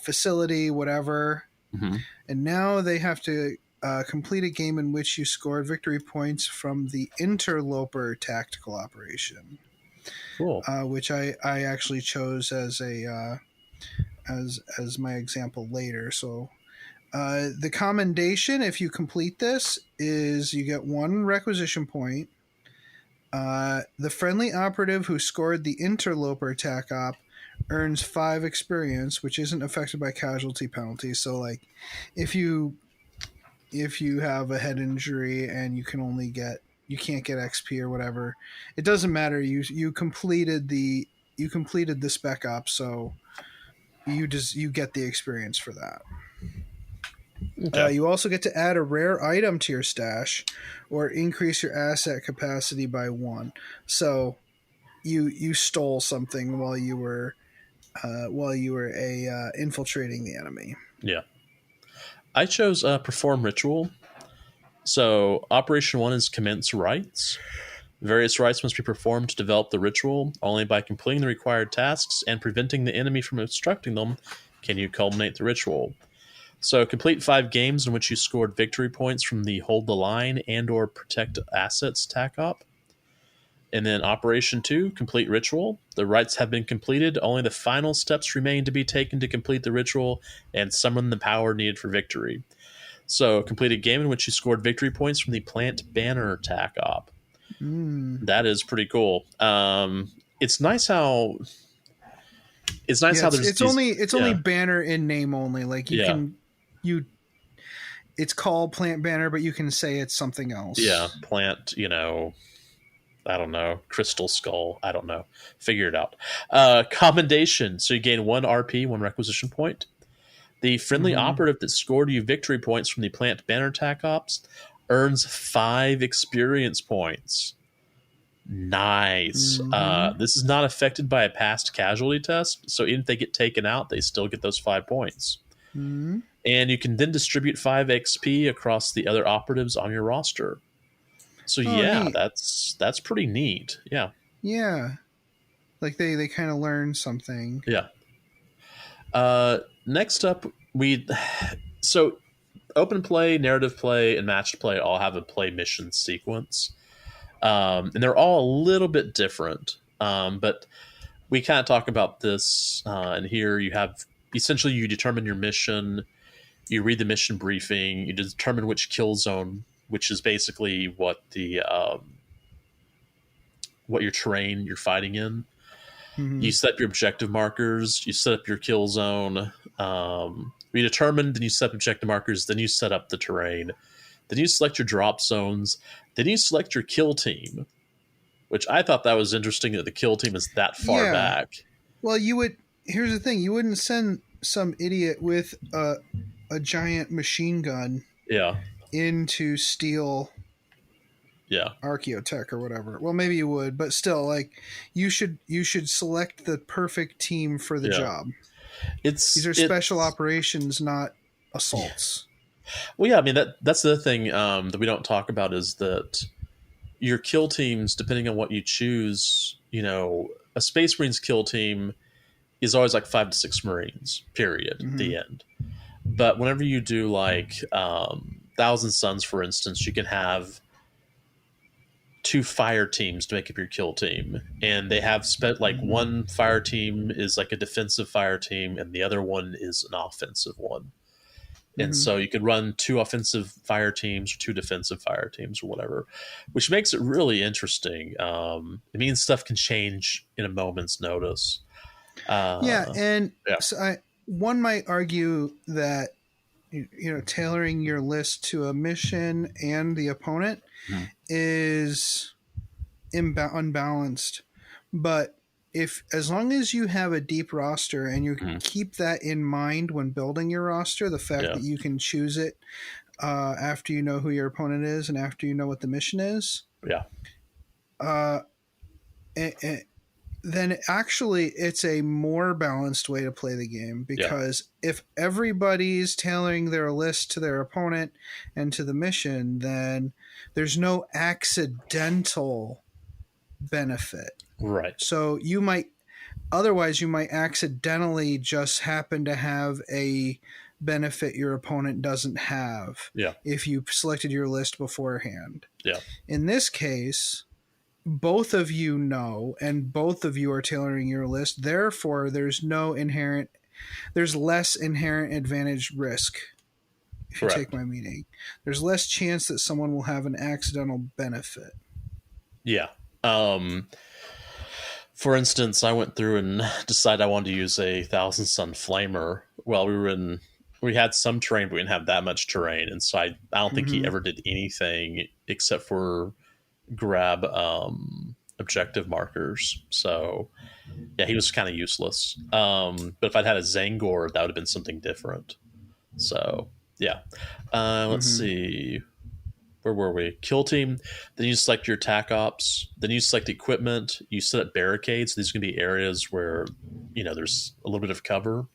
facility, whatever. Mm-hmm. And now they have to complete a game in which you scored victory points from the interloper tactical operation. Cool. Which I actually chose as a as my example later. So the commendation, if you complete this, is you get 1 requisition point. The friendly operative who scored the interloper attack op earns 5 experience, which isn't affected by casualty penalties. So like if you have a head injury and you can't get XP or whatever, it doesn't matter. You completed the spec op, so you get the experience for that. Okay. You also get to add a rare item to your stash or increase your asset capacity by 1. So you stole something while you were infiltrating the enemy. Yeah. I chose perform ritual. So Operation 1 is commence rites. Various rites must be performed to develop the ritual. Only by completing the required tasks and preventing the enemy from obstructing them can you culminate the ritual. So complete 5 games in which you scored victory points from the hold the line and or protect assets TAC op. And then Operation 2, complete ritual. The rites have been completed. Only the final steps remain to be taken to complete the ritual and summon the power needed for victory. So complete a game in which you scored victory points from the plant banner TAC op. That is pretty cool. It's nice how there's only banner in name only. Like it's called plant banner, but you can say it's something else. Yeah, plant, I don't know, crystal skull. I don't know. Figure it out. Commendation. So you gain 1 RP, 1 requisition point. The friendly operative that scored you victory points from the plant banner TAC ops earns 5 experience points. Nice. This is not affected by a past casualty test, so even if they get taken out, they still get those 5 points. And you can then distribute 5 XP across the other operatives on your roster. So neat. That's pretty neat. Yeah. Yeah. Like they kind of learn something. Yeah. Next up, so open play, narrative play, and matched play all have a play mission sequence. And they're all a little bit different. But we kind of talk about this, and here you have essentially you determine your mission, you read the mission briefing, you determine which kill zone, which is basically what the what your terrain you're fighting in. You set up your objective markers, you set up your kill zone, you determine, then you set up objective markers, then you set up the terrain, then you select your drop zones, then you select your kill team, which I thought that was interesting that the kill team is that far back. Well, here's the thing, you wouldn't send some idiot with a giant machine gun in to steal archaeotech or whatever. Well, maybe you would, but still, like you should select the perfect team for the job. These are special operations, not assaults. Well, yeah, I mean that's the thing that we don't talk about is that your kill teams, depending on what you choose, a Space Marines kill team is always like 5 to 6 Marines, period, at the end. But whenever you do like Thousand Suns, for instance, you can have 2 fire teams to make up your kill team, and they have one fire team is like a defensive fire team, and the other one is an offensive one. And so you could run 2 offensive fire teams or 2 defensive fire teams or whatever, which makes it really interesting. It means stuff can change in a moment's notice. So one might argue that tailoring your list to a mission and the opponent is unbalanced, but as long as you have a deep roster and you keep that in mind when building your roster, the fact that you can choose it after you know who your opponent is and after you know what the mission is, then actually it's a more balanced way to play the game, because if everybody's tailoring their list to their opponent and to the mission, then there's no accidental benefit. Right. So you might accidentally just happen to have a benefit your opponent doesn't have if you selected your list beforehand. Yeah. In this case, both of you know, and both of you are tailoring your list. Therefore, there's less inherent advantage risk. If you take my meaning, there's less chance that someone will have an accidental benefit. Yeah. For instance, I went through and decided I wanted to use a Thousand Sun Flamer. Well, we had some terrain, but we didn't have that much terrain. And so I don't think he ever did anything except for grab objective markers. So yeah, he was kind of useless. But if I'd had a Zangor, that would have been something different. So yeah. Let's see. Where were we? Kill team. Then you select your attack ops. Then you select equipment. You set up barricades. These are going to be areas where, there's a little bit of cover.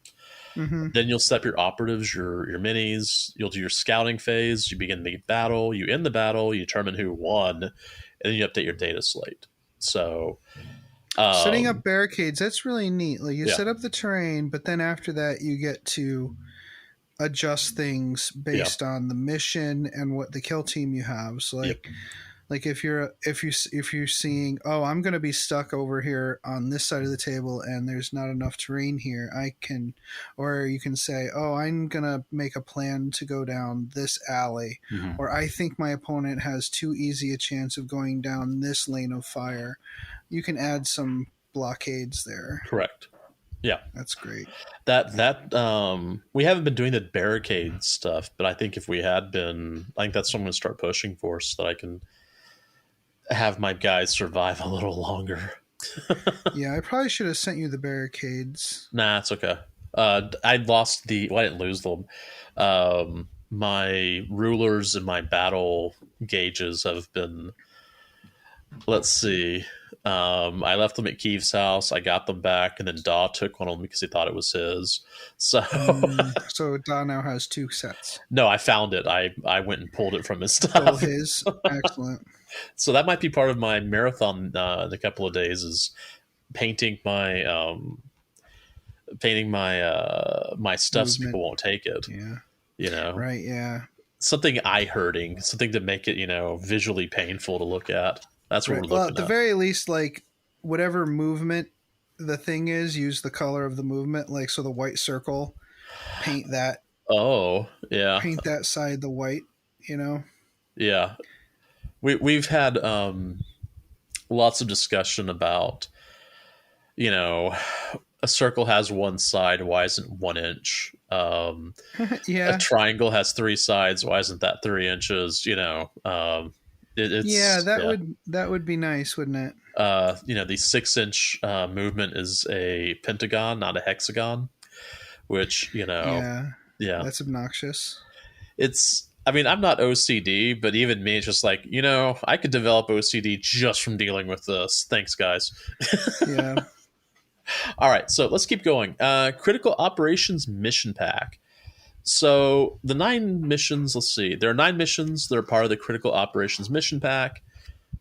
Then you'll set up your operatives, your minis. You'll do your scouting phase. You begin the battle. You end the battle. You determine who won. And then you update your data slate. So setting up barricades, that's really neat. Like you set up the terrain, but then after that you get to adjust things based on the mission and what the kill team you have. So like if you're seeing, I'm going to be stuck over here on this side of the table and there's not enough terrain here, or you can say, I'm going to make a plan to go down this alley, or I think my opponent has too easy a chance of going down this lane of fire. You can add some blockades there. Correct. Yeah, that's great. That we haven't been doing the barricade stuff, but I think if we had been, I think that's what I'm going to start pushing for, so that I can have my guys survive a little longer. Yeah, I probably should have sent you the barricades. Nah, it's okay. I lost I didn't lose them. My rulers and my battle gauges have been. Let's see. I left them at Keith's house. I got them back, and then Daw took one of them because he thought it was his. So, so Daw now has 2 sets. No, I found it. I went and pulled it from his stuff. His excellent. So that might be part of my marathon in a couple of days. Is painting my my stuff so people won't take it. Yeah, right. Yeah, something eye hurting, something to make it visually painful to look at. That's what we're looking at. At the very least, like whatever movement the thing is, use the color of the movement. Like, so the white circle, paint that. Oh, yeah. Paint that side the white, Yeah. We've had lots of discussion about, a circle has 1 side. Why isn't 1 inch? A triangle has 3 sides. Why isn't that 3 inches? That would be nice, wouldn't it? The 6-inch movement is a pentagon, not a hexagon, which that's obnoxious. I'm not OCD, but even me, it's just like, I could develop OCD just from dealing with this. Thanks, guys. Yeah. All right, so let's keep going. Critical Operations Mission Pack. So the 9 missions, let's see. There are 9 missions that are part of the Critical Operations Mission Pack.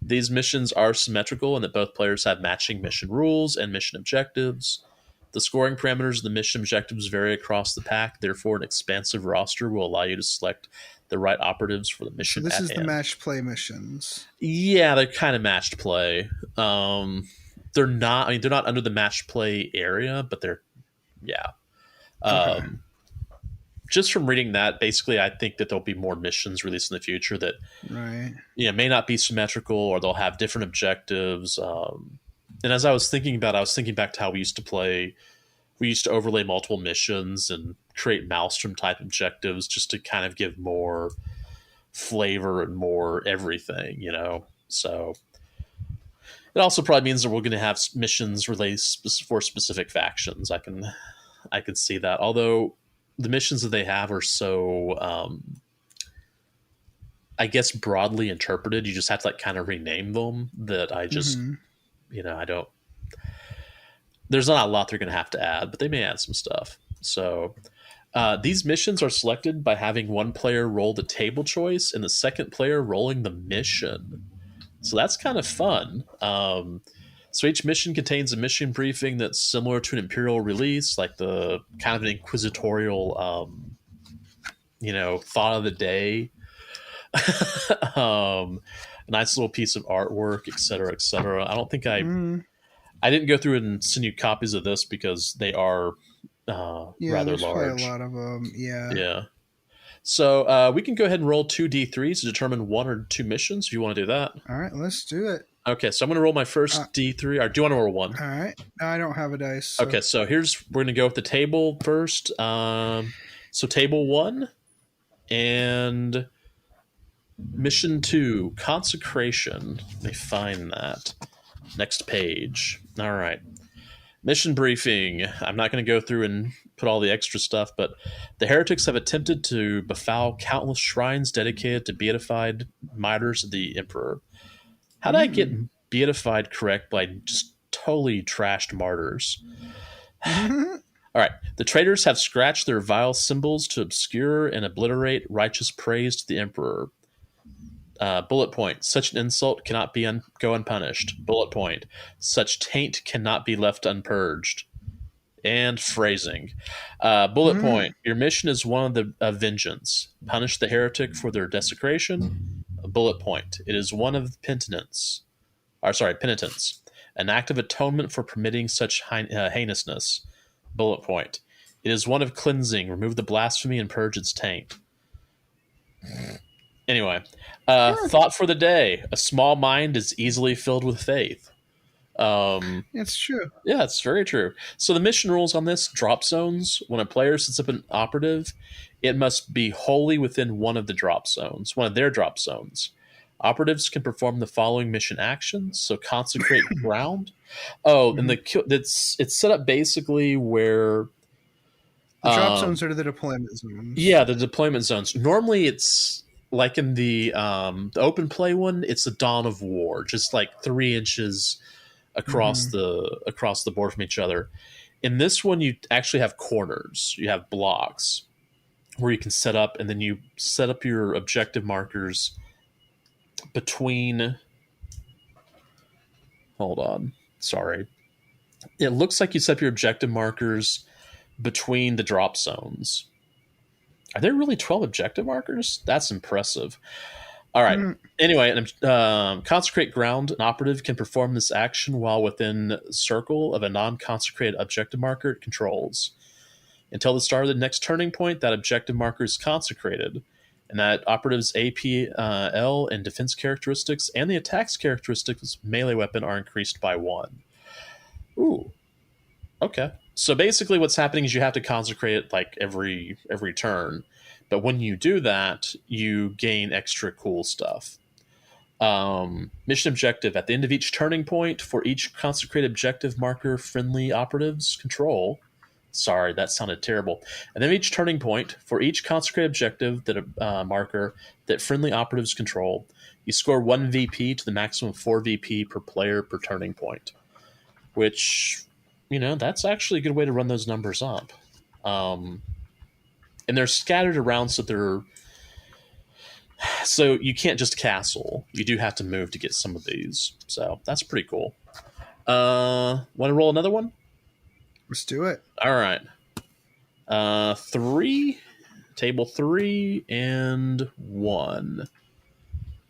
These missions are symmetrical in that both players have matching mission rules and mission objectives. The scoring parameters of the mission objectives vary across the pack. Therefore, an expansive roster will allow you to select the right operatives for the mission. So this is hand. the match play missions. Yeah, they're kind of matched play. They're not. I mean, they're not under the match play area, but they're. Yeah. Okay. Just from reading that, basically, I think that there'll be more missions released in the future that, right, may not be symmetrical, or they'll have different objectives. And as I was thinking about it, I was thinking back to how we used to play. We used to overlay multiple missions and create Maelstrom type objectives just to kind of give more flavor and more everything, So it also probably means that we're going to have missions released for specific factions. I can see that. Although the missions that they have are so, I guess, broadly interpreted. You just have to kind of rename them. That I just, I don't. There's not a lot they're going to have to add, but they may add some stuff. So these missions are selected by having one player roll the table choice and the second player rolling the mission. So that's kind of fun. So each mission contains a mission briefing that's similar to an Imperial release, like the kind of an inquisitorial, thought of the day. A nice little piece of artwork, et cetera, et cetera. I don't think I didn't go through and send you copies of this because they are rather large. A lot of them, yeah. Yeah. So we can go ahead and roll 2d3s to determine one or two missions if you want to do that. All right, let's do it. Okay, so I'm going to roll my first D3. Or do you want to roll one? All right. No, I don't have a dice. So. Okay, so we're going to go with the table first. So table 1 and mission 2, Consecration. Let me find that. Next page. All right. Mission briefing. I'm not going to go through and put all the extra stuff, but the heretics have attempted to befoul countless shrines dedicated to beatified martyrs of the Emperor. How did I get beatified correct by just totally trashed martyrs? All right. The traitors have scratched their vile symbols to obscure and obliterate righteous praise to the Emperor. Bullet point. Such an insult cannot go unpunished. Bullet point. Such taint cannot be left unpurged. And phrasing. Bullet point. Your mission is one of vengeance. Punish the heretic for their desecration. Bullet point. It is one of penitence. An act of atonement for permitting such heinousness. Bullet point. It is one of cleansing. Remove the blasphemy and purge its taint. Anyway, thought for the day. A small mind is easily filled with faith. It's true. Yeah, it's very true. So the mission rules on this: drop zones. When a player sets up an operative, it must be wholly within one of their drop zones. Operatives can perform the following mission actions. So consecrate ground. And it's set up basically where the drop zones are the deployment zones. Yeah, the deployment zones. Normally, it's like in the open play one. It's the Dawn of War, just like 3 inches across the board from each other. In this one, you actually have corners. You have blocks where you can set up, and then you set up your objective markers between. Hold on. Sorry. It looks like you set up your objective markers between the drop zones. Are there really 12 objective markers? That's impressive. All right. Anyway, consecrate ground. An operative can perform this action while within circle of a non-consecrated objective marker it controls. Until the start of the next turning point, that objective marker is consecrated, and that operative's APL and defense characteristics and the attack's characteristics melee weapon are increased by 1. Ooh. Okay. So basically what's happening is you have to consecrate it like every turn. But when you do that, you gain extra cool stuff. Mission objective. At the end of each turning point, for each consecrated objective marker friendly operatives control. Sorry, that sounded terrible. And then each turning point, for each consecrated objective that marker that friendly operatives control, you score 1 VP to the maximum of 4 VP per player per turning point. Which, that's actually a good way to run those numbers up. And they're scattered around so they're So you can't just castle. You do have to move to get some of these. So that's pretty cool. Want to roll another one? Let's do it. All right. 3, table 3, and 1.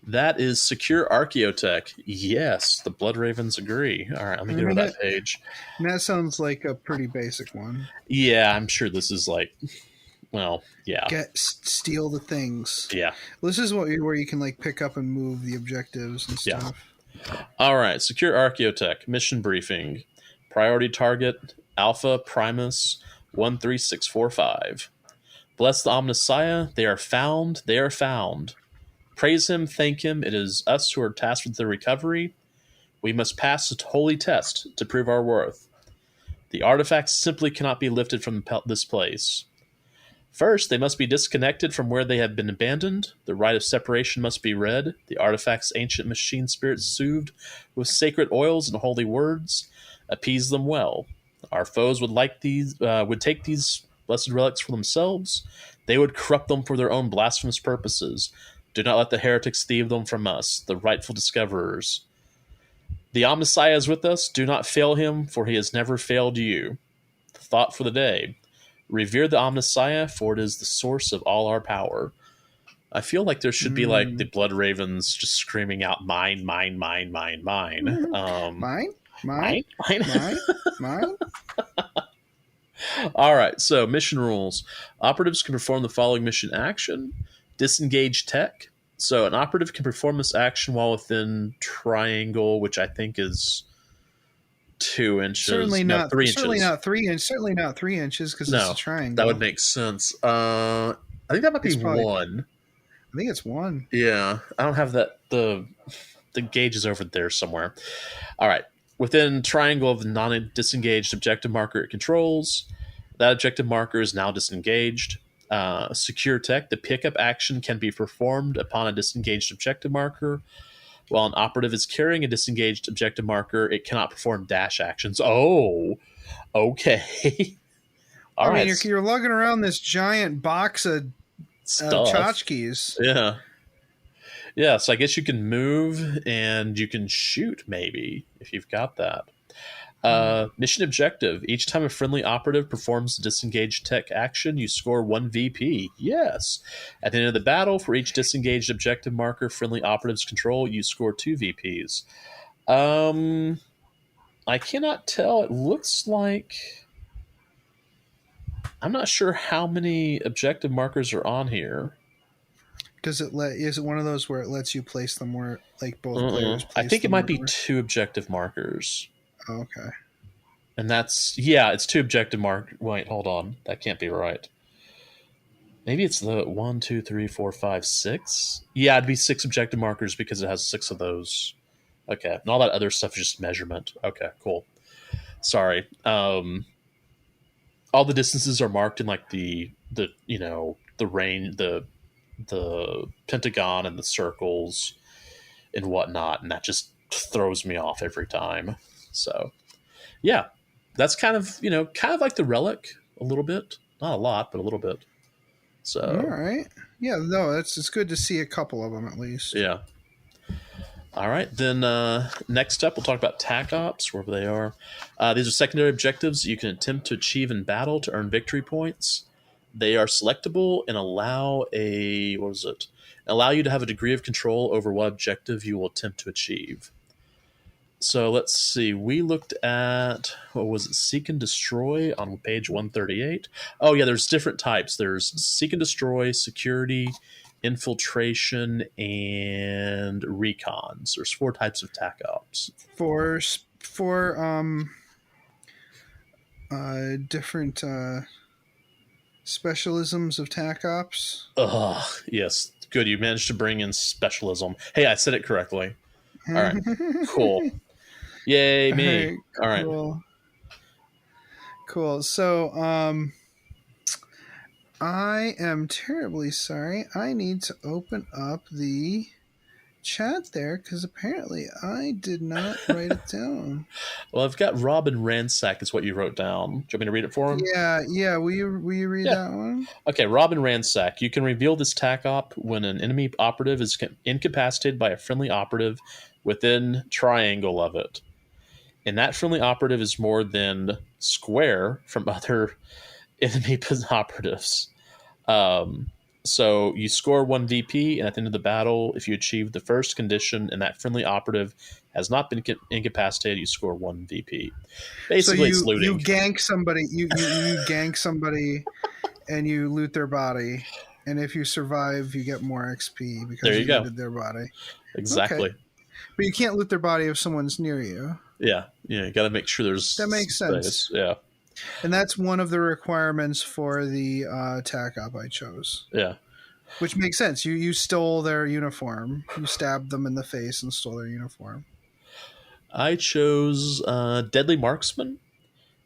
That is secure archaeotech. Yes, the Blood Ravens agree. All right, let me get rid of that page. That sounds like a pretty basic one. Yeah, I'm sure this is like, well, yeah. Steal the things. Yeah. Well, this is where you can like pick up and move the objectives and stuff. Yeah. All right, secure archaeotech. Mission briefing. Priority target, Alpha Primus 13645. Bless the Omnissiah. They are found. They are found. Praise him, thank him. It is us who are tasked with the recovery. We must pass a holy test to prove our worth. The artifacts simply cannot be lifted from this place. First, they must be disconnected from where they have been abandoned. The rite of separation must be read. The artifacts' ancient machine spirits soothed with sacred oils and holy words. Appease them well. Our foes would take these blessed relics for themselves. They would corrupt them for their own blasphemous purposes. Do not let the heretics thieve them from us, the rightful discoverers. The Omnissiah is with us. Do not fail him, for he has never failed you. Thought for the day. Revere the Omnissiah, for it is the source of all our power. I feel like there should be like the Blood Ravens just screaming out, mine, mine, mine, mine, mine. Mine? All right, so mission rules. Operatives can perform the following mission action. Disengage tech. So an operative can perform this action while within triangle, which I think is 2 inches. Certainly not 3 inches. Certainly not 3 inches. Certainly not 3 inches because it's a triangle. That would make sense. I think that might be 1. I think it's 1. Yeah, I don't have that. The gauge is over there somewhere. All right. Within triangle of the non-disengaged objective marker it controls, that objective marker is now disengaged. Secure tech. The pickup action can be performed upon a disengaged objective marker. While an operative is carrying a disengaged objective marker, it cannot perform dash actions. Oh, okay. All right. You're lugging around this giant box of tchotchkes. Yeah. Yeah, so I guess you can move and you can shoot, maybe, if you've got that. Mission objective. Each time a friendly operative performs a disengaged tech action, you score 1 VP. Yes. At the end of the battle, for each disengaged objective marker friendly operatives control, you score 2 VPs. I cannot tell. It looks like... I'm not sure how many objective markers are on here. Is it one of those where it lets you place them where like both players place I think it them might be 2 objective markers. Oh, okay. And it's 2 objective markers. Wait, hold on. That can't be right. Maybe it's the 1, 2, 3, 4, 5, 6? Yeah, it'd be 6 objective markers because it has 6 of those. Okay. And all that other stuff is just measurement. Okay, cool. Sorry. All the distances are marked in like the range, the pentagon and the circles and whatnot, and that just throws me off every time. So yeah, that's kind of like the relic a little bit, not a lot, but a little bit. So all right, yeah, no, it's good to see a couple of them at least. Yeah. All right, then next up we'll talk about TAC Ops, wherever they are. These are secondary objectives you can attempt to achieve in battle to earn victory points. They are selectable and allow you to have a degree of control over what objective you will attempt to achieve. So let's see. We looked at, Seek and Destroy on page 138. Oh yeah, there's different types. There's Seek and Destroy, Security, Infiltration, and Recons. There's 4 types of TAC Ops. For different specialisms of TAC Ops. Yes. Good. You managed to bring in specialism. Hey, I said it correctly. All right. Cool. Yay, me. All right. Cool. So, I am terribly sorry. I need to open up the chat there because apparently I did not write it down. Well, I've got Robin Ransack is what you wrote down. Do you want me to read it for him? Yeah. Will you read that one? Okay, Robin Ransack. You can reveal this TAC op when an enemy operative is incapacitated by a friendly operative within triangle of it. And that friendly operative is more than square from other enemy operatives. So you score 1 VP, and at the end of the battle, if you achieve the first condition and that friendly operative has not been incapacitated, you score 1 VP. Basically, it's looting. You gank somebody. You gank somebody, and you loot their body. And if you survive, you get more XP because you looted their body. Exactly. Okay. But you can't loot their body if someone's near you. Yeah. You got to make sure there's that makes sense. Yeah. And that's one of the requirements for the TAC op I chose. Yeah. Which makes sense. You stole their uniform. You stabbed them in the face and stole their uniform. I chose Deadly Marksman.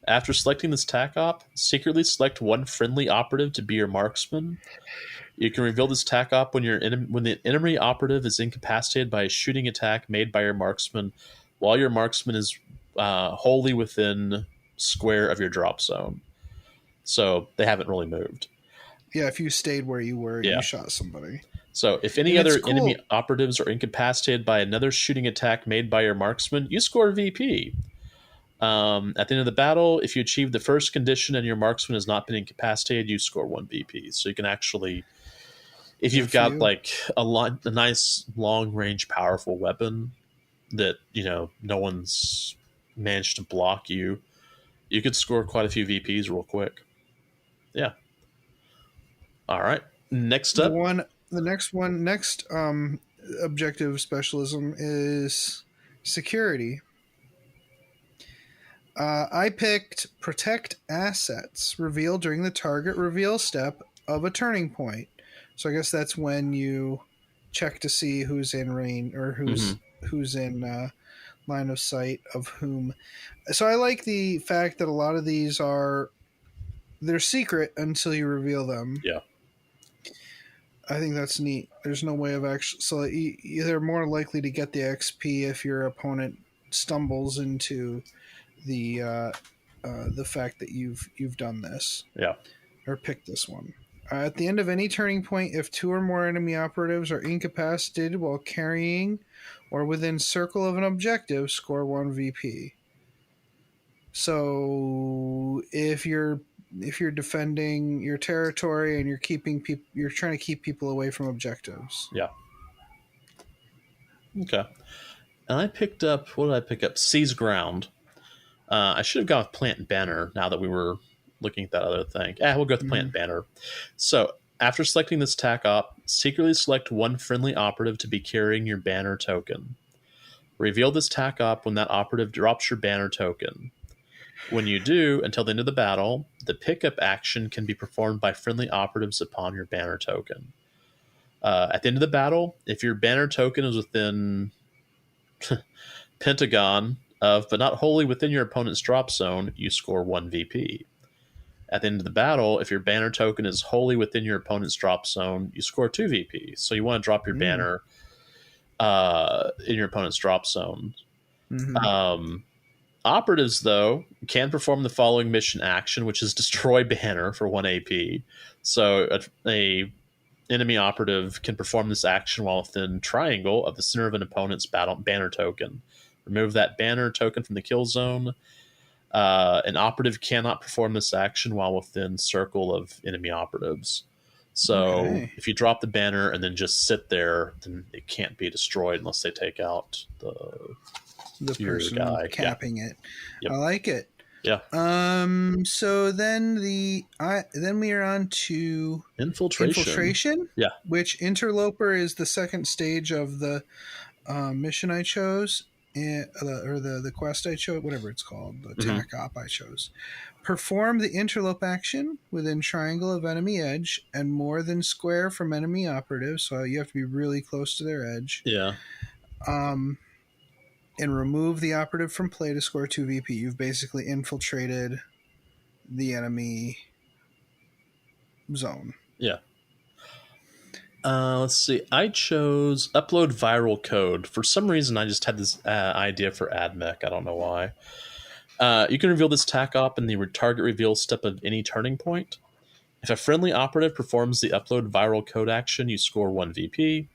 After selecting this TAC op, secretly select one friendly operative to be your marksman. You can reveal this TAC op when the enemy operative is incapacitated by a shooting attack made by your marksman, while your marksman is wholly within square of your drop zone. So they haven't really moved. Yeah, if you stayed where you were, you shot somebody. So if any other enemy operatives are incapacitated by another shooting attack made by your marksman, you score VP. At the end of the battle, if you achieve the first condition and your marksman has not been incapacitated, you score 1 VP. So you can actually, if you've got like a nice long range powerful weapon that no one's managed to block you, you could score quite a few VPs real quick. Yeah. All right. Next up, the next objective specialism is security. I picked protect assets revealed during the target reveal step of a turning point. So I guess that's when you check to see who's in range or who's in line of sight of whom. So I like the fact that a lot of these they're secret until you reveal them. Yeah. I think that's neat. There's no way of actually, so they're more likely to get the XP if your opponent stumbles into the fact that you've done this. Yeah. Or picked this one. At the end of any turning point, if 2 or more enemy operatives are incapacitated while carrying or within circle of an objective, score 1 VP. So if you're defending your territory and you're trying to keep people away from objectives. Yeah. Okay. And I picked up, what did I pick up? Seize Ground. I should have gone with Plant Banner now that we were looking at that other thing. We'll go with Plant Banner. So after selecting this TAC op, secretly select one friendly operative to be carrying your banner token. Reveal this TAC op when that operative drops your banner token. When you do, until the end of the battle, the pickup action can be performed by friendly operatives upon your banner token. At the end of the battle, if your banner token is within pentagon of, but not wholly within your opponent's drop zone, you score 1 VP. At the end of the battle, if your banner token is wholly within your opponent's drop zone, you score 2 VP. So you want to drop your banner in your opponent's drop zone. Operatives, though, can perform the following mission action, which is destroy banner for 1 AP. So a enemy operative can perform this action while within triangle of the center of an opponent's banner token. Remove that banner token from the kill zone. An operative cannot perform this action while within circle of enemy operatives. So if you drop the banner and then just sit there, then it can't be destroyed unless they take out the person guy capping it. Yep. I like it. Yeah. So then then we are on to infiltration. Yeah. Which Interloper is the second stage of the mission I chose, or the quest I chose, whatever it's called, the TAC op I chose. Perform the interlope action within triangle of enemy edge and more than square from enemy operatives. So you have to be really close to their edge. Yeah. And remove the operative from play to score 2 VP. You've basically infiltrated the enemy zone. Yeah. Let's see. I chose upload viral code. For some reason, I just had this idea for AdMech. I don't know why. You can reveal this TAC op in the target reveal step of any turning point. If a friendly operative performs the upload viral code action, you score 1 VP.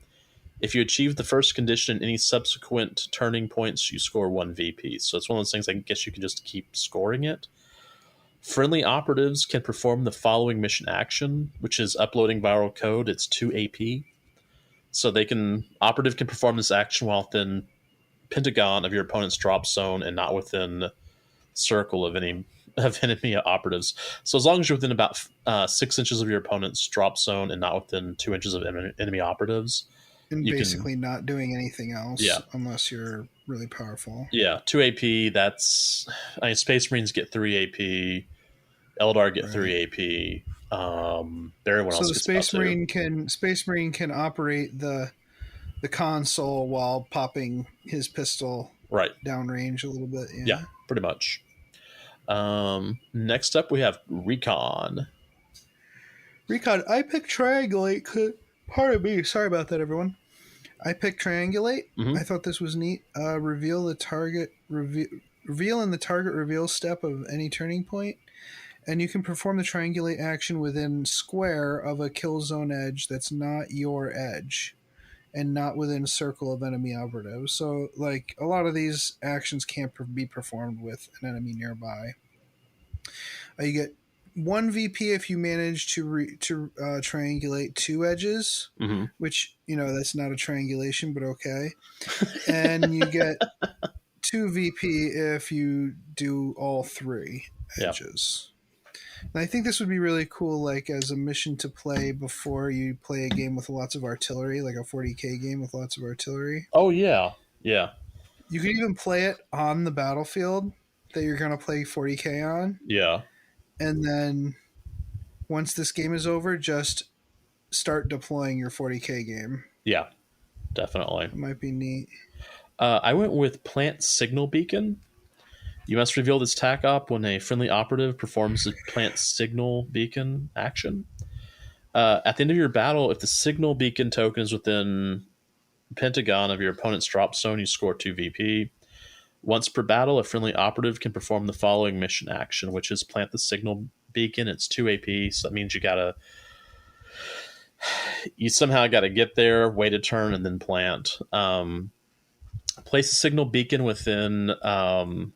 If you achieve the first condition in any subsequent turning points, you score 1 VP. So it's one of those things I guess you can just keep scoring it. Friendly operatives can perform the following mission action, which is uploading viral code. It's 2 AP. So operative can perform this action while within pentagon of your opponent's drop zone and not within circle of enemy operatives. So as long as you're within about 6 inches of your opponent's drop zone and not within 2 inches of enemy operatives. And basically not doing anything else unless you're really powerful. Yeah, 2 AP, Space Marines get 3 AP, Eldar get 3 AP, everyone else gets Space Marine can operate the console while popping his pistol downrange a little bit. Yeah, pretty much. Next up, we have Recon. I picked Triangulate. Pardon me. Sorry about that, everyone. I picked Triangulate. Mm-hmm. I thought this was neat. Reveal in the target reveal step of any turning point, and you can perform the Triangulate action within square of a kill zone edge that's not your edge, and not within circle of enemy operatives. So, like, a lot of these actions can't be performed with an enemy nearby. You get 1 VP if you manage to triangulate 2 edges, which, that's not a triangulation, but okay. And you get 2 VP if you do all 3 edges. And I think this would be really cool, like, as a mission to play before you play a game with lots of artillery, like a 40k game with lots of artillery. Oh, yeah. Yeah. You could even play it on the battlefield that you're going to play 40k on. Yeah. And then once this game is over, just start deploying your 40k game. Yeah, definitely. It might be neat. I went with Plant Signal Beacon. You must reveal this TAC op when a friendly operative performs the Plant Signal Beacon action. At the end of your battle, if the Signal Beacon token is within pentagon of your opponent's drop zone, you score 2 VP. Once per battle, a friendly operative can perform the following mission action, which is Plant the Signal Beacon. It's 2 AP, so that means you somehow got to get there, wait a turn, and then plant. Place a signal beacon within 1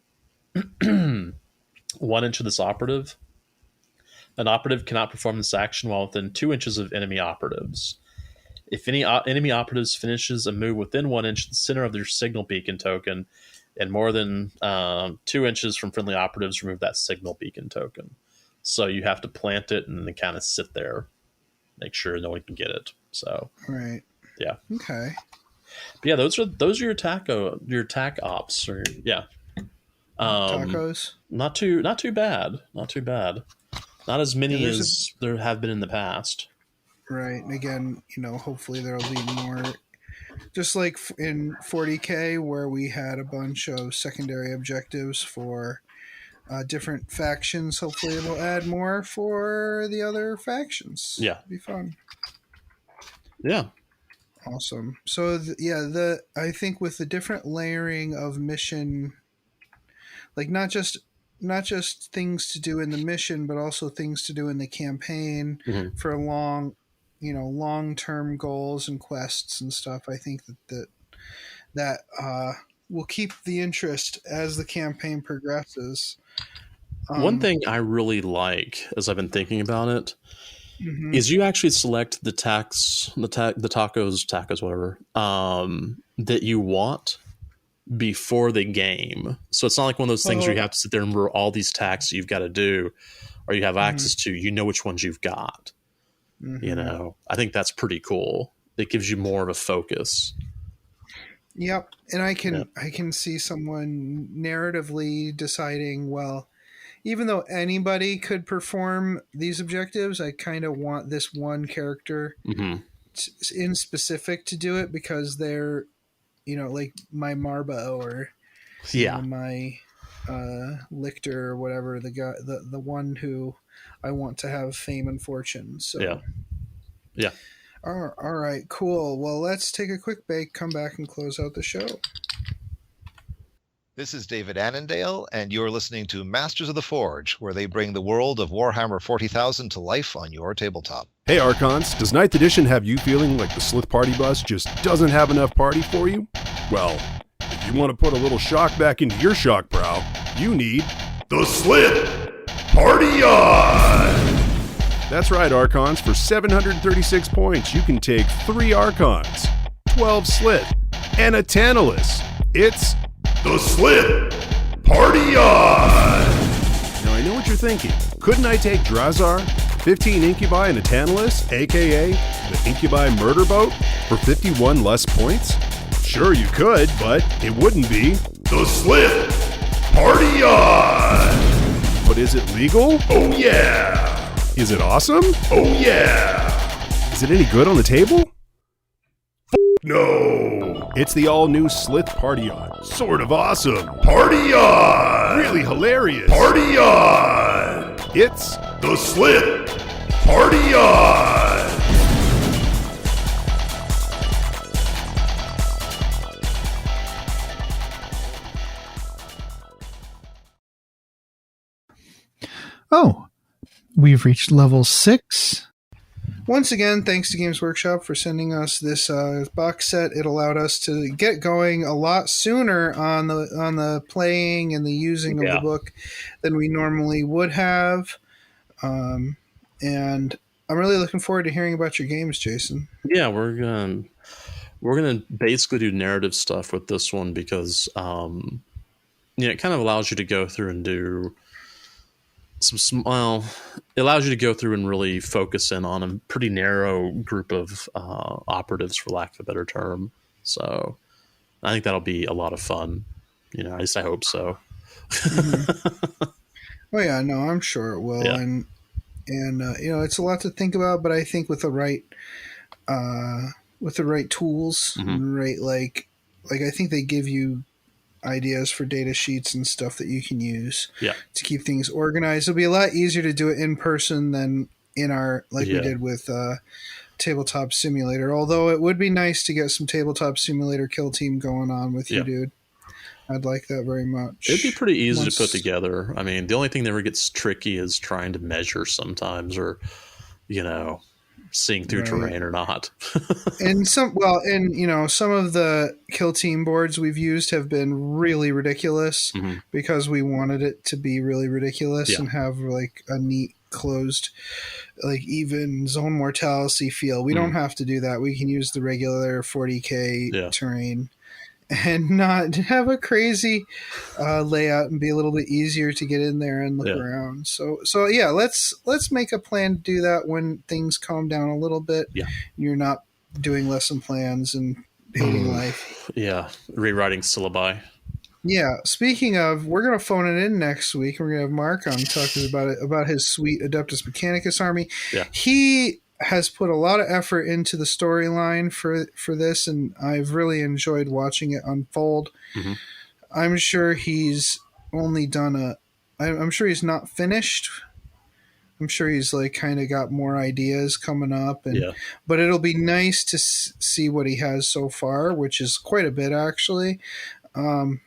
inch of this operative. An operative cannot perform this action while within 2 inches of enemy operatives. If any enemy operatives finishes a move within 1 inch of the center of their signal beacon token and more than 2 inches from friendly operatives, remove that signal beacon token. So you have to plant it and then kind of sit there, make sure no one can get it. So right, yeah, okay, but yeah, those are your TAC ops, or tacos. Not too bad, not as many as there have been in the past. Right, and again, hopefully there'll be more. Just like in 40k, where we had a bunch of secondary objectives for different factions. Hopefully it'll add more for the other factions. Yeah. It'll be fun. Yeah. Awesome. So, I think with the different layering of mission, like not just things to do in the mission, but also things to do in the campaign for long-term goals and quests and stuff. I think that will keep the interest as the campaign progresses. One thing I really like, as I've been thinking about it, is you actually select the tacos, whatever, that you want before the game. So it's not like one of those things where you have to sit there and remember all these tacs you've got to do, or you have access to, which ones you've got. I think that's pretty cool. It gives you more of a focus. Yep. And I can see someone narratively deciding, well, even though anybody could perform these objectives, I kind of want this one character in specific to do it because they're, like my Marba or my Lictor or whatever, the guy, the one who I want to have fame and fortune. So yeah. All right, cool. Well, let's take a quick break, come back, and close out the show. This is David Annandale, and you're listening to Masters of the Forge, where they bring the world of Warhammer 40,000 to life on your tabletop. Hey Archons, does 9th edition have you feeling like the Slith Party Bus just doesn't have enough party for you? Well, if you want to put a little shock back into your shock brow, you need the Slith Party On! That's right, Archons. For 736 points, you can take 3 Archons, 12 Slith, and a Tantalus. It's the Slith Party On! Now, I know what you're thinking. Couldn't I take Drazar, 15 Incubi, and a Tantalus, a.k.a. the Incubi Murder Boat, for 51 less points? Sure, you could, but it wouldn't be the Slith Party On! But is it legal? Oh, yeah! Is it awesome? Oh, yeah! Is it any good on the table? No! It's the all-new Slith Party On. Sort of awesome. Party On! Really hilarious. Party On! It's the Slith Party On! Oh, we've reached level 6. Once again, thanks to Games Workshop for sending us this box set. It allowed us to get going a lot sooner on the playing and the using of the book than we normally would have. And I'm really looking forward to hearing about your games, Jason. Yeah, we're gonna basically do narrative stuff with this one because it kind of allows you to go through and do it allows you to go through and really focus in on a pretty narrow group of operatives, for lack of a better term. So I think that'll be a lot of fun. At least I hope so. Mm-hmm. Oh yeah, no, I'm sure it will. Yeah. And it's a lot to think about, but I think with the right tools, mm-hmm. right, like I think they give you ideas for data sheets and stuff that you can use to keep things organized. It'll be a lot easier to do it in person than in we did with Tabletop Simulator. Although it would be nice to get some Tabletop Simulator kill team going on with you, dude. I'd like that very much. It'd be pretty easy to put together. I mean, the only thing that ever gets tricky is trying to measure sometimes, or seeing through terrain or not. And some of the kill team boards we've used have been really ridiculous mm-hmm. because we wanted it to be really ridiculous and have like a neat closed, like even zone mortality feel. We don't have to do that. We can use the regular 40k terrain and not have a crazy layout and be a little bit easier to get in there and look around. So yeah, let's make a plan to do that when things calm down a little bit. Yeah. You're not doing lesson plans and hating life. Yeah. Rewriting syllabi. Yeah. Speaking of, we're going to phone it in next week. We're going to have Mark on talking about his sweet Adeptus Mechanicus army. Yeah. He has put a lot of effort into the storyline for this, and I've really enjoyed watching it unfold. Mm-hmm. I'm sure he's only done I'm sure he's not finished. I'm sure he's like kind of got more ideas coming up, but it'll be nice to see what he has so far, which is quite a bit actually. And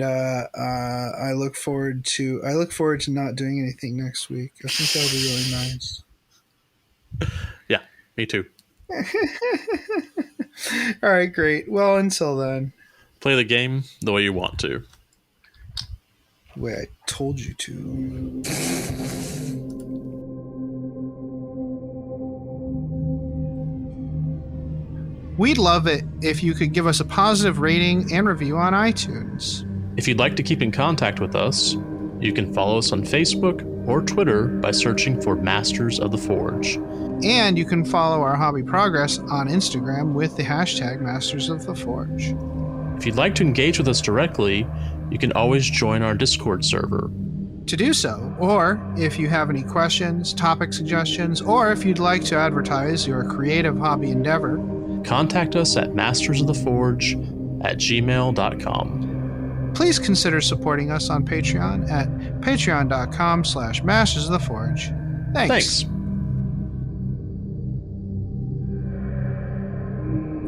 I look forward to not doing anything next week. I think that'll be really nice. Yeah, me too. All right, great. Well, until then, play the game the way you want to. The way I told you to. We'd love it if you could give us a positive rating and review on iTunes. If you'd like to keep in contact with us, you can follow us on Facebook or Twitter by searching for Masters of the Forge. And you can follow our hobby progress on Instagram with the hashtag Masters of the Forge. If you'd like to engage with us directly, you can always join our Discord server. To do so, or if you have any questions, topic suggestions, or if you'd like to advertise your creative hobby endeavor, contact us at mastersoftheforge@gmail.com. Please consider supporting us on Patreon at patreon.com/mastersoftheforge. Thanks.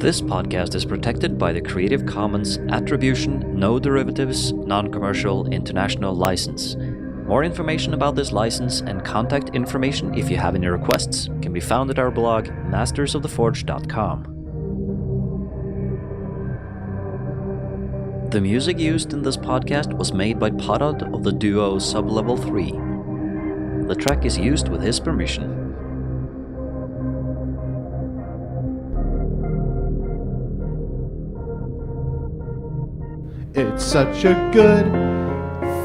This podcast is protected by the Creative Commons Attribution, No Derivatives, Non-Commercial International License. More information about this license and contact information if you have any requests can be found at our blog, mastersoftheforge.com. The music used in this podcast was made by Podod of the duo Sublevel 3. The track is used with his permission. It's such a good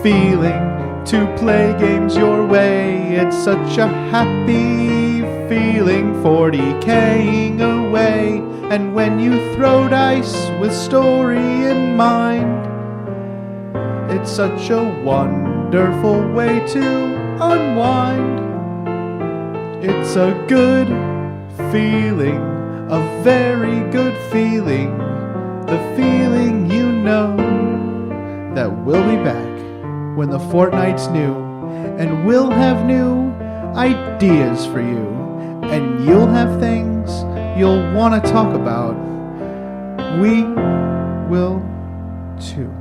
feeling to play games your way. It's such a happy feeling 40K'ing away. And when you throw dice with story in mind, it's such a wonderful way to unwind. It's a good feeling, a very good feeling, the feeling you know that we'll be back when the fortnight's new, and we'll have new ideas for you, and you'll have things you'll want to talk about. We will too.